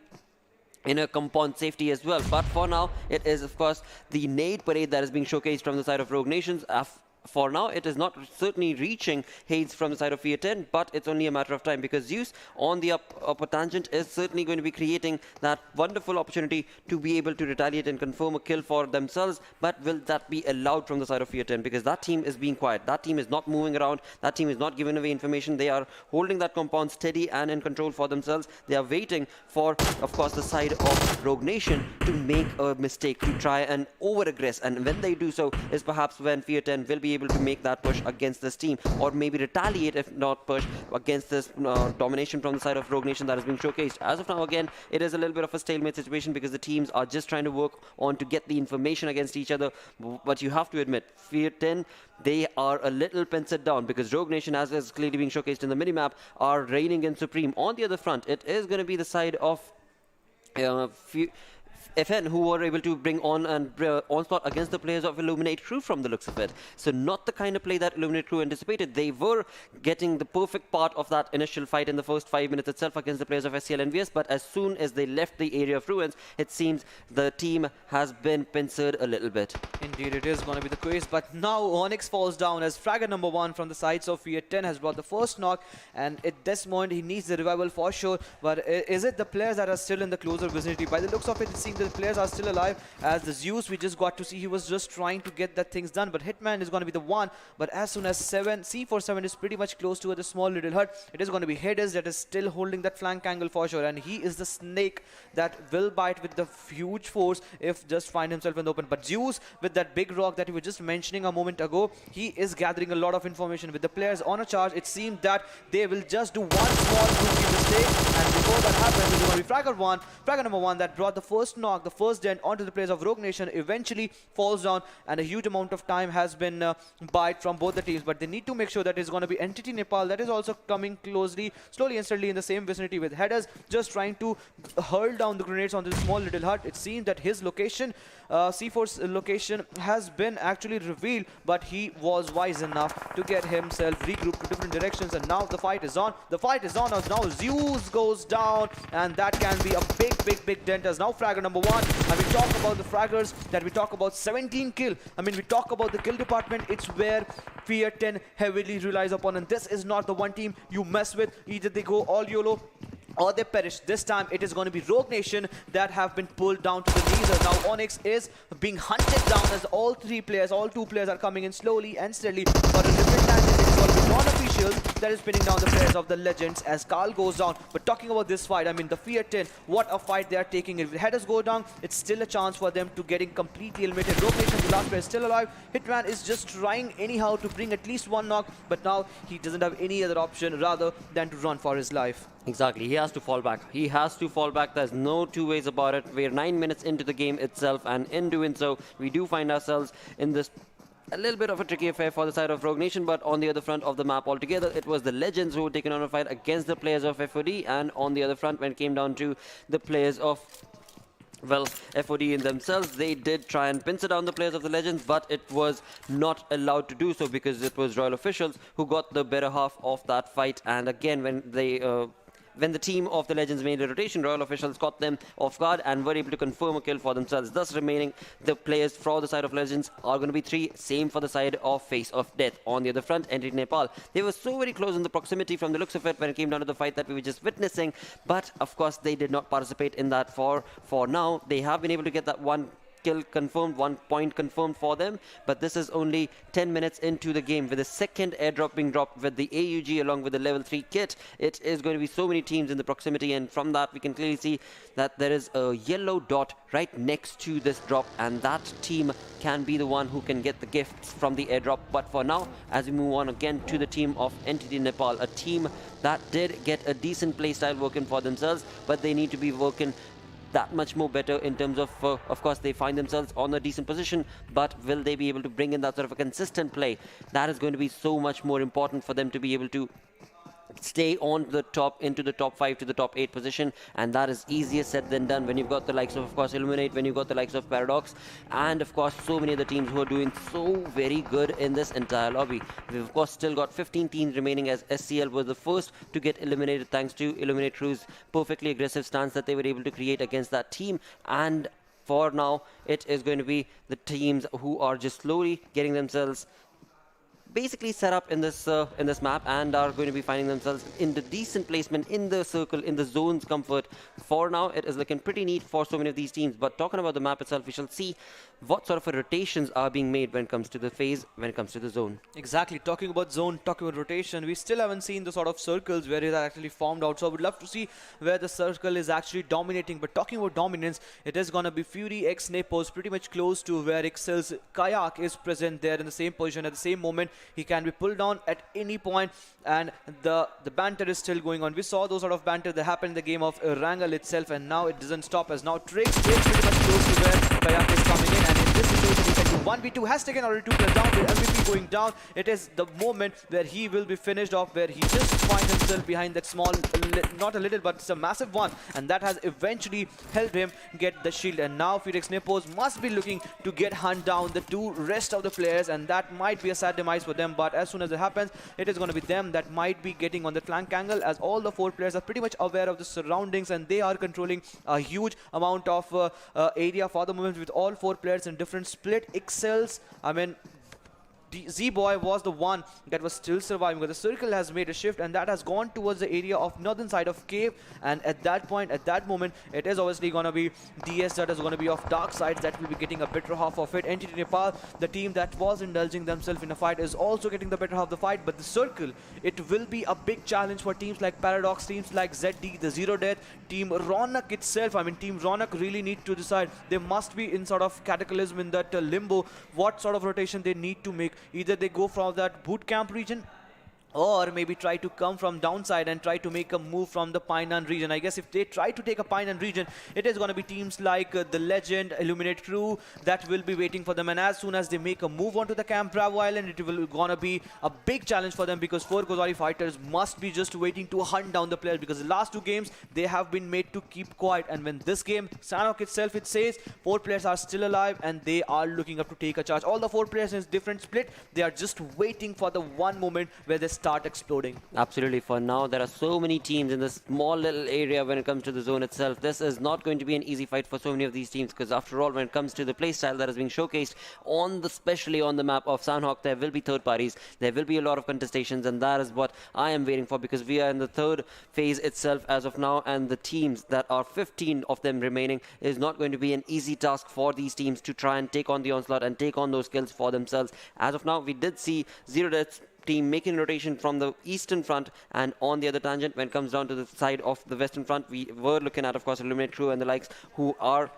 in a compound safety as well. But for now, it is of course the nade parade that is being showcased from the side of Rogue Nations. For now, it is not certainly reaching Hades from the side of Fear 10, but it's only a matter of time, because Zeus on the upper tangent is certainly going to be creating that wonderful opportunity to be able to retaliate and confirm a kill for themselves. But will that be allowed from the side of Fear 10? Because that team is being quiet. That team is not moving around. That team is not giving away information. They are holding that compound steady and in control for themselves. They are waiting for, of course, the side of Rogue Nation to make a mistake, to try and over-aggress. And when they do so is perhaps when Fear 10 will be able to make that push against this team, or maybe retaliate if not push against this domination from the side of Rogue Nation that is being showcased. As of now, again, it is a little bit of a stalemate situation because the teams are just trying to work on to get the information against each other. But you have to admit, Fear 10, they are a little penciled down, because Rogue Nation, as is clearly being showcased in the minimap, are reigning in supreme. On the other front, it is going to be the side of FN who were able to bring on and onslaught against the players of Illuminate crew from the looks of it. So not the kind of play that Illuminate crew anticipated. They were getting the perfect part of that initial fight in the first 5 minutes itself against the players of SCL EnvyUS, but as soon as they left the area of ruins, it seems the team has been pincered a little bit. Indeed, it is going to be the case, but now Onyx falls down as fragger number 1 from the sides of Fear 10 has brought the first knock, and at this moment he needs the revival for sure. But is it the players that are still in the closer vicinity? By the looks of it, it seems the players are still alive, as the Zeus we just got to see, he was just trying to get that things done, but Hitman is going to be the one. But as soon as C47 is pretty much close to the small little hut, it is going to be Hades that is still holding that flank angle for sure, and he is the snake that will bite with the huge force if just find himself in the open. But Zeus, with that big rock that we were just mentioning a moment ago, he is gathering a lot of information with the players on a charge. It seemed that they will just do one small rookie mistake, and before that happens, it is going to be fragger number 1 that brought the first knock, the first dent onto the players of Rogue Nation, eventually falls down, and a huge amount of time has been bite from both the teams. But they need to make sure that it's going to be Entity Nepal that is also coming slowly and steadily in the same vicinity, with Headers just trying to hurl down the grenades on this small little hut. It seems that his location, C4's location, has been actually revealed, but he was wise enough to get himself regrouped to different directions, and now the fight is on. The fight is on as now Zeus goes down, and that can be a big dent as now fragger number 1. And we talk about the fraggers, that we talk about 17 kill. I mean, we talk about the kill department. It's where Fear 10 heavily relies upon, and this is not the one team you mess with. Either they go all YOLO or they perish. This time it is going to be Rogue Nation that have been pulled down to the knees, as now Onyx is being hunted down as all two players are coming in slowly and steadily. But a different tangent, it is going to be non-officials that is pinning down the players of the Legends as Carl goes down. But talking about this fight, I mean, the Fear 10, what a fight they are taking. If the Headers go down, it's still a chance for them to getting completely eliminated. Rogue Nation, the last player, is still alive. Hitman is just trying anyhow to bring at least one knock, but now he doesn't have any other option rather than to run for his life. Exactly, he has to fall back. He has to fall back. There's no two ways about it. We're 9 minutes into the game itself, and in doing so, we do find ourselves in this a little bit of a tricky affair for the side of Rogue Nation. But on the other front of the map altogether, it was the Legends who were taking on a fight against the players of FOD, and on the other front, when it came down to the players of, well, FOD in themselves, they did try and pincer down the players of the Legends, but it was not allowed to do so because it was Royal Officials who got the better half of that fight. And again, when the team of the Legends made a rotation, Royal Officials caught them off guard and were able to confirm a kill for themselves. Thus remaining, the players for the side of Legends are going to be 3. Same for the side of Face of Death. On the other front, Entity Nepal. They were so very close in the proximity from the looks of it when it came down to the fight that we were just witnessing. But of course, they did not participate in that for now. They have been able to get that one kill confirmed, 1 point confirmed for them. But this is only 10 minutes into the game with the second airdrop being dropped with the AUG along with the level 3 kit. It is going to be so many teams in the proximity, and from that we can clearly see that there is a yellow dot right next to this drop, and that team can be the one who can get the gifts from the airdrop. But for now, as we move on again to the team of Entity Nepal, a team that did get a decent playstyle working for themselves, but they need to be working that much more better in terms of course, they find themselves on a decent position, but will they be able to bring in that sort of a consistent play? That is going to be so much more important for them to be able to stay on the top, into the top 5 to the top 8 position, and that is easier said than done when you've got the likes of course, Illuminate, when you've got the likes of Paradox, and of course, so many other teams who are doing so very good in this entire lobby. We've of course still got 15 teams remaining, as SCL was the first to get eliminated thanks to Illuminate Crew's perfectly aggressive stance that they were able to create against that team. And for now, it is going to be the teams who are just slowly getting themselves basically set up in this map and are going to be finding themselves in the decent placement in the circle, in the zone's comfort. For now, it is looking pretty neat for so many of these teams. But talking about the map itself, we shall see what sort of rotations are being made when it comes to the phase, when it comes to the zone. Exactly. Talking about zone, talking about rotation, we still haven't seen the sort of circles where it actually formed out. So I would love to see where the circle is actually dominating. But talking about dominance, it is going to be Fury x Nepoz, pretty much close to where Ixcel's Kayak is present there in the same position at the same moment. He can be pulled down at any point, and the banter is still going on. We saw those sort of banter that happened in the game of Erangel itself, and now it doesn't stop, as now Trix is pretty much close to where Kayak is coming in, and in this situation he can do 1v2, has taken already 2 players down, with MVP going down. It is the moment where he will be finished off, where he just finds himself behind that small, not a little, but it's a massive one, and that has eventually helped him get the shield. And now Felix Nepoz must be looking to get hunt down the 2 rest of the players, and that might be a sad demise for them. But as soon as it happens, it is going to be them that might be getting on the flank angle, as all the 4 players are pretty much aware of the surroundings, and they are controlling a huge amount of area for the moment, with all 4 players in different split. Ixcel's, I mean, Z-Boy was the one that was still surviving, but the circle has made a shift, and that has gone towards the area of northern side of cave. And at that point, at that moment, it is obviously going to be DS that is going to be of Darksyde that will be getting a better half of it. Entity Nepal, the team that was indulging themselves in a fight, is also getting the better half of the fight. But the circle, it will be a big challenge for teams like Paradox, teams like ZD, the ZeroDeath, team Ronak itself. I mean, team Ronak really need to decide. They must be in sort of cataclysm, in that limbo, what sort of rotation they need to make. Either they go from that boot camp region, or maybe try to come from downside and try to make a move from the Painan region. I guess if they try to take a Painan region, it is going to be teams like the Legend, Illuminate Crew that will be waiting for them. And as soon as they make a move onto the Camp Bravo Island, it will gonna be a big challenge for them, because 4 Godawari fighters must be just waiting to hunt down the players, because the last 2 games they have been made to keep quiet. And when this game, Sanhok itself, it says 4 players are still alive and they are looking up to take a charge. All the 4 players in different split, they are just waiting for the one moment where they start exploding. Absolutely. For now, there are so many teams in this small little area when it comes to the zone itself. This is not going to be an easy fight for so many of these teams, because after all, when it comes to the playstyle that is being showcased on the, especially on the map of Sanhok, there will be third parties, there will be a lot of contestations, and that is what I am waiting for, because we are in the 3rd phase itself as of now, and the teams that are 15 of them remaining is not going to be an easy task for these teams to try and take on the onslaught and take on those kills for themselves. As of now, we did see ZeroDeath team making rotation from the eastern front, and on the other tangent, when it comes down to the side of the western front, we were looking at, of course, Illuminate Crew and the likes, who are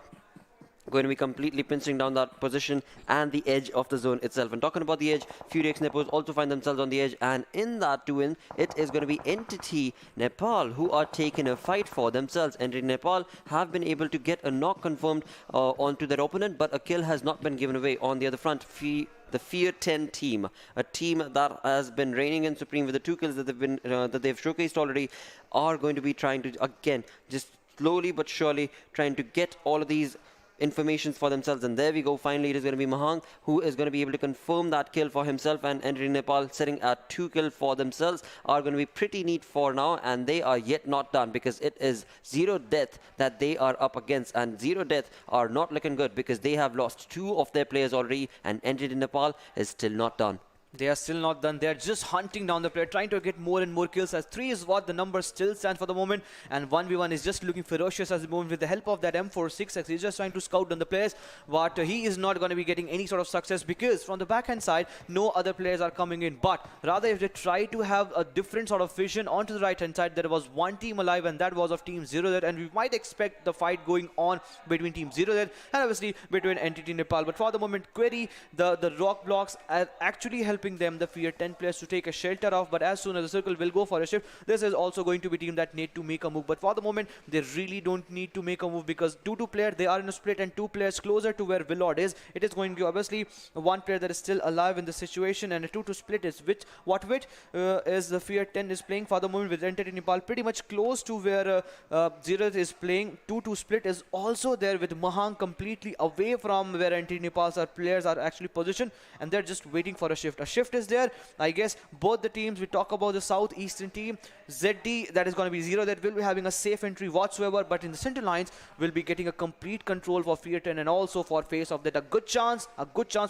going to be completely pinching down that position and the edge of the zone itself. And talking about the edge, Fury x Nepoz also find themselves on the edge, and in that to win, it is going to be Entity Nepal who are taking a fight for themselves. Entity Nepal have been able to get a knock confirmed onto their opponent, but a kill has not been given away. On the other front, the Fear 10 team, a team that has been reigning in supreme with the 2 kills that they've showcased already, are going to be trying to again just slowly but surely trying to get all of these informations for themselves. And there we go, finally it is going to be Mahang who is going to be able to confirm that kill for himself, and Entity Nepal sitting at 2 kills for themselves are going to be pretty neat for now, and they are yet not done, because it is ZeroDeath that they are up against, and ZeroDeath are not looking good because they have lost 2 of their players already, and Entity Nepal is still not done. They are still not done. They are just hunting down the player, trying to get more and more kills, as 3 is what the number still stands for the moment. And 1v1 is just looking ferocious at the moment with the help of that M46X. He's just trying to scout down the players, but he is not going to be getting any sort of success because from the backhand side, no other players are coming in. But rather, if they try to have a different sort of vision onto the right-hand side, there was one team alive, and that was of Team ZeroDeath. And we might expect the fight going on between Team ZeroDeath and obviously between Entity Nepal. But for the moment, Query, the rock blocks are actually helping them, the Fear 10 players, to take a shelter off. But as soon as the circle will go for a shift, this is also going to be a team that need to make a move. But for the moment, they really don't need to make a move because 2-2 player, they are in a split, and 2 players closer to where Willard is. It is going to be obviously 1 player that is still alive in the situation, and a 2-2 split is which is the Fear 10 is playing for the moment with Entity Nepal pretty much close to where ZeroDeath is playing. 2-2 split is also there with Mahang completely away from where Entity Nepal's players are actually positioned, and they're just waiting for a shift. A shift is there. I guess both the teams, we talk about the southeastern team, ZD, that is going to be Zero, that will be having a safe entry whatsoever, but in the center lines will be getting a complete control for Fear 10 and also for Face of that. A good chance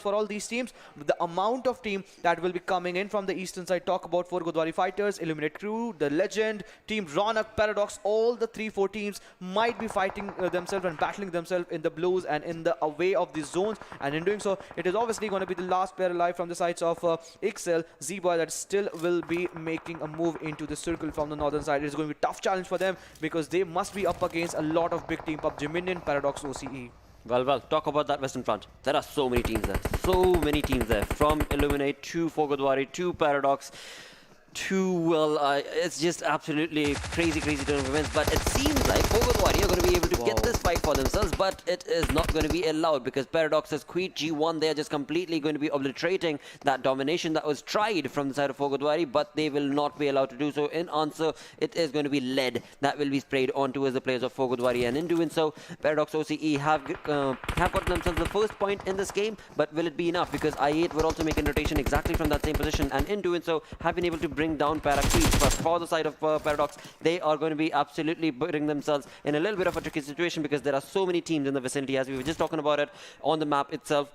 for all these teams. The amount of team that will be coming in from the eastern side, talk about 4 Godawari fighters, Illuminate Crew, the Legend, Team Ronak, Paradox, all the 3-4 teams might be fighting themselves and battling themselves in the blues and in the away of these zones, and in doing so, it is obviously going to be the last player alive from the sides of Ixcel, Z-Boy, that still will be making a move into the circle from the northern side. It's going to be a tough challenge for them because they must be up against a lot of big team, PUBG Minion, Paradox, OCE. Well, talk about that Western Front. There are so many teams there. So many teams there. From Illuminate to Godawari to Paradox to, it's just absolutely crazy turn of events. But it seems like Godawari are going to be able to get this fight for themselves, but it is not going to be allowed because Paradox's Queen G1, they are just completely going to be obliterating that domination that was tried from the side of Godawari, but they will not be allowed to do so. In answer, it is going to be lead that will be sprayed onto as the players of Godawari, and in doing so, Paradox OCE have gotten themselves the first point in this game, but will it be enough? Because I8 were also making rotation exactly from that same position, and in doing so, have been able to bring down Paraqueens. But for the side of Paradox, they are going to be absolutely putting themselves in a little bit of a tricky situation because there are so many teams in the vicinity, as we were just talking about it on the map itself,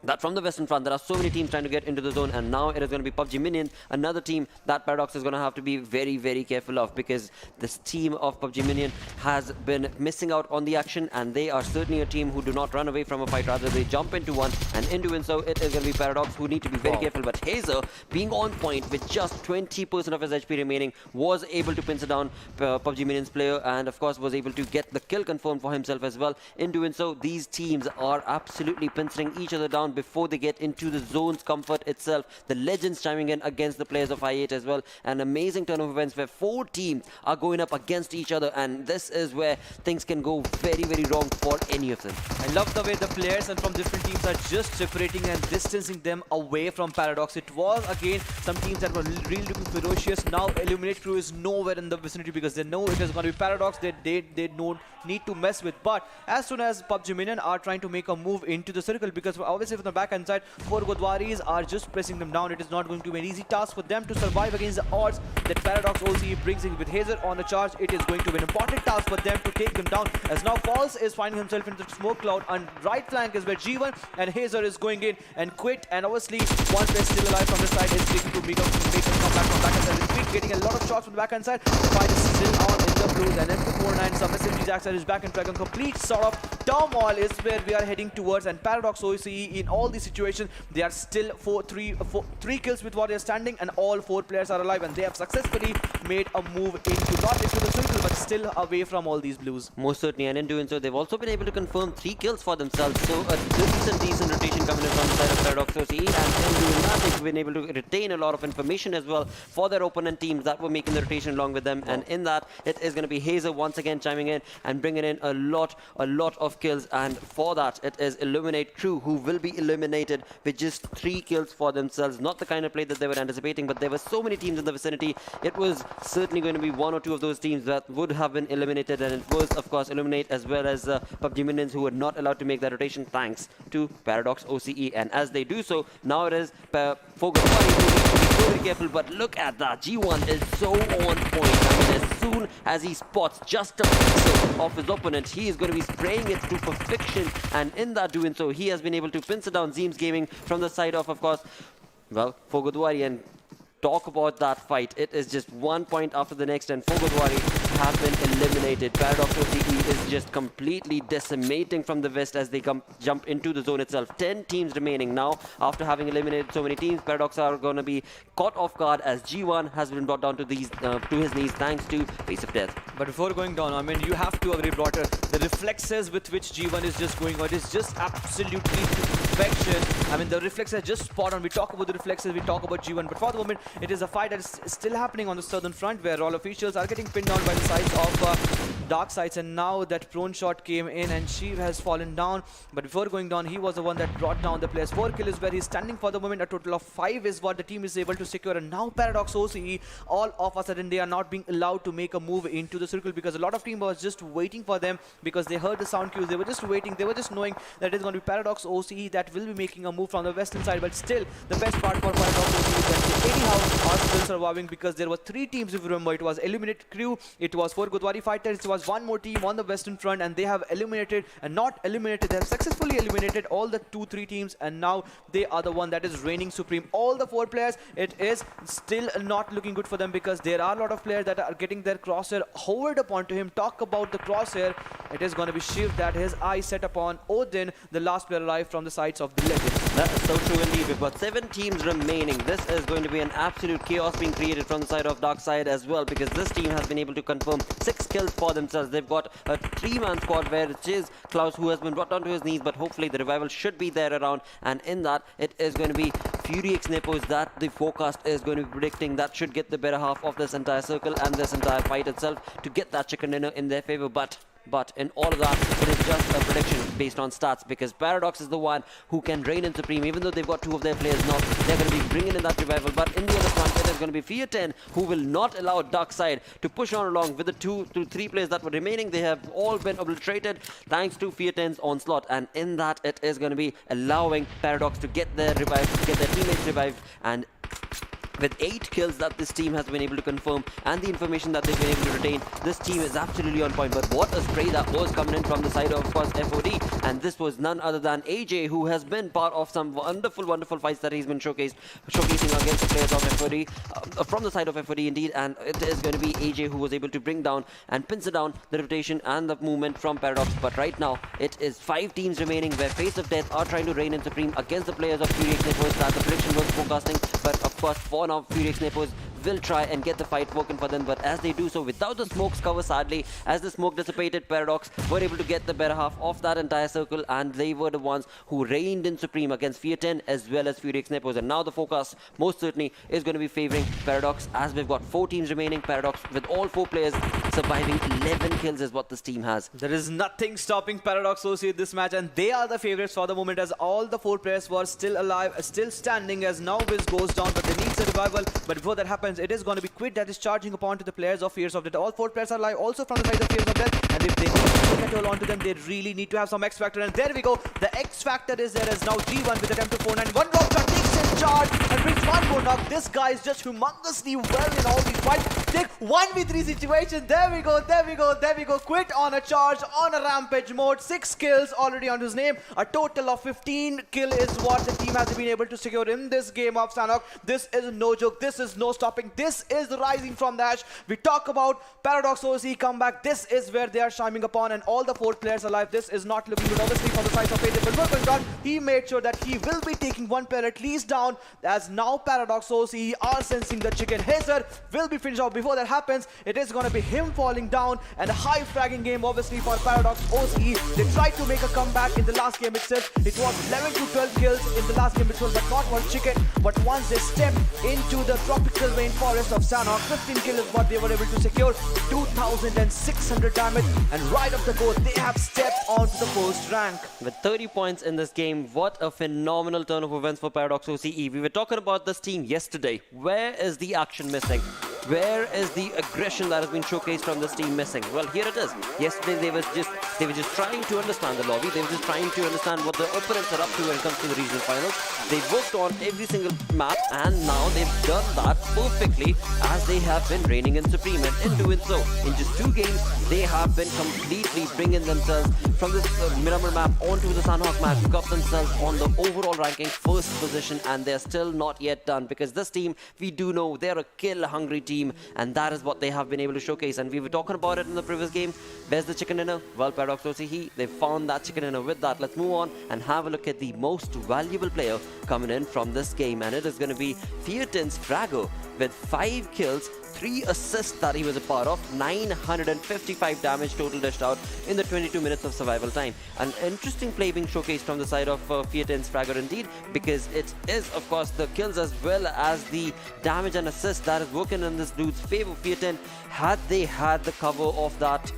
that from the Western Front, there are so many teams trying to get into the zone, and now it is going to be PUBG Minion, another team that Paradox is going to have to be very careful of, because this team of PUBG Minion has been missing out on the action, and they are certainly a team who do not run away from a fight, rather they jump into one, and in doing so, it is going to be Paradox who need to be very careful. But Hazer, being on point with just 20% of his HP remaining, was able to pincer down PUBG Minion's player, and of course was able to get the kill confirmed for himself as well. In doing so, these teams are absolutely pincering each other down before they get into the zone's comfort itself. The Legends chiming in against the players of I8 as well. An amazing turn of events where 4 teams are going up against each other, and this is where things can go very wrong for any of them. I love the way the players and from different teams are just separating and distancing them away from Paradox. It was again some teams that were really looking ferocious. Now Illuminate Crew is nowhere in the vicinity because they know it is going to be Paradox. They don't need to mess with. But as soon as PUBG Minion are trying to make a move into the circle, because obviously from the backhand side, 4 Godwaris are just pressing them down. It is not going to be an easy task for them to survive against the odds that Paradox OCE brings in with Hazer on the charge. It is going to be an important task for them to take them down, as now Falls is finding himself in the smoke cloud, and right flank is where G1 and Hazer is going in and quit, and obviously one player still alive from the side is taking to make a comeback from backhand side. It's Quick getting a lot of shots from the backhand side. The fight is still on in the blues, and M249 submissive Jackson is back in track, and complete sort of turmoil is where we are heading towards. And Paradox OCE, in all these situations, they are still 3 kills with what they are standing, and all 4 players are alive, and they have successfully made a move into, not into the circle, but still away from all these blues. Most certainly, and in doing so, they've also been able to confirm 3 kills for themselves. So a decent rotation coming in from the side of Paradox OCE, and in doing that, they've been able to retain a lot of information as well for their opponent teams that were making the rotation along with them. And in that, it is going to be Hazer once again chiming in and bringing in a lot of kills. And for that, it is Illuminate Crew who will be eliminated with just 3 kills for themselves. Not the kind of play that they were anticipating, but there were so many teams in the vicinity. It was certainly going to be 1 or 2 of those teams that would have been eliminated, and it was, of course, Illuminate as well as PUBG Minions who were not allowed to make that rotation thanks to Paradox OCE. And as they do so, now it is Focus who needs to be very careful, but look at that. G1 is so on point. I mean, as soon as he spots just a pixel of his opponent, he is going to be spraying it to perfection, and in that doing so, he has been able to pincer down Zeems Gaming from the side of course, Well, for Godawari, and talk about that fight. It is just 1 point after the next, and for Godawari have been eliminated. Paradox OCE is just completely decimating from the west as they jump into the zone itself. 10 teams remaining now. After having eliminated so many teams, Paradox are going to be caught off guard as G1 has been brought down to his knees thanks to Face of Death. But before going down, I mean, you have to agree, Blotter, the reflexes with which G1 is just going on, it is just absolutely perfection. I mean, the reflexes are just spot on. We talk about the reflexes, we talk about G1, but for the moment, it is a fight that is still happening on the southern front where all officials are getting pinned down by the sides of Darksyde, and now that prone shot came in and she has fallen down. But before going down, he was the one that brought down the players. 4 kills is where he's standing for the moment. A total of 5 is what the team is able to secure, and now Paradox OCE, all of a sudden they are not being allowed to make a move into the circle because a lot of team was just waiting for them because they heard the sound cues. They were just waiting. They were just knowing that it's going to be Paradox OCE that will be making a move from the western side. But still, the best part for Paradox OCE is that they anyhow are still surviving because there were 3 teams, if you remember. It was Eliminate Crew, it was 4 Godawari fighters, it was 1 more team on the western front, and they have eliminated, and not eliminated, they have successfully eliminated all the 2-3 teams, and now they are the one that is reigning supreme. All the 4 players, it is still not looking good for them because there are a lot of players that are getting their crosshair hovered upon to him. Talk about the crosshair. It is going to be Shiv that his eye set upon Odin, the last player alive from the sides of the Legends. That is so true indeed. We've got 7 teams remaining. This is going to be an absolute chaos being created from the side of Darksyde as well, because this team has been able to confirm 6 kills for themselves. They've got a 3-man squad where it is Klaus who has been brought down to his knees, but hopefully the revival should be there around, and in that it is going to be Fury X Nepoz that the forecast is going to be predicting that should get the better half of this entire circle and this entire fight itself to get that chicken dinner in their favor. But in all of that, it is just a prediction based on stats, because Paradox is the one who can reign in supreme. Even though they've got 2 of their players now, they're going to be bringing in that revival. But in the other front, it is going to be Fear 10 who will not allow Darksyde to push on along with the 2 to 3 players that were remaining. They have all been obliterated thanks to Fear 10's onslaught, and in that, it is going to be allowing Paradox to get their revived, get their teammates revived, and with 8 kills that this team has been able to confirm and the information that they've been able to retain, this team is absolutely on point. But what a spray that was coming in from the side of course, FOD, and this was none other than AJ, who has been part of some wonderful fights that he's been showcasing against the players of FOD, from the side of FOD indeed, and it is going to be AJ who was able to bring down and pincer down the rotation and the movement from Paradox. But right now, it is 5 teams remaining where Face of Death are trying to reign in supreme against the players of Fury X Nepoz that the prediction was forecasting. But of course, for now, Fury X Nepoz will try and get the fight working for them, but as they do so without the smoke's cover, sadly, as the smoke dissipated, Paradox were able to get the better half of that entire circle, and they were the ones who reigned in supreme against Fear 10 as well as Fury X Nepoz. And now the focus most certainly is going to be favoring Paradox, as we've got 4 teams remaining. Paradox with all 4 players surviving 11 kills is what this team has. There is nothing stopping Paradox OC this match, and they are the favorites for the moment, as all the 4 players were still alive, still standing, as now Wiz goes down, but they need a revival. But before that happens, it is going to be Quid that is charging upon to the players of Fears of Death. All 4 players are alive also from the side of Fears of Death, and if they need to get hold onto them, they really need to have some X Factor. And there we go, the X Factor is there, as now G1 with attempt to 4-9, 1 drop shot takes in charge and brings 1 more knock. This guy is just humongously well in all these fights. Take 1v3 situation. There we go. Quid on a charge, on a rampage mode. 6 kills already on his name. A total of 15 kill is what the team has been able to secure in this game of Sanhok. This is no joke. This is no stopping. This is rising from the ash. We talk about Paradox OC comeback. This is where they are shining upon, and all the 4 players alive. This is not looking good, obviously, from the side of AJ. But what going on? He made sure that he will be taking 1 player at least down, as now Paradox OC are sensing the chicken. Hazer will be finished off. Before that happens, it is going to be him falling down, and a high fragging game, obviously, for Paradox OC. They tried to make a comeback in the last game itself. It was 11 to 12 kills in the last game itself, but not one chicken. But once they stepped into the tropical rainforest of Sanhok, 15 kills is what they were able to secure, 2,600 damage, and right off the court, they have stepped onto the first rank. With 30 points in this game, what a phenomenal turn of events for Paradox OCE. We were talking about this team yesterday. Where is the action missing? Where is the aggression that has been showcased from this team missing? Well, here it is. Yesterday they were just trying to understand the lobby. They were just trying to understand what the opponents are up to when it comes to the regional finals. They worked on every single map, and now they've done that perfectly as they have been reigning in Supreme. And in doing so, in just 2 games, they have been completely bringing themselves from this Miramar map onto the Sanhok map, got themselves on the overall ranking first position, and they're still not yet done, because this team, we do know they're a kill-hungry team, and that is what they have been able to showcase. And we were talking about it in the previous game. Where's the chicken dinner? Well, Paradox OCE, they found that chicken dinner. With that, let's move on and have a look at the most valuable player coming in from this game, and it is going to be Fiertin's Frago with 5 kills, 3 assists that he was a part of, 955 damage total dished out in the 22 minutes of survival time. An interesting play being showcased from the side of Fiertin's Fragger indeed, because it is of course the kills as well as the damage and assist that is working in this dude's favor. Fiertin, had they had the cover of that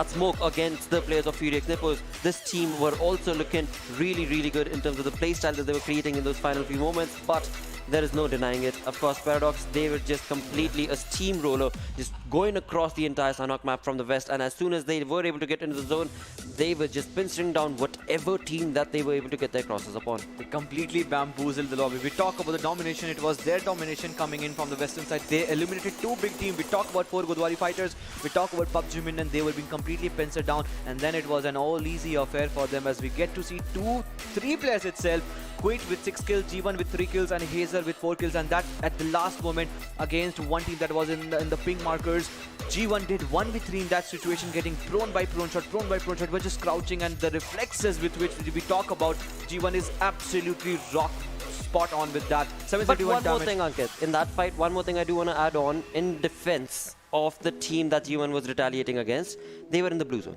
smoke against the players of Furious Nepoz, this team were also looking really good in terms of the playstyle that they were creating in those final few moments, but there is no denying it. Of course, Paradox, they were just completely a steamroller, just going across the entire Sanhok map from the west, and as soon as they were able to get into the zone, they were just pinstring down whatever team that they were able to get their crosses upon. They completely bamboozled the lobby. We talk about the domination. It was their domination coming in from the western side. They eliminated 2 big teams. We talk about 4 Godawari fighters. We talk about PUBG Minion. They were being completely pincered down, and then it was an all easy affair for them as we get to see 3 players itself. Quit with 6 kills, G1 with 3 kills, and Hazel with 4 kills, and that at the last moment against one team that was in the ping markers. G1 did 1v3 in that situation, getting prone by prone shot, but just crouching, and the reflexes with which we talk about, G1 is absolutely rock spot on with that. 731 but one damage. more thing, Ankit, in that fight, one more thing I do want to add on, in defense of the team that G1 was retaliating against, they were in the blue zone.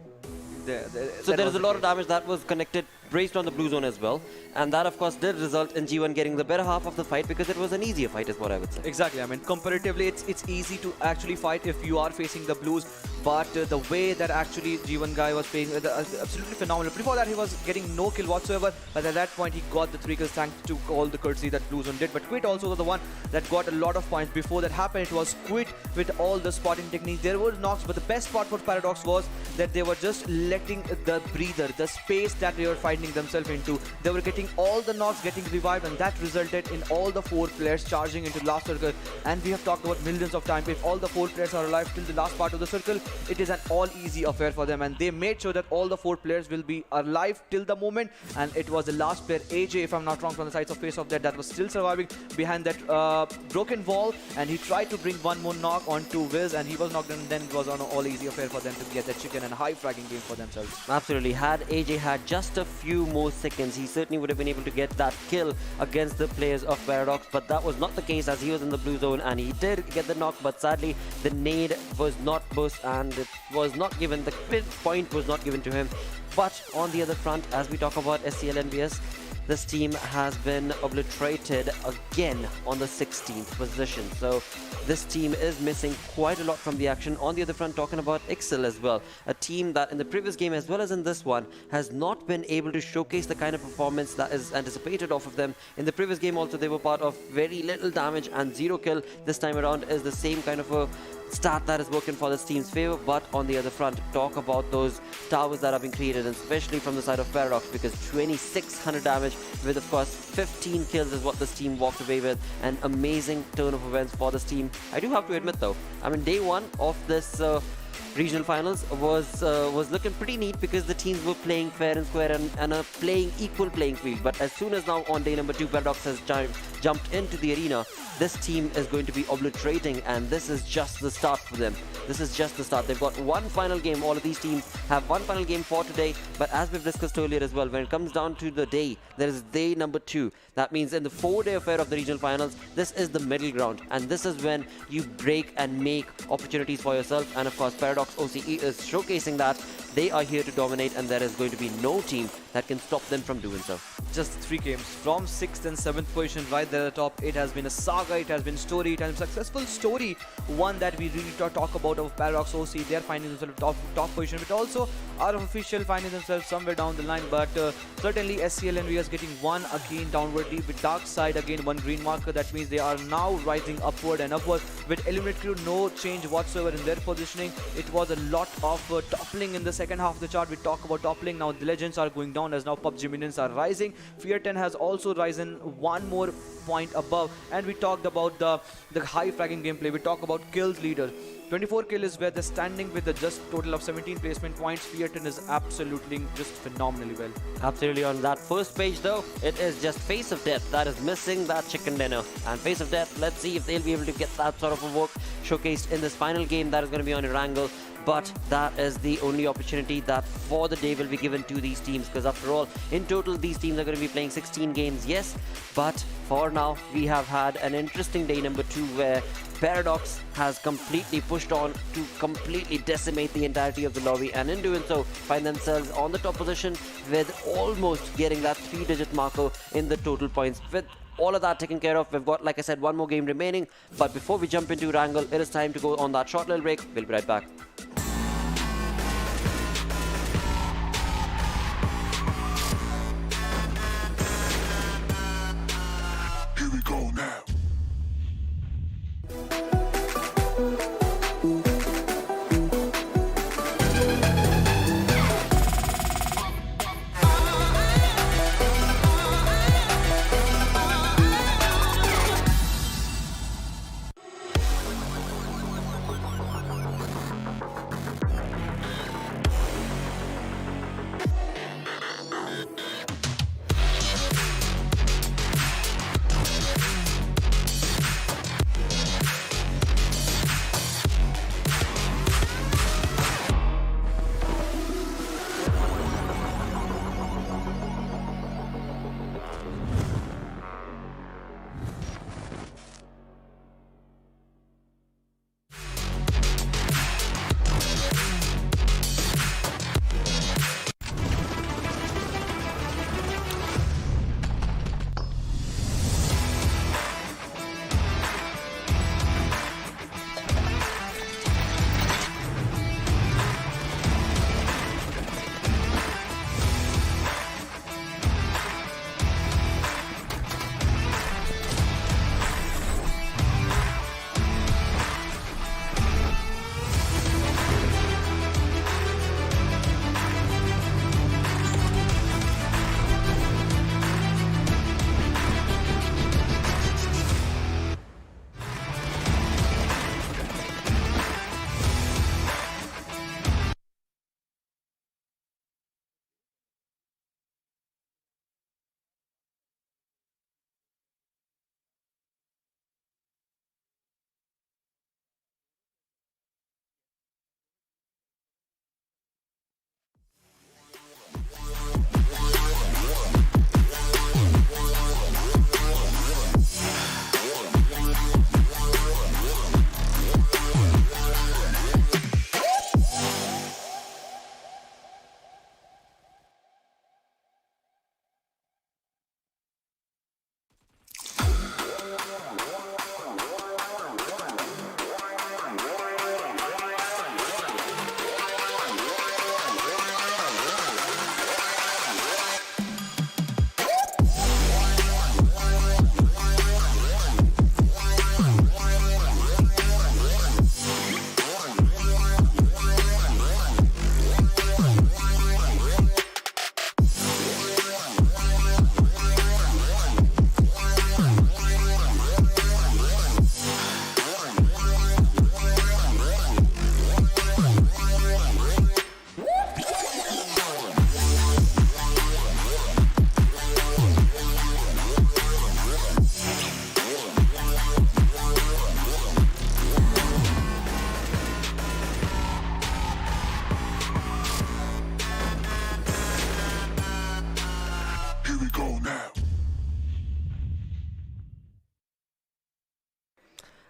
So there is a lot of damage that was connected based on the blue zone as well, and that of course did result in G1 getting the better half of the fight, because it was an easier fight is what I would say. Exactly, I mean comparatively it's easy to actually fight if you are facing the blues, but the way that actually G1 guy was playing, absolutely phenomenal. Before that he was getting no kill whatsoever, but at that point he got the 3 kills thanks to all the courtesy that blue zone did. But Quit also was the one that got a lot of points. Before that happened, it was Quit with all the spotting techniques. There were knocks, but the best part for Paradox was that they were just letting the breather, the space that they were finding themselves into. They were getting all the knocks, getting revived, and that resulted in all the 4 players charging into the last circle. And we have talked about millions of times, if all the 4 players are alive till the last part of the circle, it is an all easy affair for them, and they made sure that all the 4 players will be alive till the moment. And it was the last player, AJ, if I'm not wrong, from the sides of face of that was still surviving behind that broken wall, and he tried to bring one more knock onto Wiz, and he was knocked, and then it was an all easy affair for them to get that chicken and a high fragging game for themselves. Absolutely. Had AJ had just a few more seconds, he certainly would have been able to get that kill against the players of Paradox, but that was not the case as he was in the blue zone, and he did get the knock, but sadly the nade was not burst, and it was not given, the point was not given to him. But on the other front, as we talk about SCL EnvyUS, this team has been obliterated again on the 16th position. So this team is missing quite a lot from the action. On the other front, talking about Ixcel as well, a team that in the previous game as well as in this one has not been able to showcase the kind of performance that is anticipated off of them. In the previous game also, they were part of very little damage and 0 kill. This time around is the same kind of a start that is working for this team's favor. But on the other front, talk about those towers that have been created, and especially from the side of Paradox, because 2600 damage with of course 15 kills is what this team walked away with. An amazing turn of events for this team. I do have to admit though, I mean day 1 of this regional finals was looking pretty neat, because the teams were playing fair and square and playing equal playing field. But as soon as now on day number 2, Paradox has jumped into the arena, this team is going to be obliterating, and this is just the start for them. This is just the start. They've got one final game. All of these teams have one final game for today, but as we've discussed earlier as well, when it comes down to the day, there is day number 2. That means in the 4-day affair of the regional finals, this is the middle ground, and this is when you break and make opportunities for yourself. And of course Paradox OCE is showcasing that They are here to dominate, and there is going to be no team that can stop them from doing so. Just 3 games from 6th and 7th position right there at the top. It has been a saga, it has been story, it has been a successful story, one that we really talk about of Paradox OC. They're finding themselves top position, but also our official finding themselves somewhere down the line. But certainly SCL EnvyUS getting one again downwardly with Darksyde again one green marker. That means they are now rising upward and upward with Eliminate Crew. No change whatsoever in their positioning. It was a lot of toppling in the second half of the chart. We talk about toppling. Now the Legends are going down as now PUBG Minions are rising. Fear 10 has also risen one more point above, and we talked about the high fragging gameplay. We talk about kills leader. 24 kill is where they're standing with a just total of 17 placement points. Fear 10 is absolutely just phenomenally well. Absolutely. On that first page though, it is just Face of Death that is missing that chicken dinner. And Face of Death, let's see if they'll be able to get that sort of a work showcased in this final game that is going to be on Erangel. But that is the only opportunity that for the day will be given to these teams, because after all, in total these teams are going to be playing 16 games, yes, but for now we have had an interesting day number 2 where Paradox has completely pushed on to completely decimate the entirety of the lobby, and in doing so find themselves on the top position with almost getting that 3-digit marker in the total points. With all of that taken care of, we've got, like I said, one more game remaining. But before we jump into Erangel, it is time to go on that short little break. We'll be right back. Here we go now.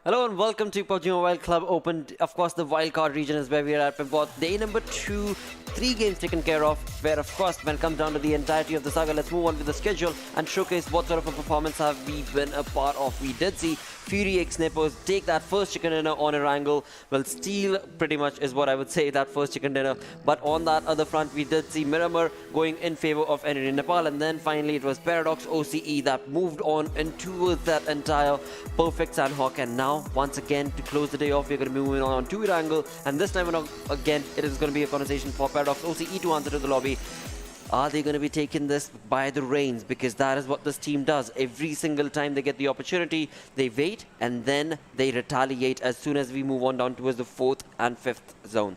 Hello and welcome to PUBG Mobile Club Open. Of course, the wildcard region is where we are at. We've got day number 2, 3 games taken care of, where of course when it comes down to the entirety of the saga, let's move on with the schedule and showcase what sort of a performance have we been a part of. We did see Fury X Nepoz take that first chicken dinner on Erangel. Well, steal pretty much is what I would say, that first chicken dinner. But on that other front, we did see Miramar going in favor of NEPAL, and then finally it was Paradox OCE that moved on and towards that entire perfect Sanhok. And now, once again, to close the day off, we're going to be moving on to Erangel, and this time around, again, it is going to be a conversation for Paradox OCE to answer to the lobby. Are they going to be taking this by the reins? Because that is what this team does. Every single time they get the opportunity, they wait and then they retaliate as soon as we move on down towards the 4th and 5th zone.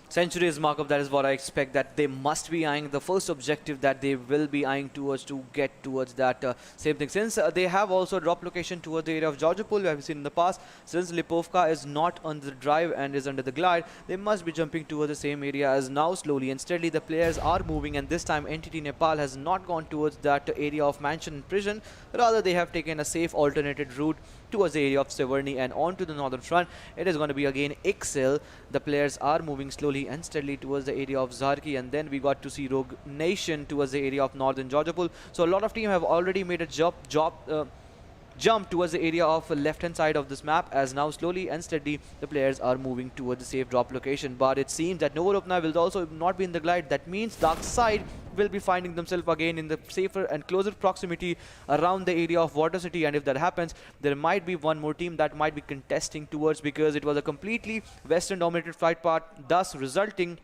Centuries markup, that is what I expect, that they must be eyeing the first objective that they will be eyeing towards to get towards that same thing. Since they have also a drop location towards the area of Georgiapol, we have seen in the past, since Lipovka is not on the drive and is under the glide, they must be jumping towards the same area as now slowly and steadily the players are moving, and this time Entity Nepal has not gone towards that area of Mansion and Prison, rather they have taken a safe alternated route towards the area of Severny and on to the northern front. It is going to be again Ixcel. The players are moving slowly and steadily towards the area of Zarki, and then we got to see Rogue Nation towards the area of northern Georgiapol. So a lot of teams have already made a jump towards the area of left hand side of this map, as now slowly and steadily the players are moving towards the safe drop location. But it seems that Novoropna will also not be in the glide. That means Darksyde will be finding themselves again in the safer and closer proximity around the area of Water City, and if that happens, there might be one more team that might be contesting towards, because it was a completely western dominated flight path, thus resulting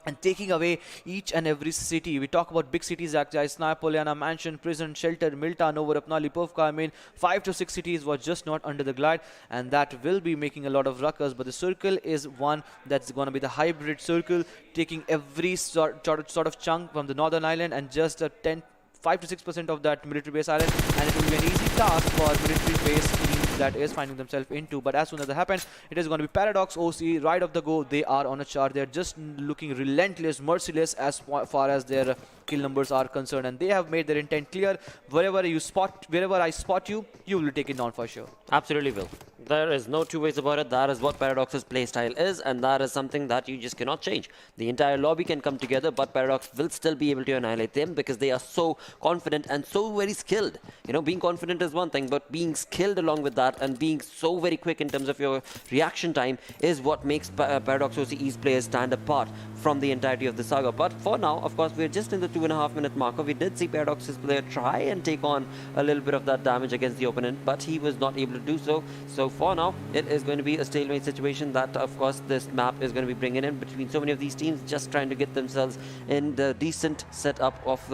and taking away each and every city. We talk about big cities like Snapolyana, Mansion, Prison, Shelter, Milta, Novorapna, Lipovka. I mean, 5 to 6 cities were just not under the glide, and that will be making a lot of ruckus. But the circle is one that's going to be the hybrid circle, taking every sort of chunk from the northern island and just 5 to 6% of that military base island, and it will be an easy task for military base team that is finding themselves into. But as soon as that happens, it is going to be Paradox OC right off the go. They are on a chart. They're just looking relentless, merciless as far as their kill numbers are concerned, and they have made their intent clear. Wherever I spot you, you will take it down for sure. Absolutely will. There is no two ways about it. That is what Paradox's playstyle is, and that is something that you just cannot change. The entire lobby can come together, but Paradox will still be able to annihilate them because they are so confident and so very skilled. You know, being confident is one thing, but being skilled along with that and being so very quick in terms of your reaction time is what makes Paradox OCE's players stand apart from the entirety of the saga. But for now, of course, we're just in the 2.5 minute marker. We did see Paradox's player try and take on a little bit of that damage against the opponent, but he was not able to do so. So for now, it is going to be a stalemate situation that, of course, this map is going to be bringing in between so many of these teams, just trying to get themselves in the decent setup of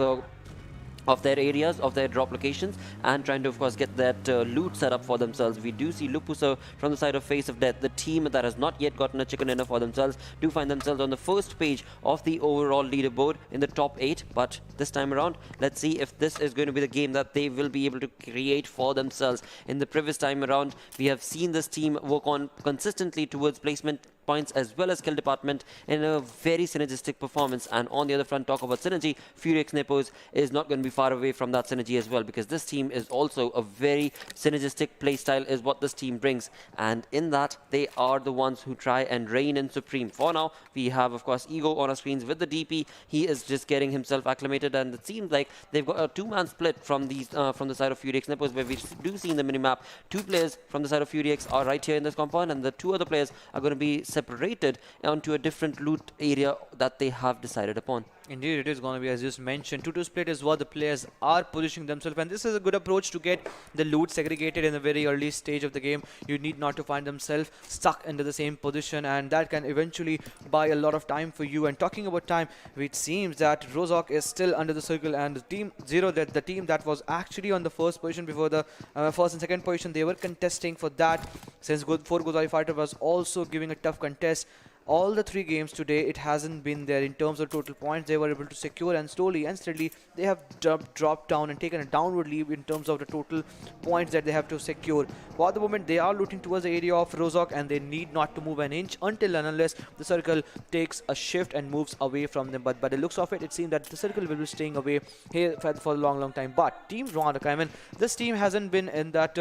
their areas, of their drop locations, and trying to, of course, get that loot set up for themselves. We do see Lupuso from the side of Face of Death, the team that has not yet gotten a chicken dinner for themselves, do find themselves on the first page of the overall leaderboard in the top 8. But this time around, let's see if this is going to be the game that they will be able to create for themselves. In the previous time around, we have seen this team work on consistently towards placement points as well as kill department in a very synergistic performance. And on the other front, talk about synergy, Fury X Nepoz is not going to be far away from that synergy as well, because this team is also a very synergistic playstyle is what this team brings, and in that they are the ones who try and reign in supreme. For now, we have, of course, Ego on our screens with the DP. He is just getting himself acclimated, and it seems like they've got a 2-man split from these from the side of Fury X Nepoz, where we do see in the minimap 2 players from the side of Fury X are right here in this compound, and the 2 other players are going to be separated onto a different loot area that they have decided upon. Indeed, it is going to be, as just mentioned, 2-2 split is what the players are positioning themselves, and this is a good approach to get the loot segregated in the very early stage of the game. You need not to find themselves stuck into the same position, and that can eventually buy a lot of time for you. And talking about time, it seems that Rozok is still under the circle, and the team ZeroDeath, the team that was actually on the first position before the first and second position, they were contesting for that, since 4 Godawari fighter was also giving a tough contest. All the 3 games today, it hasn't been there in terms of total points they were able to secure, and slowly and steadily they have dropped down and taken a downward leap in terms of the total points that they have to secure. For the moment, they are looking towards the area of Rozok, and they need not to move an inch until and unless the circle takes a shift and moves away from them. But by the looks of it, it seems that the circle will be staying away here for a long time. But Team Ronak, I mean, this team hasn't been in that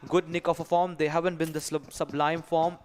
good nick of a form. They haven't been the sublime form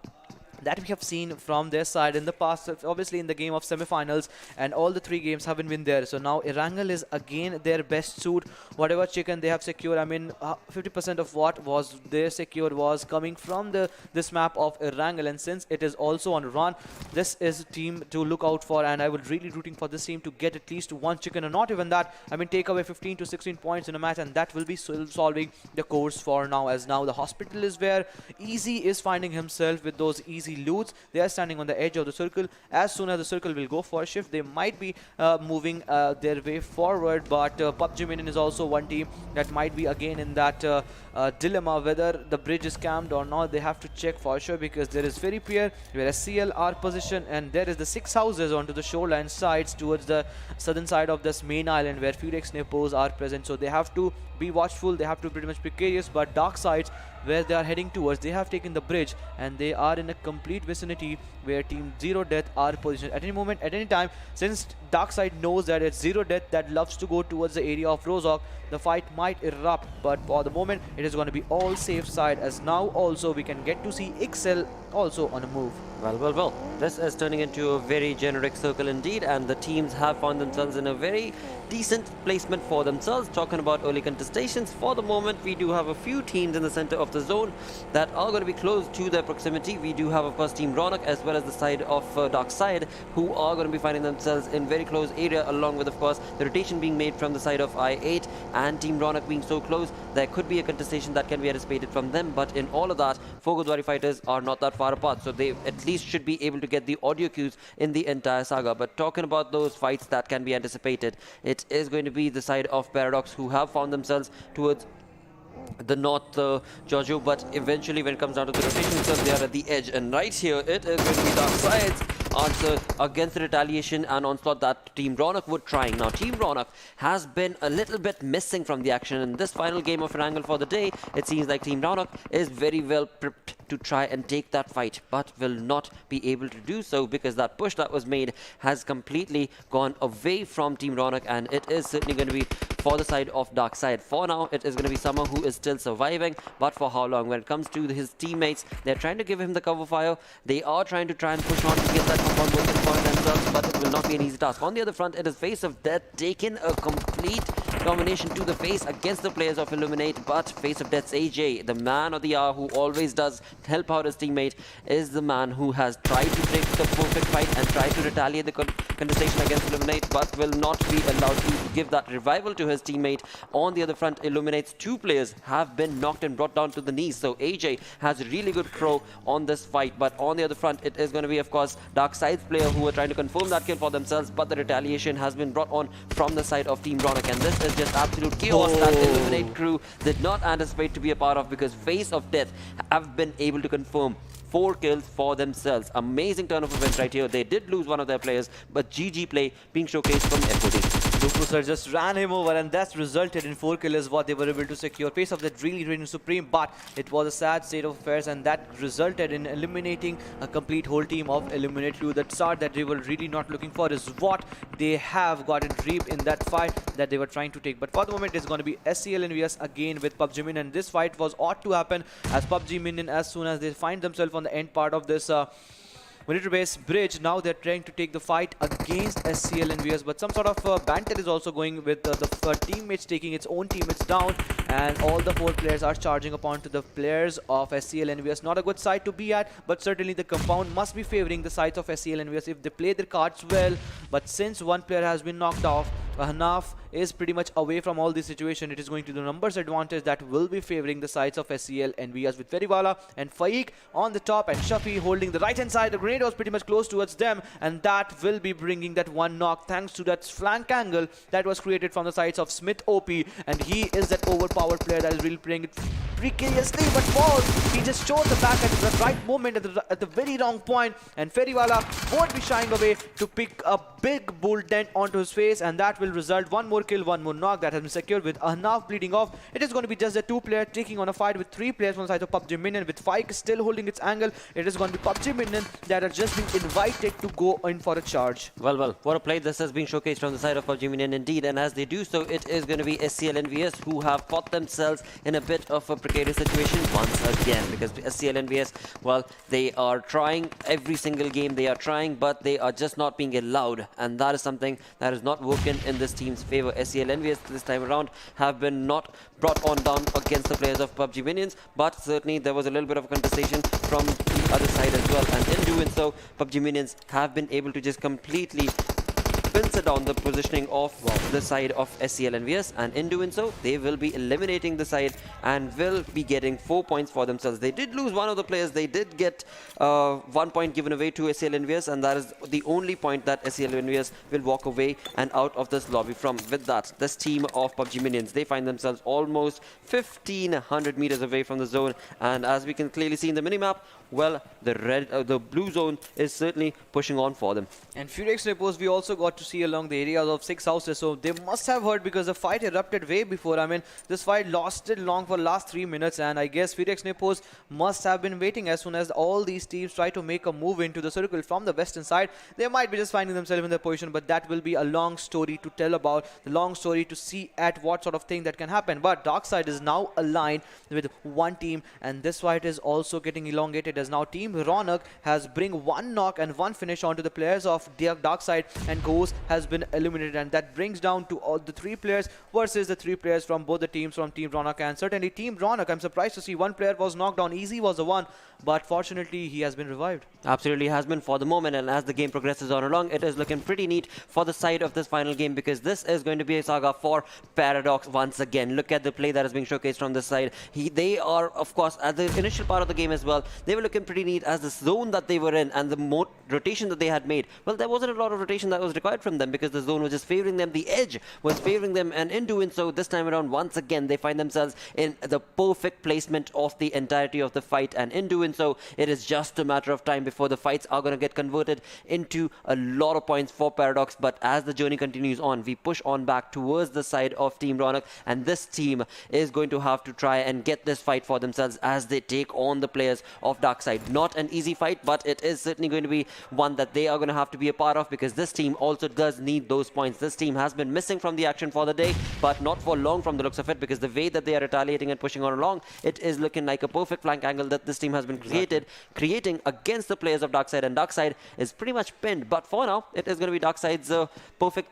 that we have seen from their side in the past, obviously in the game of semi-finals, and all the 3 games haven't been there. So now Erangel is again their best suit. Whatever chicken they have secured, I mean 50% of what was there secured was coming from this map of Erangel, and since it is also on run, this is a team to look out for, and I would really rooting for this team to get at least 1 chicken, or not even that. I mean, take away 15 to 16 points in a match, and that will be solving the course for now, as now the hospital is where Easy is finding himself with those easy loots. They are standing on the edge of the circle. As soon as the circle will go for a shift, they might be moving their way forward, but PUBG Minion is also one team that might be again in that dilemma whether the bridge is camped or not. They have to check for sure, because there is Ferry Pier where SCL are positioned, and there is the 6 houses onto the shoreline sides towards the southern side of this main island where Furex Nepoz are present. So they have to be watchful, they have to be pretty much precarious, but Darksyde, where they are heading towards, they have taken the bridge, and they are in a complete vicinity where team ZeroDeath are positioned at any moment, at any time. Since Darksyde knows that it's ZeroDeath that loves to go towards the area of Rozok, the fight might erupt, but for the moment it is going to be all safe side, as now also we can get to see Ixcel also on a move. Well. This is turning into a very generic circle indeed, and the teams have found themselves in a very decent placement for themselves. Talking about early contestations, for the moment we do have a few teams in the center of the zone that are going to be close to their proximity. We do have, of course, Team Ronak as well as the side of Darksyde, who are going to be finding themselves in very close area, along with, of course, the rotation being made from the side of I8 and Team Ronak being so close. There could be a contestation that can be anticipated from them, but in all of that, 4 Godawari fighters are not that far apart, so they at least should be able to get the audio cues in the entire saga. But talking about those fights that can be anticipated, it is going to be the side of Paradox, who have found themselves towards the north Jojo, but eventually when it comes down to the rotation itself, they are at the edge, and right here it is going to be Darksyde's answer against the retaliation and onslaught that Team Ronak were trying. Now Team Ronak has been a little bit missing from the action in this final game of Erangel for the day. It seems like Team Ronak is very well prepped to try and take that fight, but will not be able to do so, because that push that was made has completely gone away from Team Ronak, and it is certainly going to be for the side of Darksyde. For now, it is going to be someone who is still surviving, but for how long? When it comes to his teammates, they're trying to give him the cover fire. They are trying to push on to get that compound working for themselves, but it will not be an easy task. On the other front, it is Face of Death taking a complete domination to the face against the players of Illuminate, but Face of Death's AJ, the man of the hour who always does help out his teammate, is the man who has tried to take the perfect fight and tried to retaliate the contestation against Illuminate, but will not be allowed to give that revival to his teammate. On the other front, Illuminate's 2 players have been knocked and brought down to the knees, so AJ has a really good pro on this fight. But on the other front, it is going to be, of course, Darksyde's player who are trying to confirm that kill for themselves, but the retaliation has been brought on from the side of Team Ronak, and this is just absolute chaos that Illuminate crew did not anticipate to be a part of, because Face of Death have been able to confirm 4 kills for themselves. Amazing turn of events right here. They did lose one of their players, but GG play being showcased from FOD. Lupusar just ran him over, and that's resulted in 4 kills what they were able to secure. Face of that really reigning supreme, but it was a sad state of affairs, and that resulted in eliminating a complete whole team of Illuminate crew. That start that they were really not looking for is what they have gotten reaped in that fight that they were trying to take. But for the moment, it's going to be SCL EnvyUS again with PUBG Minion, and this fight was ought to happen, as PUBG Minion, as soon as they find themselves on the end part of this military base bridge, now they're trying to take the fight against SCL EnvyUS, but some sort of banter is also going with the teammates taking its own teammates down, and all the 4 players are charging upon to the players of SCL EnvyUS. Not a good side to be at, but certainly the compound must be favoring the sides of SCL EnvyUS if they play their cards well. But since one player has been knocked off, Hanaf is pretty much away from all this situation. It is going to the numbers advantage that will be favoring the sides of SCL EnvyUS, with Feriwala and Faik on the top, and Shafi holding the right hand side. The grenade was pretty much close towards them, and that will be bringing that one knock thanks to that flank angle that was created from the sides of Smith OP, and he is that overpowered player that is really playing it precariously, but falls. He just chose the back at the right moment at the very wrong point, and Feriwala won't be shying away to pick a big bull dent onto his face, and that will result 1 more kill, 1 more knock that has been secured with Ahnaf bleeding off. It is going to be just a 2-player taking on a fight with 3 players on the side of PUBG Minion, with Fike still holding its angle. It is going to be PUBG Minion that are just being invited to go in for a charge. Well, what a play this has been showcased from the side of PUBG Minion indeed, and as they do so, it is going to be SCL EnvyUS who have caught themselves in a bit of a precarious situation once again, because SCL EnvyUS, well, they are trying every single game, they are trying, but they are just not being allowed, and that is something that is not working in this team's favor. SCL EnvyUS this time around have been not brought on down against the players of PUBG Minions, but certainly there was a little bit of contestation from the other side as well, and in doing so, PUBG Minions have been able to just completely pincer down the positioning of the side of SCL EnvyUS, and in doing so, they will be eliminating the side and will be getting 4 points for themselves. They did lose one of the players. They did get 1 point given away to SCL EnvyUS, and that is the only point that SCL EnvyUS will walk away and out of this lobby from. With that, this team of PUBG Minions, they find themselves almost 1,500 meters away from the zone, and as we can clearly see in the minimap, well, the blue zone is certainly pushing on for them. And Furex Nepoz, we also got to see along the areas of 6 houses, so they must have heard because the fight erupted way before. I mean, this fight lasted long for last 3 minutes, and I guess Furex Nepoz must have been waiting. As soon as all these teams try to make a move into the circle from the western side, they might be just finding themselves in their position, but that will be a long story to tell about, the long story to see at what sort of thing that can happen. But Darksyde is now aligned with one team, and this fight is also getting elongated as now Team Ronak has bring 1 knock and 1 finish onto the players of Darksyde, and Ghost has been eliminated, and that brings down to all the 3 players versus the 3 players from both the teams from Team Ronak. And certainly Team Ronak, I'm surprised to see 1 player was knocked down. Easy was the one, but fortunately he has been revived. Absolutely has been for the moment, and as the game progresses on along, it is looking pretty neat for the side of this final game, because this is going to be a saga for Paradox once again. Look at the play that is being showcased from this side. They are, of course, at the initial part of the game as well, they were looking pretty neat as the zone that they were in and the more rotation that they had made. Well, there wasn't a lot of rotation that was required from them because the zone was just favoring them. The edge was favoring them, and in doing so, this time around, once again, they find themselves in the perfect placement of the entirety of the fight, and in doing so, it is just a matter of time before the fights are going to get converted into a lot of points for Paradox. But as the journey continues on, we push on back towards the side of Team Ronak, and this team is going to have to try and get this fight for themselves as they take on the players of Darksyde. Not an easy fight, but it is certainly going to be one that they are going to have to be a part of, because this team also does need those points. This team has been missing from the action for the day, but not for long from the looks of it, because the way that they are retaliating and pushing on along, it is looking like a perfect flank angle that this team has been creating against the players of Darksyde, and Darksyde is pretty much pinned. But for now, it is going to be Darksyde's perfect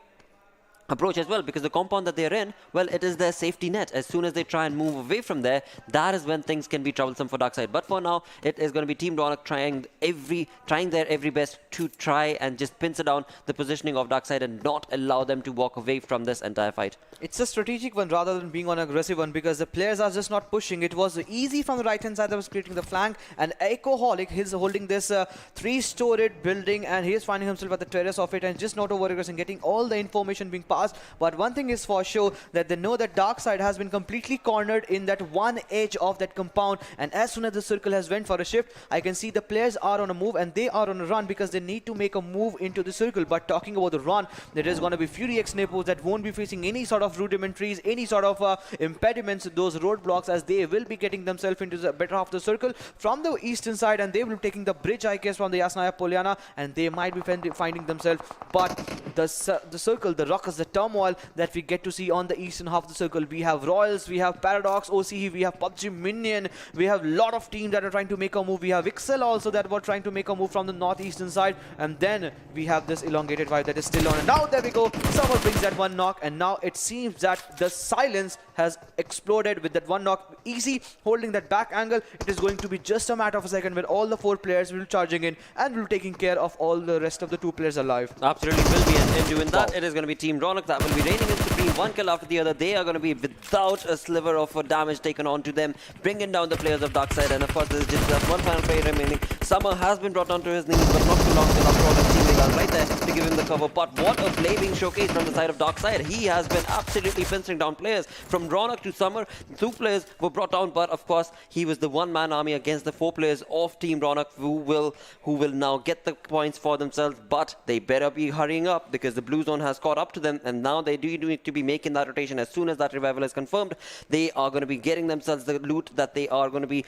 approach as well, because the compound that they're in, well, it is their safety net. As soon as they try and move away from there, that is when things can be troublesome for Darksyde. But for now, it is going to be Team Ronak trying their every best to try and just pincer down the positioning of Darksyde and not allow them to walk away from this entire fight. It's a strategic one rather than being an aggressive one, because the players are just not pushing. It was easy from the right hand side that was creating the flank, and Ecoholic, he's holding this 3-storied building, and he is finding himself at the terrace of it and just not over-aggressing, getting all the information being passed. But one thing is for sure, that they know that Darksyde has been completely cornered in that one edge of that compound, and as soon as the circle has went for a shift, I can see the players are on a move and they are on a run, because they need to make a move into the circle. But talking about the run, there is going to be Furex Nepoz that won't be facing any sort of rudimentaries, any sort of impediments, those roadblocks, as they will be getting themselves into the better half of the circle from the eastern side, and they will be taking the bridge, I guess, from the Yasnaya Poliana, and they might be finding themselves. But the circle, the ruckus, the turmoil that we get to see on the eastern half of the circle, we have Royals, we have Paradox, OCE, we have PUBG Minion, we have a lot of teams that are trying to make a move. We have Ixcel also that were trying to make a move from the northeastern side, and then we have this elongated vibe that is still on. And now there we go, Summer brings that 1 knock, and now it seems that the silence has exploded with that 1 knock. Easy holding that back angle. It is going to be just a matter of a second when all the 4 players will be charging in and will be taking care of all the rest of the 2 players alive. Absolutely will be, and in doing that, it is going to be Team Ronak that will be reigning in supreme. 1 kill after the other. They are going to be without a sliver of damage taken onto them, bringing down the players of Darksyde. And of course, there is just that 1 final player remaining. Summer has been brought onto his knees, but not too long till after all his teammates are right there to give him the cover. But what a play being showcased from the side of Darksyde. He has been absolutely pincering down players. From Ronak to Summer, 2 players were brought down, but of course, he was the one-man army against the 4 players of Team Ronak who will now get the points for themselves. But they better be hurrying up, because the blue zone has caught up to them, and now they do need to be making that rotation. As soon as that revival is confirmed, they are going to be getting themselves the loot that they are going to be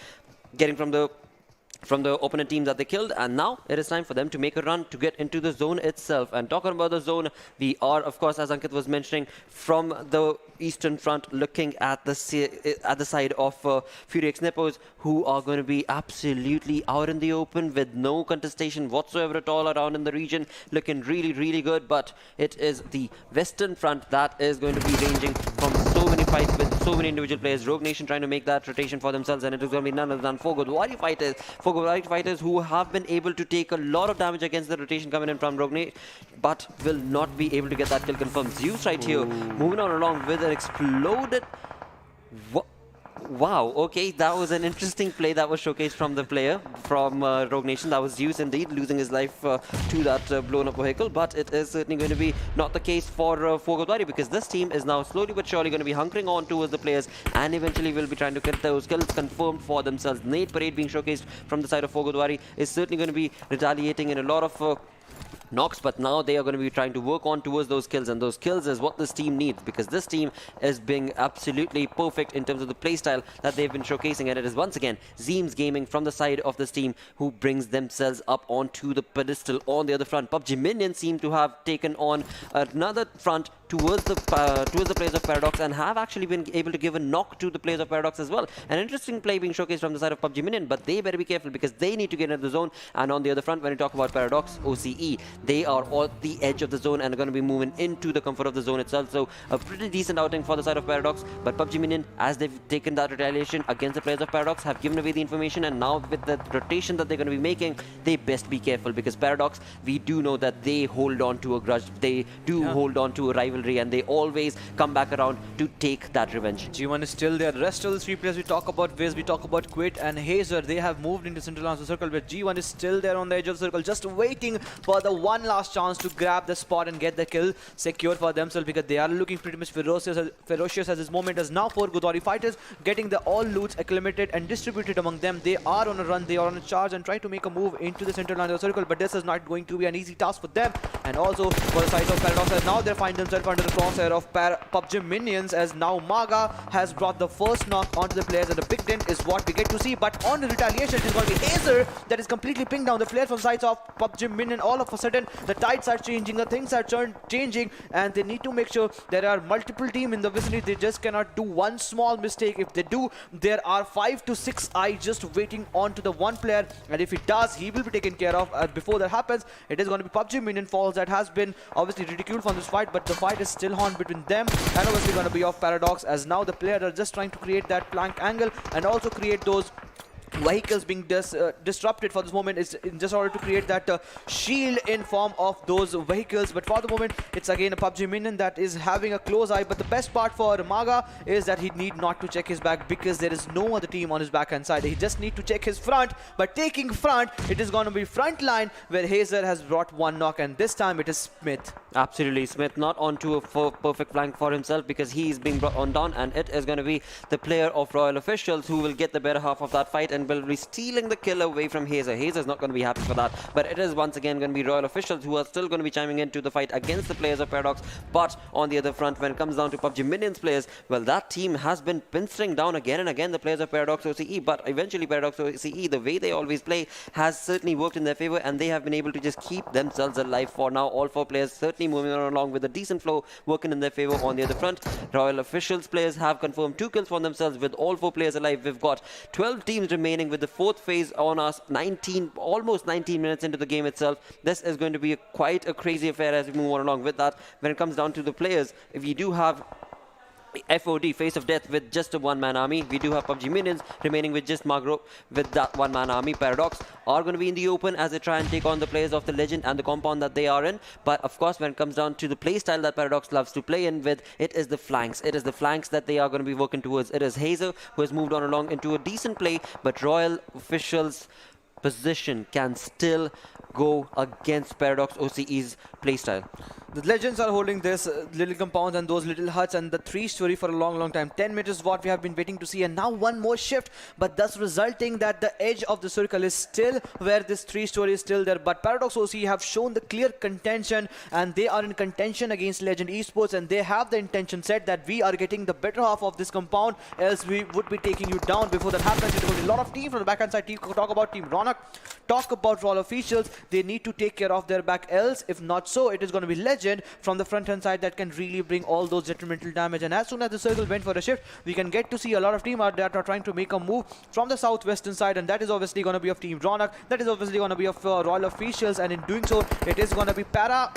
getting from the from the opponent team that they killed, and now it is time for them to make a run to get into the zone itself. And talking about the zone, we are, of course, as Ankit was mentioning, from the eastern front, looking at the side of FURIX Nepoz, who are going to be absolutely out in the open with no contestation whatsoever at all around in the region, looking really, really good. But it is the western front that is going to be ranging from so many fights with so many individual players. Rogue Nation trying to make that rotation for themselves, and it is going to be none other than four Godawari fighters who have been able to take a lot of damage against the rotation coming in from Rogue Nation, but will not be able to get that kill confirmed. Zeus right here, moving on along with an exploded... Wow, okay, that was an interesting play that was showcased from the player from Rogue Nation. That was Zeus indeed, losing his life to that blown up vehicle. But it is certainly going to be not the case for Godawari, because this team is now slowly but surely going to be hunkering on towards the players and eventually will be trying to get those kills confirmed for themselves. Nade Parade being showcased from the side of Godawari is certainly going to be retaliating in a lot of knocks, but now they are going to be trying to work on towards those kills, and those kills is what this team needs, because this team is being absolutely perfect in terms of the playstyle that they've been showcasing. And it is once again Zeems Gaming from the side of this team who brings themselves up onto the pedestal on the other front. PUBG Minion seem to have taken on another front towards the players of Paradox, and have actually been able to give a knock to the players of Paradox as well. An interesting play being showcased from the side of PUBG Minion, but they better be careful because they need to get into the zone. And on the other front, when you talk about Paradox, OCE, they are at the edge of the zone and are going to be moving into the comfort of the zone itself. So a pretty decent outing for the side of Paradox, but PUBG Minion, as they've taken that retaliation against the players of Paradox, have given away the information, and now with the rotation that they're going to be making, they best be careful, because Paradox, we do know that they hold on to a grudge, they do hold on to a rivalry, and they always come back around to take that revenge. G1 is still there. The rest of the three players we talk about, Viz, we talk about Quit and Hazer, they have moved into central answer circle, where G1 is still there on the edge of the circle, just waiting for the one last chance to grab the spot and get the kill secured for themselves, because they are looking pretty much ferocious as this moment is now for Godawari fighters, getting the all loots acclimated and distributed among them. They are on a run, they are on a charge and try to make a move into the central line of the circle, but this is not going to be an easy task for them. And also for the side of Paradox, as now they find themselves under the crosshair of PUBG Minions, as now Maga has brought the first knock onto the players, and a big dent is what we get to see. But on the retaliation, it is going to be Hazer that is completely pinged down the flare from the sides of PUBG Minion. All of a sudden, the tides are changing, the things are changing, and they need to make sure there are multiple teams in the vicinity. They just cannot do one small mistake. If they do, there are 5 to 6 eyes just waiting onto the one player, and if he does, he will be taken care of. Before that happens, it is going to be PUBG Minion Falls that has been obviously ridiculed from this fight, but the fight is still on between them and obviously going to be off Paradox, as now the players are just trying to create that flank angle and also create those vehicles being disrupted for this moment, is in just order to create that shield in form of those vehicles. But for the moment, it's again a PUBG Minion that is having a close eye. But the best part for Maga is that he need not to check his back, because there is no other team on his backhand side. He just need to check his front. But taking front, it is going to be front line, where Hazer has brought one knock, and this time it is Smith. Absolutely, Smith not onto a perfect flank for himself, because he is being brought on down, and it is going to be the player of Royal Officials who will get the better half of that fight and will be stealing the kill away from Hazer. Hazer is not going to be happy for that, but it is once again going to be Royal Officials who are still going to be chiming into the fight against the players of Paradox. But on the other front, when it comes down to PUBG Minions players, well, that team has been pinstering down again and again the players of Paradox OCE, but eventually Paradox OCE, the way they always play, has certainly worked in their favor, and they have been able to just keep themselves alive for now. All four players certainly moving on along with a decent flow, working in their favor. On the other front, Royal Officials players have confirmed 2 kills for themselves with all 4 players alive. We've got 12 teams remaining with the 4th phase on us, almost 19 minutes into the game itself. This is going to be quite a crazy affair as we move on along with that. When it comes down to the players, if you do have FOD, Face of Death, with just a one-man army. We do have PUBG Minions remaining with just Magro with that one-man army. Paradox are going to be in the open as they try and take on the players of the Legend and the compound that they are in. But of course, when it comes down to the play style that Paradox loves to play in with, it is the flanks. It is the flanks that they are going to be working towards. It is Hazer who has moved on along into a decent play, but Royal Officials' position can still go against Paradox OCE's playstyle. The Legends are holding this little compounds and those little huts and the 3-story for a long time. 10 minutes is what we have been waiting to see, and now one more shift, but thus resulting that the edge of the circle is still where this 3-story is still there. But Paradox OCE have shown the clear contention, and they are in contention against Legend Esports, and they have the intention set that we are getting the better half of this compound, else we would be taking you down. Before that happens, it will be a lot of teams from the backhand side. Team talk about Team Ronak Ronak. Talk about Roll officials, they need to take care of their back, else if not so, it is going to be Legend from the front hand side that can really bring all those detrimental damage. And as soon as the circle went for a shift, we can get to see a lot of team out there that are trying to make a move from the southwestern side, and that is obviously going to be of Team Ronak, that is obviously going to be of Royal officials, and in doing so, it is going to be Para,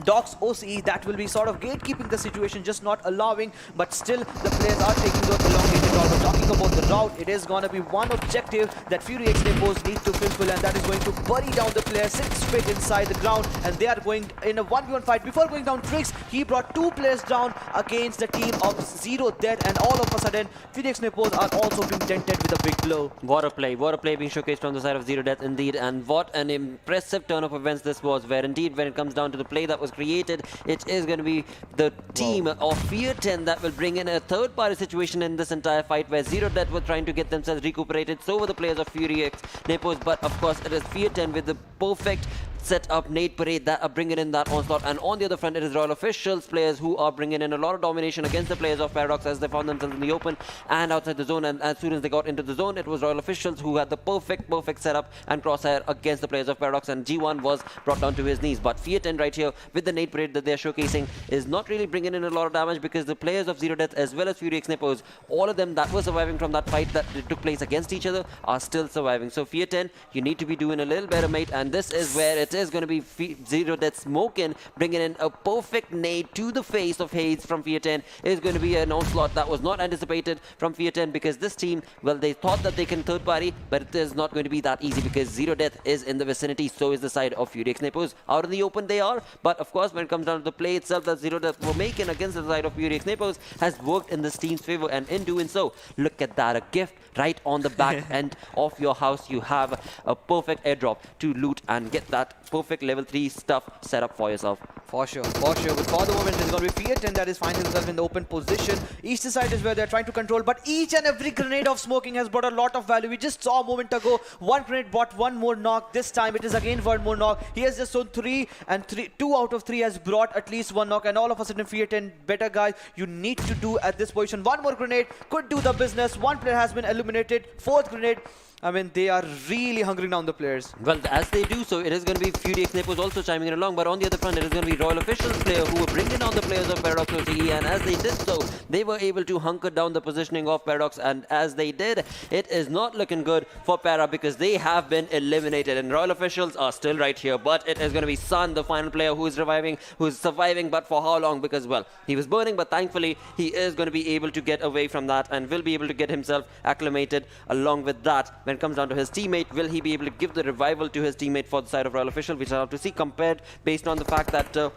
Docs, OCE that will be sort of gatekeeping the situation, just not allowing, but still the players are taking the elongated route. But talking about the route, it is going to be one objective that Fury X Nepoz need to fulfill, and that is going to bury down the player 6 feet inside the ground, and they are going in a 1v1 fight. Before going down Tricks, he brought 2 players down against the team of ZeroDeath, and all of a sudden Fury X Nepoz are also being dented with a big blow. What a play being showcased from the side of ZeroDeath indeed, and what an impressive turn of events this was, where indeed when it comes down to the play that was created, it is going to be the team of Fear 10 that will bring in a third party situation in this entire fight, where ZeroDeath were trying to get themselves recuperated, so were the players of Fury X Nepoz, but of course it is Fear 10 with the perfect set up Nade Parade that are bringing in that onslaught. And on the other front, it is Royal Officials players who are bringing in a lot of domination against the players of Paradox, as they found themselves in the open and outside the zone. And as soon as they got into the zone, it was Royal Officials who had the perfect setup and crosshair against the players of Paradox, and G1 was brought down to his knees. But Fear 10 right here with the Nade Parade that they're showcasing is not really bringing in a lot of damage, because the players of ZeroDeath as well as Fury X Nepoz, all of them that were surviving from that fight that took place against each other, are still surviving. So Fear 10, you need to be doing a little better, mate, and this is where it is going to be ZeroDeath smoking, bringing in a perfect nade to the face of Hades from Fear 10. It is going to be an onslaught that was not anticipated from Fear 10, because this team, well, they thought that they can third party, but it is not going to be that easy, because ZeroDeath is in the vicinity, so is the side of Fury X Nepoz. Out in the open they are, but of course when it comes down to the play itself that ZeroDeath were making against the side of Fury X Nepoz has worked in this team's favor, and in doing so, look at that, a gift right on the back end of your house. You have a perfect airdrop to loot and get that perfect level 3 stuff set up for yourself. For sure. But for the moment, it's going to be Fear 10 that is finding himself in the open position. Eastern side is where they're trying to control, but each and every grenade of smoking has brought a lot of value. We just saw a moment ago, one grenade brought one more knock. This time it is again one more knock. He has just shown 3, and 2 out of 3 has brought at least one knock, and all of a sudden Fear 10, better guys, you need to do at this position. One more grenade could do the business. One player has been eliminated. 4th grenade. I mean, they are really hunkering down the players. Well, as they do so, it is going to be Fury X Nepoz also chiming in along, but on the other front, it is going to be Royal Officials player who were bringing down the players of Paradox OCE, and as they did so, they were able to hunker down the positioning of Paradox, and as they did, it is not looking good for Para, because they have been eliminated, and Royal Officials are still right here, but it is going to be Sun, the final player, who is surviving, but for how long? Because, well, he was burning, but thankfully, he is going to be able to get away from that, and will be able to get himself acclimated along with that. When it comes down to his teammate, will he be able to give the revival to his teammate for the side of Royal Official, which I'll have to see, compared based on the fact that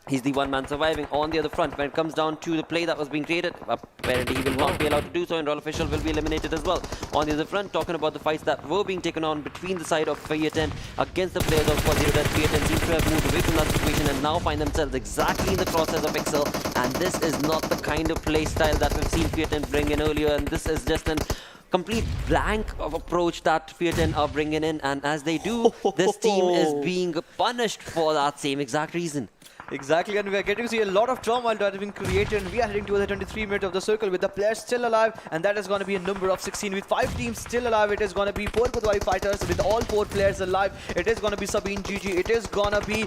he's the one man surviving. On the other front, when it comes down to the play that was being created, apparently he will not be allowed to do so, and Royal Official will be eliminated as well. On the other front, talking about the fights that were being taken on between the side of Fear 10 against the players of ZeroDeath, Fear 10 seems to have moved away from that situation and now find themselves exactly in the crosshairs of Ixcel, and this is not the kind of play style that we've seen Fear 10 bring in earlier, and this is just an complete blank of approach that Fear 10 are bringing in, and as they do, this team is being punished for that same exact reason. Exactly, and we are getting to see a lot of turmoil that has been created, and we are heading towards the 23 minutes of the circle with the players still alive, and that is going to be a number of 16 with 5 teams still alive. It is going to be 4 Godawari fighters with all 4 players alive. It is going to be Sabine GG. It is going to be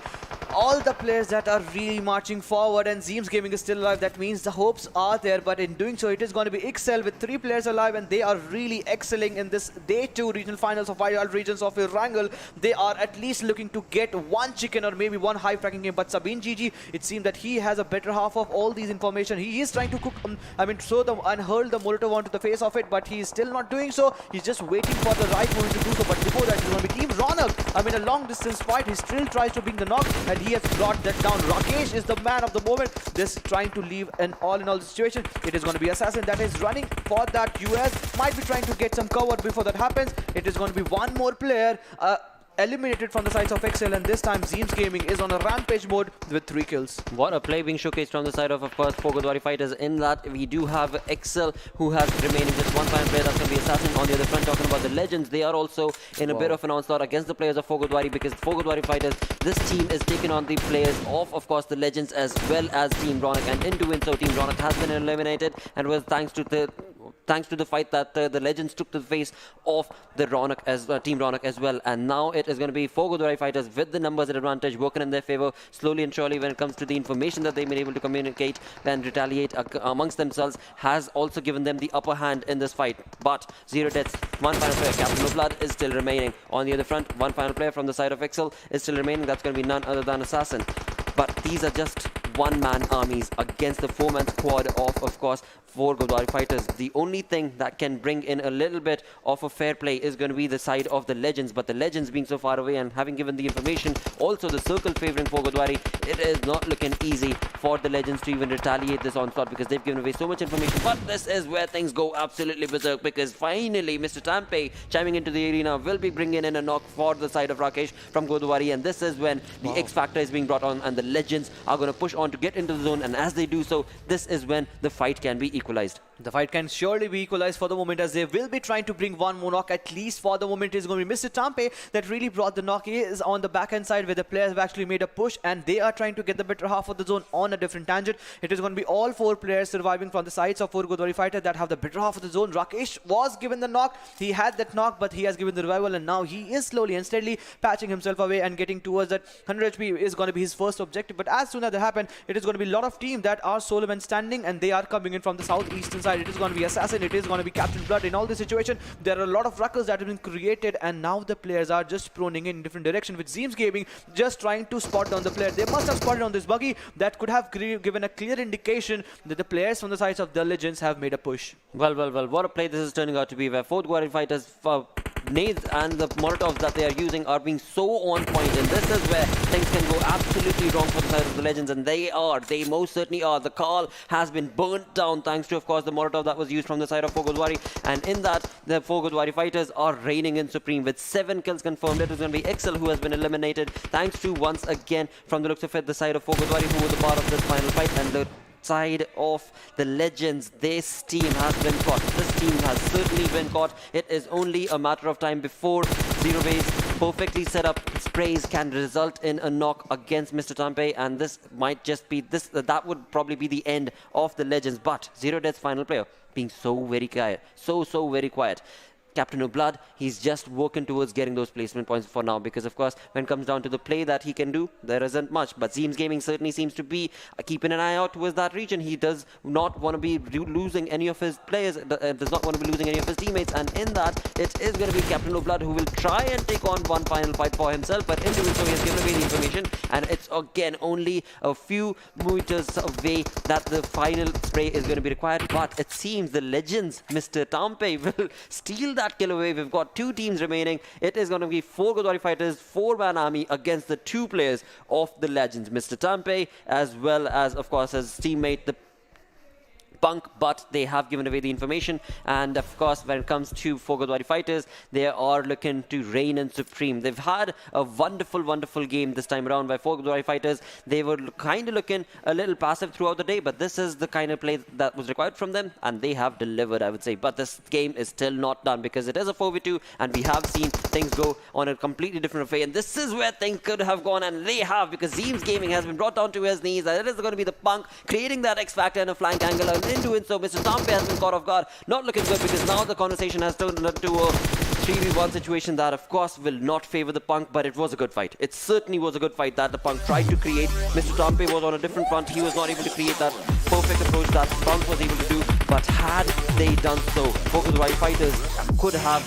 all the players that are really marching forward, and Zeems Gaming is still alive. That means the hopes are there, but in doing so, it is going to be Ixcel with 3 players alive, and they are really excelling in this Day 2 regional finals of Wild Regions of Erangel. They are at least looking to get 1 chicken or maybe 1 high fracking game, but Sabine GG, it seems that he has a better half of all these information. He is trying to cook, throw them and hurl the Molotov onto the face of it, but he is still not doing so. He's just waiting for the right moment to do so, but before that, it's going to be Team Ronak. A long distance fight. He still tries to bring the knock, and he has brought that down. Rakesh is the man of the moment. This trying to leave an all-in-all situation. It is going to be Assassin that is running for that US. Might be trying to get some cover before that happens. It is going to be one more player eliminated from the sides of Ixcel, and this time Zeems Gaming is on a rampage mode with 3 kills. What a play being showcased from the side of course, 4 Godawari fighters. In that, we do have Ixcel, who has remaining just 1 final player, that's going to be Assassin. On the other front, talking about the Legends, they are also in a bit of an onslaught against the players of 4 Godawari, because 4 Godawari fighters, this team is taking on the players of course, the Legends as well as Team Ronak, and in doing so, Team Ronak has been eliminated, and was thanks to the thanks to the fight that the Legends took to the face of the Ronak as Team Ronak as well. And now it is going to be 4 Godawari fighters with the numbers at advantage working in their favor slowly and surely when it comes to the information that they've been able to communicate and retaliate amongst themselves has also given them the upper hand in this fight. But ZeroDeath's one final player, Captain of Blood, is still remaining. On the other front, one final player from the side of Ixcel is still remaining. That's going to be none other than Assassin. But these are just one-man armies against the 4-man squad of course, 4 Godawari fighters. The only thing that can bring in a little bit of a fair play is going to be the side of the Legends. But the Legends being so far away and having given the information, also the circle favoring 4 Godawari, it is not looking easy for the Legends to even retaliate this onslaught because they've given away so much information. But this is where things go absolutely berserk because finally Mr. Tampe chiming into the arena will be bringing in a knock for the side of Rakesh from Godawari, and this is when the X factor is being brought on and the Legends are going to push on to get into the zone, and as they do so, this is when the fight can be equalized. The fight can surely be equalized for the moment as they will be trying to bring one more knock. At least for the moment is going to be Mr. Tampe that really brought the knock. He is on the backhand side where the players have actually made a push and they are trying to get the better half of the zone on a different tangent. It is going to be all 4 players surviving from the sides of 4 Godawari fighters that have the better half of the zone. Rakesh was given the knock. He had that knock, but he has given the revival, and now he is slowly and steadily patching himself away and getting towards that 100 HP is going to be his first objective. But as soon as that happens, it is going to be a lot of teams that are solo men standing and they are coming in from the southeastern side. It is going to be Assassin, it is going to be Captain Blood. In all this situation, there are a lot of ruckers that have been created, and now the players are just proning in different direction with Zeems Gaming just trying to spot down the player. They must have spotted on this buggy that could have given a clear indication that the players from the sides of the Legends have made a push. Well, what a play this is turning out to be, where 4 Godawari fighters nades and the Molotovs that they are using are being so on point, and this is where things can go absolutely wrong for the side of the Legends, and they most certainly are. The call has been burnt down thanks to, of course, the Molotov that was used from the side of 4 Godawari, and in that, the 4 Godawari fighters are reigning in supreme with 7 kills confirmed. It is going to be Ixcel who has been eliminated thanks to, once again, from the looks of it, the side of 4 Godawari who was a part of this final fight, and the side of the Legends, this team has been caught. This team has certainly been caught. It is only a matter of time before ZeroDeath's perfectly set up sprays can result in a knock against Mr. Tampe, and this might just be that would probably be the end of the Legends. But ZeroDeath's final player being so very quiet, so very quiet. Captain of Blood, he's just working towards getting those placement points for now, because of course when it comes down to the play that he can do, there isn't much. But Zeems Gaming certainly seems to be keeping an eye out towards that region. He does not want to be losing any of his players, does not want to be losing any of his teammates, and in that it is going to be Captain of Blood who will try and take on one final fight for himself, but in doing so he has given away the information, and it's again only a few meters away that the final spray is going to be required. But it seems the Legends, Mr. Tampe, will steal that kill away. We've got 2 teams remaining. It is going to be 4 Godawari fighters, 4-man army against the 2 players of the Legends, Mr. Tampe, as well as, of course, his teammate, the Punk, but they have given away the information. And of course, when it comes to 4 Godawari fighters, they are looking to reign in supreme. They've had a wonderful game this time around by 4 Godawari fighters. They were kind of looking a little passive throughout the day, but this is the kind of play that was required from them, and they have delivered, I would say. But this game is still not done because it is a 4v2, and we have seen things go on a completely different way. And this is where things could have gone, and they have, because Zeems Gaming has been brought down to his knees. And it is going to be the Punk creating that X factor in a flank angle, and in doing so, Mr. Tampe has been caught off guard. Not looking good, because now the conversation has turned into a 3v1 situation that, of course, will not favor the Punk, but it was a good fight. It certainly was a good fight that the Punk tried to create. Mr. Tampe was on a different front. He was not able to create that perfect approach that Punk was able to do, but had they done so, 4 Godawari fighters could have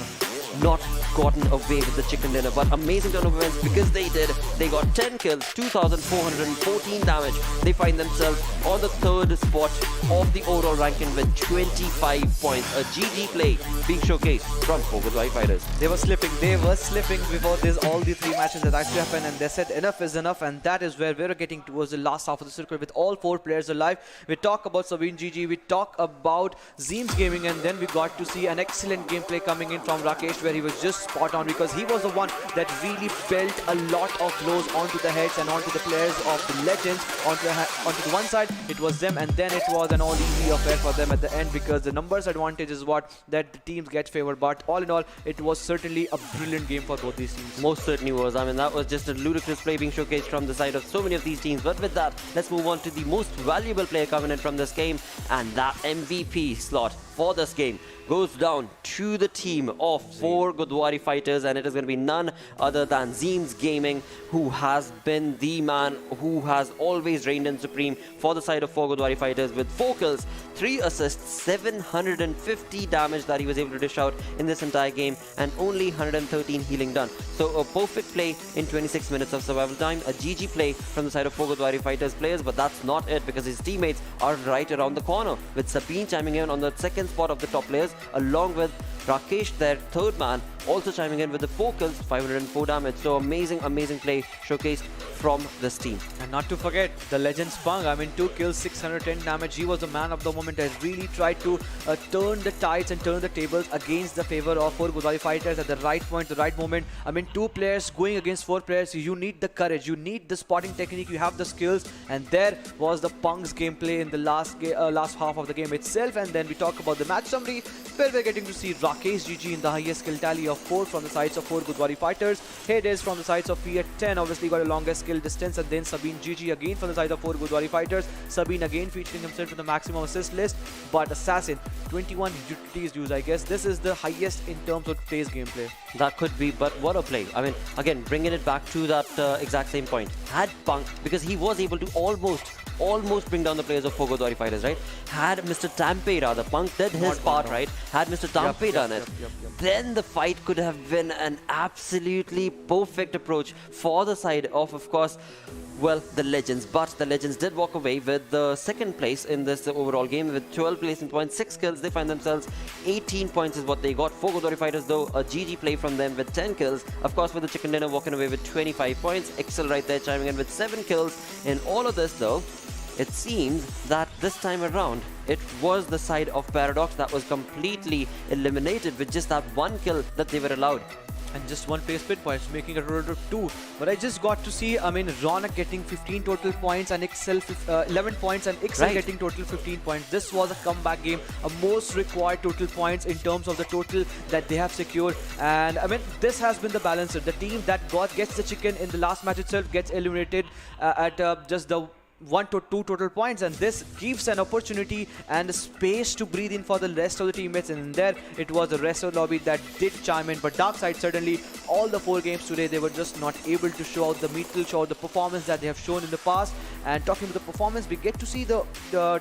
not gotten away with the chicken dinner. But amazing turn of events, because they did. They got 10 kills, 2,414 damage. They find themselves on the 3rd spot of the overall ranking with 25 points. A GG play being showcased from 4 Godawari fighters. They were slipping before this, all the 3 matches that actually happened, and they said enough is enough, and that is where we're getting towards the last half of the circle with all 4 players alive. We talk about Sabine GG, we talk about Zeems Gaming, and then we got to see an excellent gameplay coming in from Rakesh, where he was just spot on, because he was the one that really felt a lot of blows onto the heads and onto the players of the Legends. Onto the one side it was them, and then it was an all easy affair for them at the end, because the numbers advantage is what that the teams get favored. But all in all, it was certainly a brilliant game for both these teams. Most certainly was. I mean, that was just a ludicrous play being showcased from the side of so many of these teams. But with that, let's move on to the most valuable player coming in from this game, and that MVP slot for this game goes down to the team of 4 Godawari fighters, and it is going to be none other than Zeems Gaming, who has been the man who has always reigned in supreme for the side of 4 Godawari fighters with 4 kills, 3 assists, 750 damage that he was able to dish out in this entire game, and only 113 healing done. So a perfect play in 26 minutes of survival time, a GG play from the side of 4 Godawari fighters players, but that's not it, because his teammates are right around the corner, with Sabine chiming in on the second spot of the top players, along with Rakesh, their third man, also chiming in with the 4 kills, 504 damage. So amazing play showcased from this team. And not to forget the Legends Punk. I mean, 2 kills, 610 damage. He was the man of the moment and really tried to turn the tides and turn the tables against the favor of 4 Godawari fighters at the right point, the right moment. I mean, 2 players going against 4 players. You need the courage, you need the spotting technique, you have the skills, and there was the Punk's gameplay in the last half of the game itself. And then we talk about the match summary, where we're getting to see Rakesh GG in the highest kill tally of 4 from the sides of 4 Godawari fighters. Hades from the sides of Fiat 10 obviously got a longest kill distance, and then Sabine GG again from the side of 4 Godawari fighters. Sabine again featuring himself in the maximum assist list, but Assassin 21 utilities used. I guess this is the highest in terms of today's gameplay. That could be, but what a play. I mean, again, bringing it back to that exact same point. Had Punk, because he was able to almost bring down the players of 4 Godawari fighters, right? Had Mr. Tampe, rather, Punk did his part, right? Had Mr. Tampe done it, then the fight could have been an absolutely perfect approach for the side of course, well, the Legends. But the Legends did walk away with the second place in this overall game with 12 placing points, 6 kills. They find themselves 18 points is what they got. 4 Godawari fighters, though, a GG play from them with 10 kills. Of course, with the Chicken Dinner walking away with 25 points. Ixcel right there chiming in with 7 kills. In all of this, though, it seems that this time around, it was the side of Paradox that was completely eliminated with just that 1 kill that they were allowed. And just 1 place split points, making a total of 2. But I just got to see, I mean, Ronak getting 15 total points and Ixcel 11 points, and Ixcel getting total 15 points. This was a comeback game, a most required total points in terms of the total that they have secured. And I mean, this has been the balancer. The team that gets the chicken in the last match itself gets eliminated at just the 1 to 2 total points, and this gives an opportunity and space to breathe in for the rest of the teammates. And there it was the rest of the lobby that did chime in. But Darksyde, certainly all the 4 games today, they were just not able to show out the metal, show out the performance that they have shown in the past. And talking about the performance, we get to see the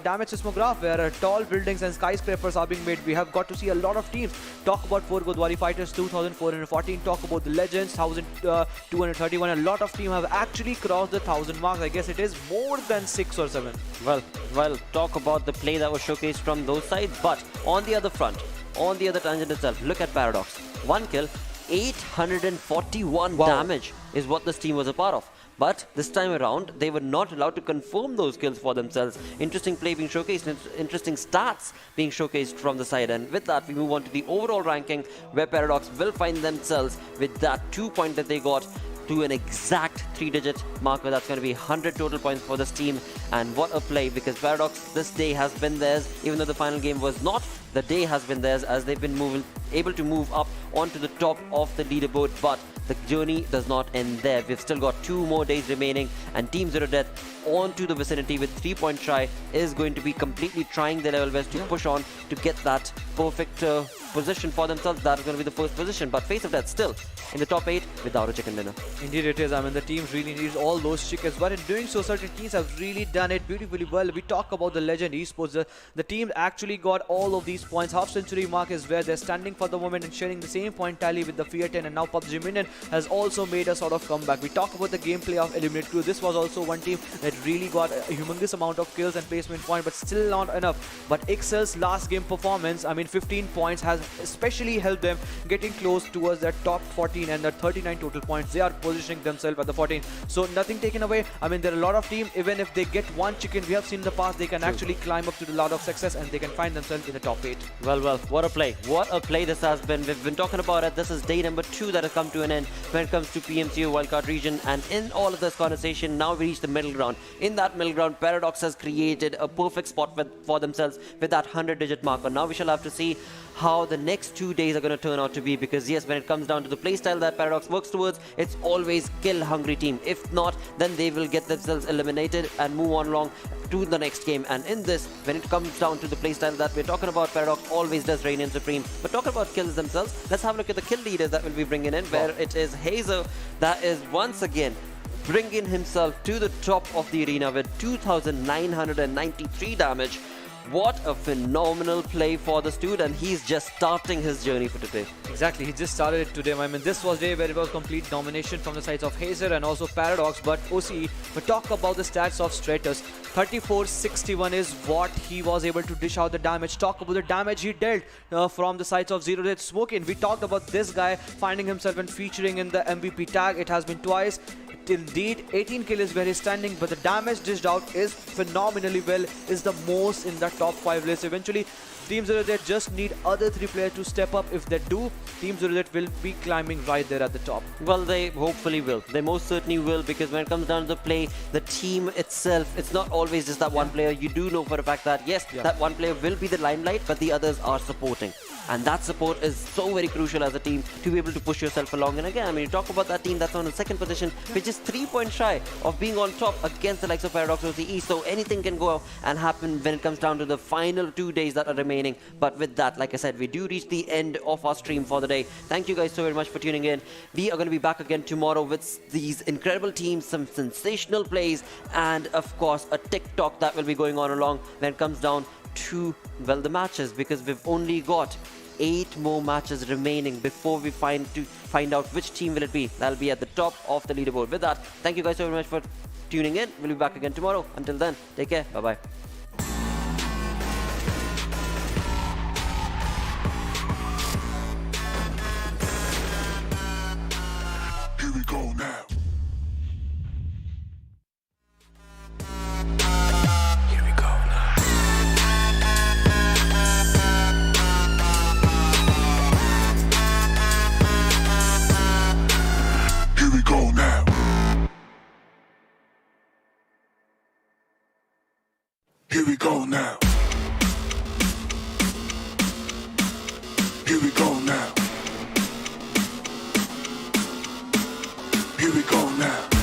damage seismograph where tall buildings and skyscrapers are being made. We have got to see a lot of teams. Talk about 4 Godawari fighters, 2,414. Talk about the Legends, 1,231. A lot of teams have actually crossed the 1,000 mark. I guess it is more than 6 or 7. Well, talk about the play that was showcased from those sides. But on the other front, on the other tangent itself, look at Paradox. 1 kill, 841 damage is what this team was a part of. But this time around, they were not allowed to confirm those kills for themselves. Interesting play being showcased, interesting stats being showcased from the side. And with that, we move on to the overall ranking, where Paradox will find themselves with that 2 point that they got to an exact 3-digit marker. That's going to be 100 total points for this team. And what a play, because Paradox, this day has been theirs. Even though the final game was not, the day has been theirs, as they've been able to move up onto the top of the leaderboard. But the journey does not end there. We've still got 2 more days remaining, and Team ZeroDeath onto the vicinity with 3 point try is going to be completely trying their level best to push on to get that perfect position for themselves. That is going to be the first position. But Face of Death still in the top 8 without a chicken dinner. Indeed it is. I mean, the teams really need all those chickens, but in doing so, certain teams have really done it beautifully well. We talk about the Legend Esports. The team actually got all of these points. Half century mark is where they're standing for the moment and sharing the same point tally with the Fiat 10, and now PUBG Minion has also made a sort of comeback. We talk about the gameplay of Eliminate Crew. This was also one team that really got a humongous amount of kills and placement point, but still not enough. But Ixcel's last game performance, I mean, 15 points has especially helped them getting close towards that top 14 and the 39 total points. They are positioning themselves at the 14. So nothing taken away. I mean, there are a lot of teams, even if they get 1 chicken, we have seen in the past, they can actually climb up to the ladder of success and they can find themselves in the top 8. Well, what a play. What a play this has been. We've been talking about it. This is day number 2 that has come to an end when it comes to PMCO Wildcard Region. And in all of this conversation, now we reach the middle ground. In that middle ground, Paradox has created a perfect spot for themselves with that 100-digit marker. Now we shall have to see how the next 2 days are going to turn out to be, because yes, when it comes down to the playstyle that Paradox works towards, it's always kill-hungry team. If not, then they will get themselves eliminated and move on along to the next game. And in this, when it comes down to the playstyle that we're talking about, Paradox always does reign in supreme. But talking about kills themselves, let's have a look at the kill leaders that we'll be bringing in, where it is Hazer that is once again bringing himself to the top of the arena with 2,993 damage. What a phenomenal play for the student. He's just starting his journey for today. Exactly, he just started it today. I mean, this was day where it was complete domination from the sides of Hazer and also Paradox. But OCE, but talk about the stats of Stratus. 3461 is what he was able to dish out the damage. Talk about the damage he dealt from the sides of ZeroDeath Smoking. We talked about this guy finding himself and featuring in the MVP tag. It has been twice. Indeed, 18 kill is where he's standing, but the damage dished out is phenomenally well, is the most in the top 5 list. Eventually, Team ZeroDeath just need other 3 players to step up. If they do, Team ZeroDeath will be climbing right there at the top. Well, they hopefully will. They most certainly will, because when it comes down to the play, the team itself, it's not always just that one player. You do know for a fact that, yes, that one player will be the limelight, but the others are supporting. And that support is so very crucial as a team to be able to push yourself along. And again, I mean, you talk about that team that's on the second position, which is 3 points shy of being on top against the likes of Paradox OCE. So anything can go and happen when it comes down to the final 2 days that are remaining. But with that, like I said, we do reach the end of our stream for the day. Thank you guys so very much for tuning in. We are going to be back again tomorrow with these incredible teams, some sensational plays, and of course, a TikTok that will be going on along when it comes down to, well, the matches, because we've only got 8 more matches remaining before we find out which team will it be. That'll be at the top of the leaderboard. With that, thank you guys so very much for tuning in. We'll be back again tomorrow. Until then, take care. Bye-bye. Here we go now. Here we go now. Here we go now. Here we go now. Here we go now. Here we go now.